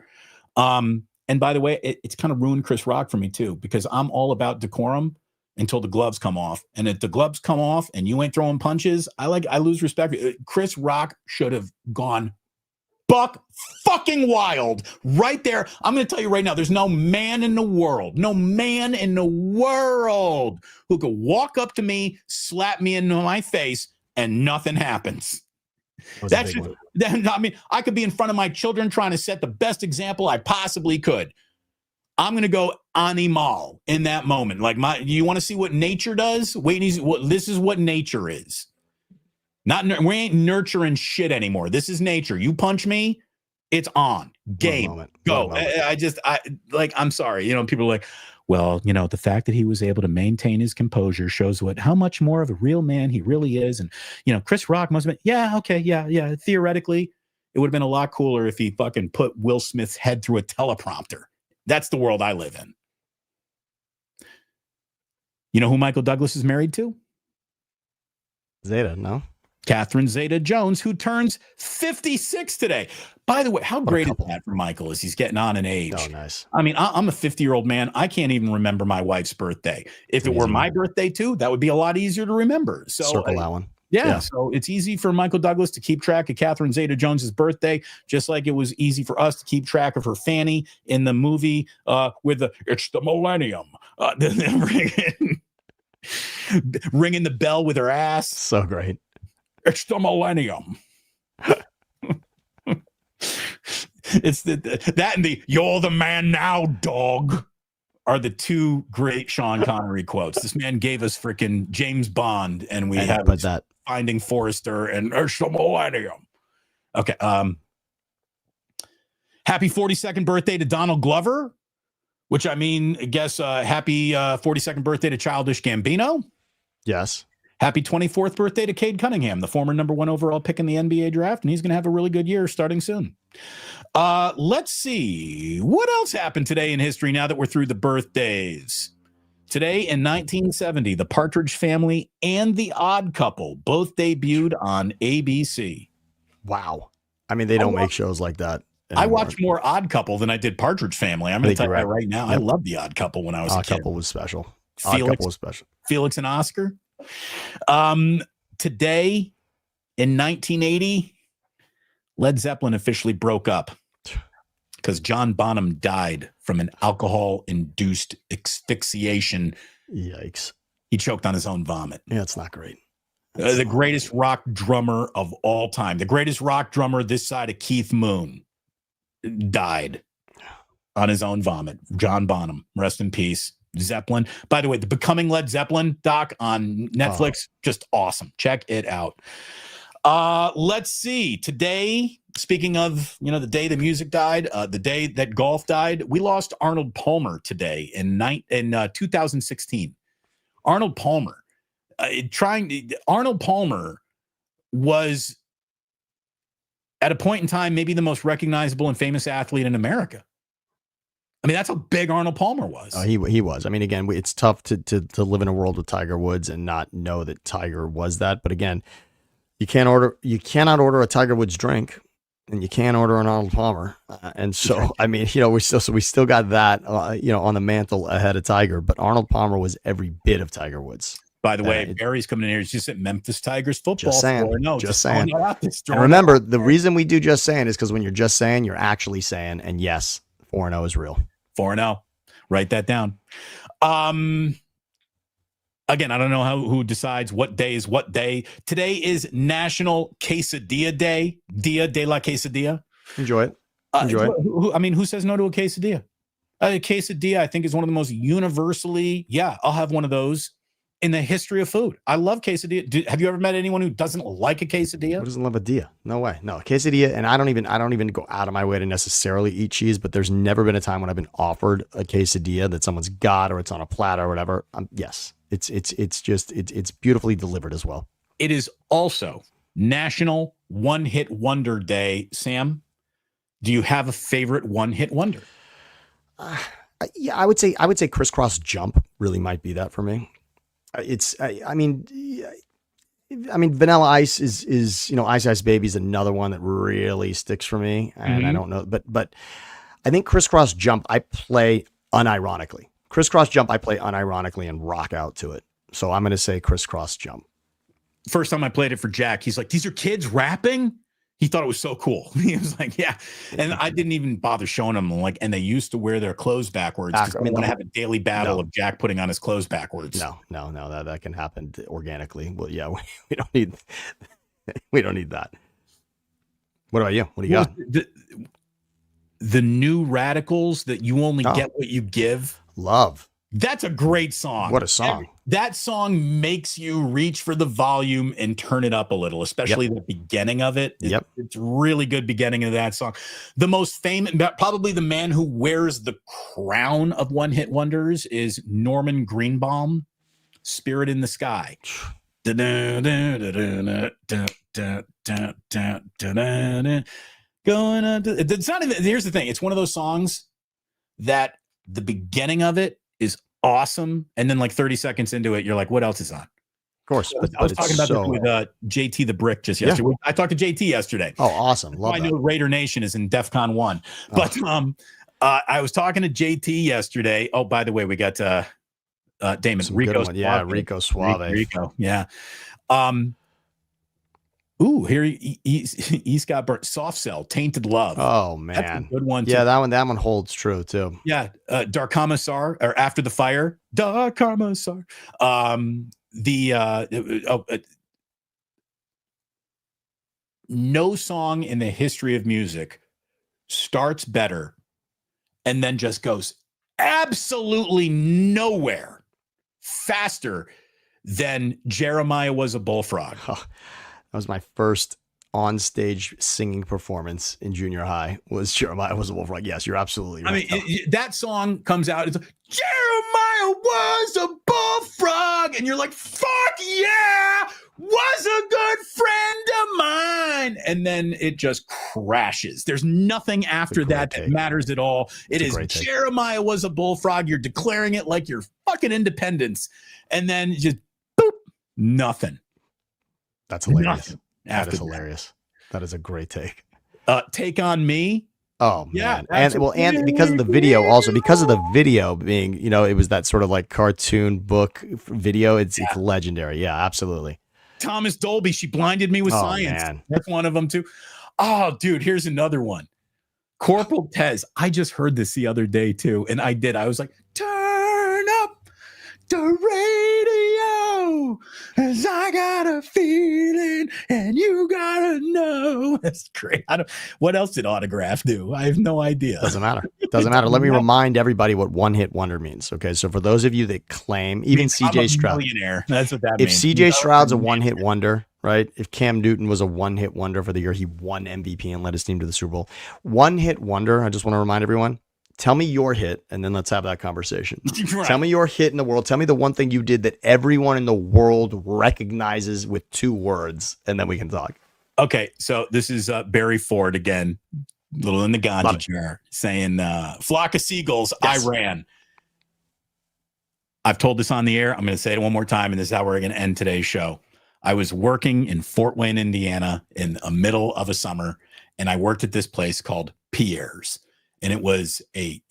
A: And by the way, it's kind of ruined Chris Rock for me too, because I'm all about decorum until the gloves come off. And if the gloves come off and you ain't throwing punches, I lose respect. Chris Rock should have gone buck fucking wild right there. I'm going to tell you right now, there's no man in the world who could walk up to me, slap me into my face, and nothing happens. That's just, I mean, I could be in front of my children trying to set the best example I possibly could. I'm going to go animal in that moment. You want to see what nature does? This is what nature is. We ain't nurturing shit anymore. This is nature. You punch me, it's on. Game. Go. I'm sorry. People are like, well, the fact that he was able to maintain his composure shows how much more of a real man he really is. And, Chris Rock must have been, yeah. Theoretically, it would have been a lot cooler if he fucking put Will Smith's head through a teleprompter. That's the world I live in. You know who Michael Douglas is married to?
B: Zeta, no?
A: Catherine Zeta-Jones, who turns 56 today. By the way, how great is that for Michael as he's getting on in age?
B: Oh, nice.
A: I mean, I'm a 50-year-old man. I can't even remember my wife's birthday. If it were my birthday too, that would be a lot easier to remember. So
B: circle that one.
A: Yeah, so it's easy for Michael Douglas to keep track of Catherine Zeta-Jones's birthday, just like it was easy for us to keep track of her fanny in the movie with It's the Millennium. Ringing the bell with her ass.
B: So great.
A: It's the Millennium. It's that and the "You're the man now, dog" are the two great Sean Connery quotes. This man gave us freaking James Bond, and we have
B: put that
A: Finding Forrester and It's the Millennium. Okay. Happy 42nd birthday to Donald Glover, which I guess happy 42nd birthday to Childish Gambino.
B: Yes.
A: Happy 24th birthday to Cade Cunningham, the former number 1 overall pick in the NBA draft, and he's going to have a really good year starting soon. Let's see. What else happened today in history now that we're through the birthdays? Today in 1970, The Partridge Family and The Odd Couple both debuted on ABC.
B: Wow. I mean, they don't make shows like that anymore.
A: I watched more Odd Couple than I did Partridge Family. I'm going to tell you that right now. Yep. I love The Odd Couple when I was a kid.
B: Odd Couple was special. Odd Couple was special.
A: Felix and Oscar. Today in 1980, Led Zeppelin officially broke up because John Bonham died from an alcohol-induced asphyxiation.
B: Yikes.
A: He choked on his own vomit.
B: Yeah, it's not great.
A: The greatest rock drummer of all time, the greatest rock drummer this side of Keith Moon, died on his own vomit. John Bonham, rest in peace. Zeppelin. By the way, the Becoming Led Zeppelin doc on Netflix, just awesome. Check it out. Let's see. Today, speaking of, the day the music died, the day that golf died, we lost Arnold Palmer today in 2016. Arnold Palmer. Arnold Palmer was, at a point in time, maybe the most recognizable and famous athlete in America. I mean, that's how big Arnold Palmer was.
B: He was. I mean, again, it's tough to live in a world with Tiger Woods and not know that Tiger was that. But again, you cannot order a Tiger Woods drink, and you can't order an Arnold Palmer. And so, I mean, we still got that, on the mantle ahead of Tiger. But Arnold Palmer was every bit of Tiger Woods.
A: By the way, Barry's coming in here. He's just at Memphis Tigers football.
B: Just saying.
A: Just
B: saying. And remember, the reason we do just saying is because when you're just saying, you're actually saying. And yes, 4-0 is real.
A: 4-0. Write that down. Again, I don't know who decides what day is what day. Today is National Quesadilla Day. Dia de la Quesadilla.
B: Enjoy it. Enjoy it.
A: Who says no to a quesadilla? A quesadilla, I think, is one of the most universally, I'll have one of those in the history of food. I love quesadilla. Have you ever met anyone who doesn't like a quesadilla?
B: Who doesn't love a dia? No way. No, quesadilla. And I don't even go out of my way to necessarily eat cheese, but there's never been a time when I've been offered a quesadilla that someone's got, or it's on a platter or whatever. Yes, it's beautifully delivered as well.
A: It is also National One-Hit Wonder Day. Sam, do you have a favorite one-hit wonder?
B: Yeah, I would say Crisscross Jump really might be that for me. I mean, Vanilla Ice is Ice Ice Baby is another one that really sticks for me, and I don't know, but I think Crisscross Jump I play unironically. Crisscross Jump I play unironically and rock out to it. So I'm going to say Crisscross Jump.
A: First time I played it for Jack, he's like, "These are kids rapping." He thought it was so cool. He was like, "Yeah," and I didn't even bother showing him. And they used to wear their clothes backwards. I want to have a daily battle of Jack putting on his clothes backwards.
B: No, that can happen organically. Well, yeah, we don't need that. What about you? What do you got?
A: The New Radicals, that you only get what you give.
B: Love.
A: That's a great song.
B: What a song.
A: That song makes you reach for the volume and turn it up a little, especially the beginning of it. It's really good beginning of that song. The most famous, probably the man who wears the crown of one-hit wonders is Norman Greenbaum, Spirit in the Sky. Going on to, it's not even, here's the thing. It's one of those songs that the beginning of it is awesome, and then like 30 seconds into it, you're like, what else is on?
B: Of course.
A: I was talking about this with JT the Brick just yesterday. Yeah. I talked to JT yesterday.
B: Oh, awesome. Love that.
A: I know Raider Nation is in DEFCON 1. But I was talking to JT yesterday. Oh, by the way, we got Damon. Rico Suave.
B: Yeah, Rico Suave.
A: Rico, yeah. Here he's got burnt. Soft Cell, Tainted Love.
B: Oh man,
A: that's a good one too.
B: Yeah, that one holds true too.
A: Yeah, Dark Commissar, or After the Fire, Dark Commissar. No song in the history of music starts better and then just goes absolutely nowhere faster than Jeremiah Was a Bullfrog.
B: That was my first on-stage singing performance in junior high. Was Jeremiah Was a Bullfrog? Yes, you're absolutely right.
A: I mean, that song comes out. It's like, Jeremiah was a bullfrog, and you're like, "Fuck yeah, was a good friend of mine." And then it just crashes. There's nothing after that matters at all. It is Jeremiah Was a Bullfrog. You're declaring it like your fucking independence, and then just boop, nothing.
B: That's hilarious.
A: Nothing.
B: That is hilarious. That is a great take.
A: Take On Me.
B: Oh man. And because of the video, also because of the video being, it was that sort of like cartoon book video. It's legendary. Yeah, absolutely.
A: Thomas Dolby, She Blinded Me with Science. Man. That's one of them too. Oh, dude, here's another one. Corporal Tez. I just heard this the other day too, and I was like, turn up the radio, 'cause I got a feeling and you gotta know. That's great. What else did Autograph do? I have no idea.
B: Doesn't matter. Let me remind everybody what one hit wonder means. Okay, so for those of you that claim, even CJ Stroud,
A: millionaire. That's what that
B: means. If CJ Stroud's a one hit wonder, right? If Cam Newton was a one hit wonder for the year he won MVP and led his team to the Super Bowl, one hit wonder. I just want to remind everyone. Tell me your hit, and then let's have that conversation. Right. Tell me your hit in the world. Tell me the one thing you did that everyone in the world recognizes with 2 words, and then we can talk.
A: Okay, so this is Barry Ford again, little in the Gandhi jar, saying, flock of seagulls, yes. I ran. I've told this on the air. I'm going to say it one more time, and this is how we're going to end today's show. I was working in Fort Wayne, Indiana in the middle of a summer, and I worked at this place called Pierre's. And it was a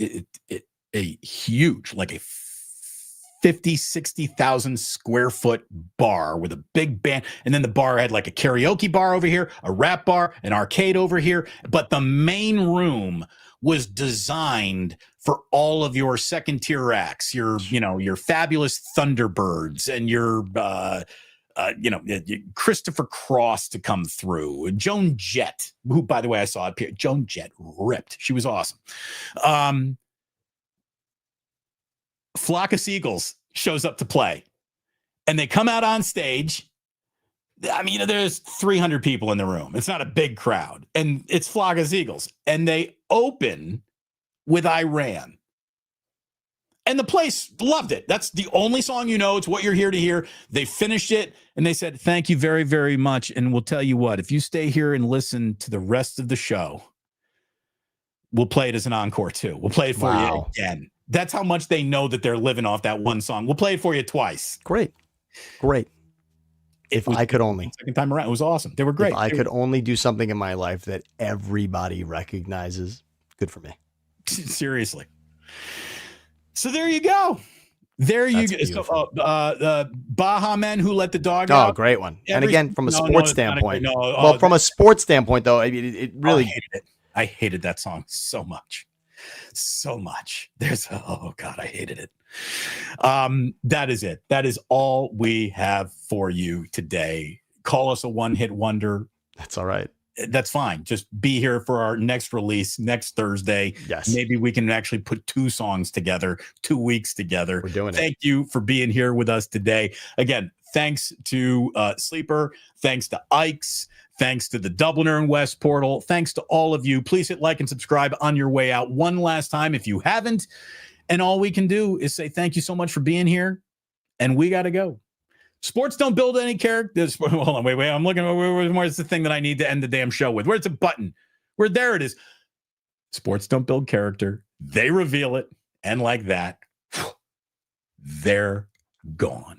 A: huge, like a 50, 60,000 square foot bar with a big band. And then the bar had like a karaoke bar over here, a rap bar, an arcade over here. But the main room was designed for all of your second tier acts, your fabulous Thunderbirds and your, Christopher Cross to come through. Joan Jett, who, by the way, I saw appear. Joan Jett ripped. She was awesome. Flock of Seagulls shows up to play, and they come out on stage. I mean, there's 300 people in the room. It's not a big crowd, and it's Flock of Seagulls, and they open with I Ran. And the place loved it. That's the only song It's what you're here to hear. They finished it, and they said, thank you very, very much. And we'll tell you what, if you stay here and listen to the rest of the show, we'll play it as an encore, too. We'll play it for you again. That's how much they know that they're living off that one song. We'll play it for you twice.
B: Great. If I could only.
A: Second time around, it was awesome. They were great.
B: If I could only do something in my life that everybody recognizes, good for me.
A: Seriously. So there you go. That's go. So, Baha Men Who Let the Dog Out.
B: Oh, great one. And again, from a sports standpoint. From a sports standpoint, though, I mean, it really.
A: I hated that song so much. So much. God, I hated it. That is it. That is all we have for you today. Call us a one-hit wonder.
B: That's all right.
A: That's fine. Just be here for our next release next Thursday.
B: Yes.
A: Maybe we can actually put 2 songs together, 2 weeks together.
B: We're doing it.
A: Thank you for being here with us today. Again, thanks to Sleeper. Thanks to Ike's. Thanks to the Dubliner and West portal. Thanks to all of you. Please hit like and subscribe on your way out one last time if you haven't. And all we can do is say thank you so much for being here. And we got to go. Sports don't build any characters. Hold on, wait. I'm looking. Where's the thing that I need to end the damn show with? Where's the button? There it is. Sports don't build character. They reveal it. And like that, they're gone.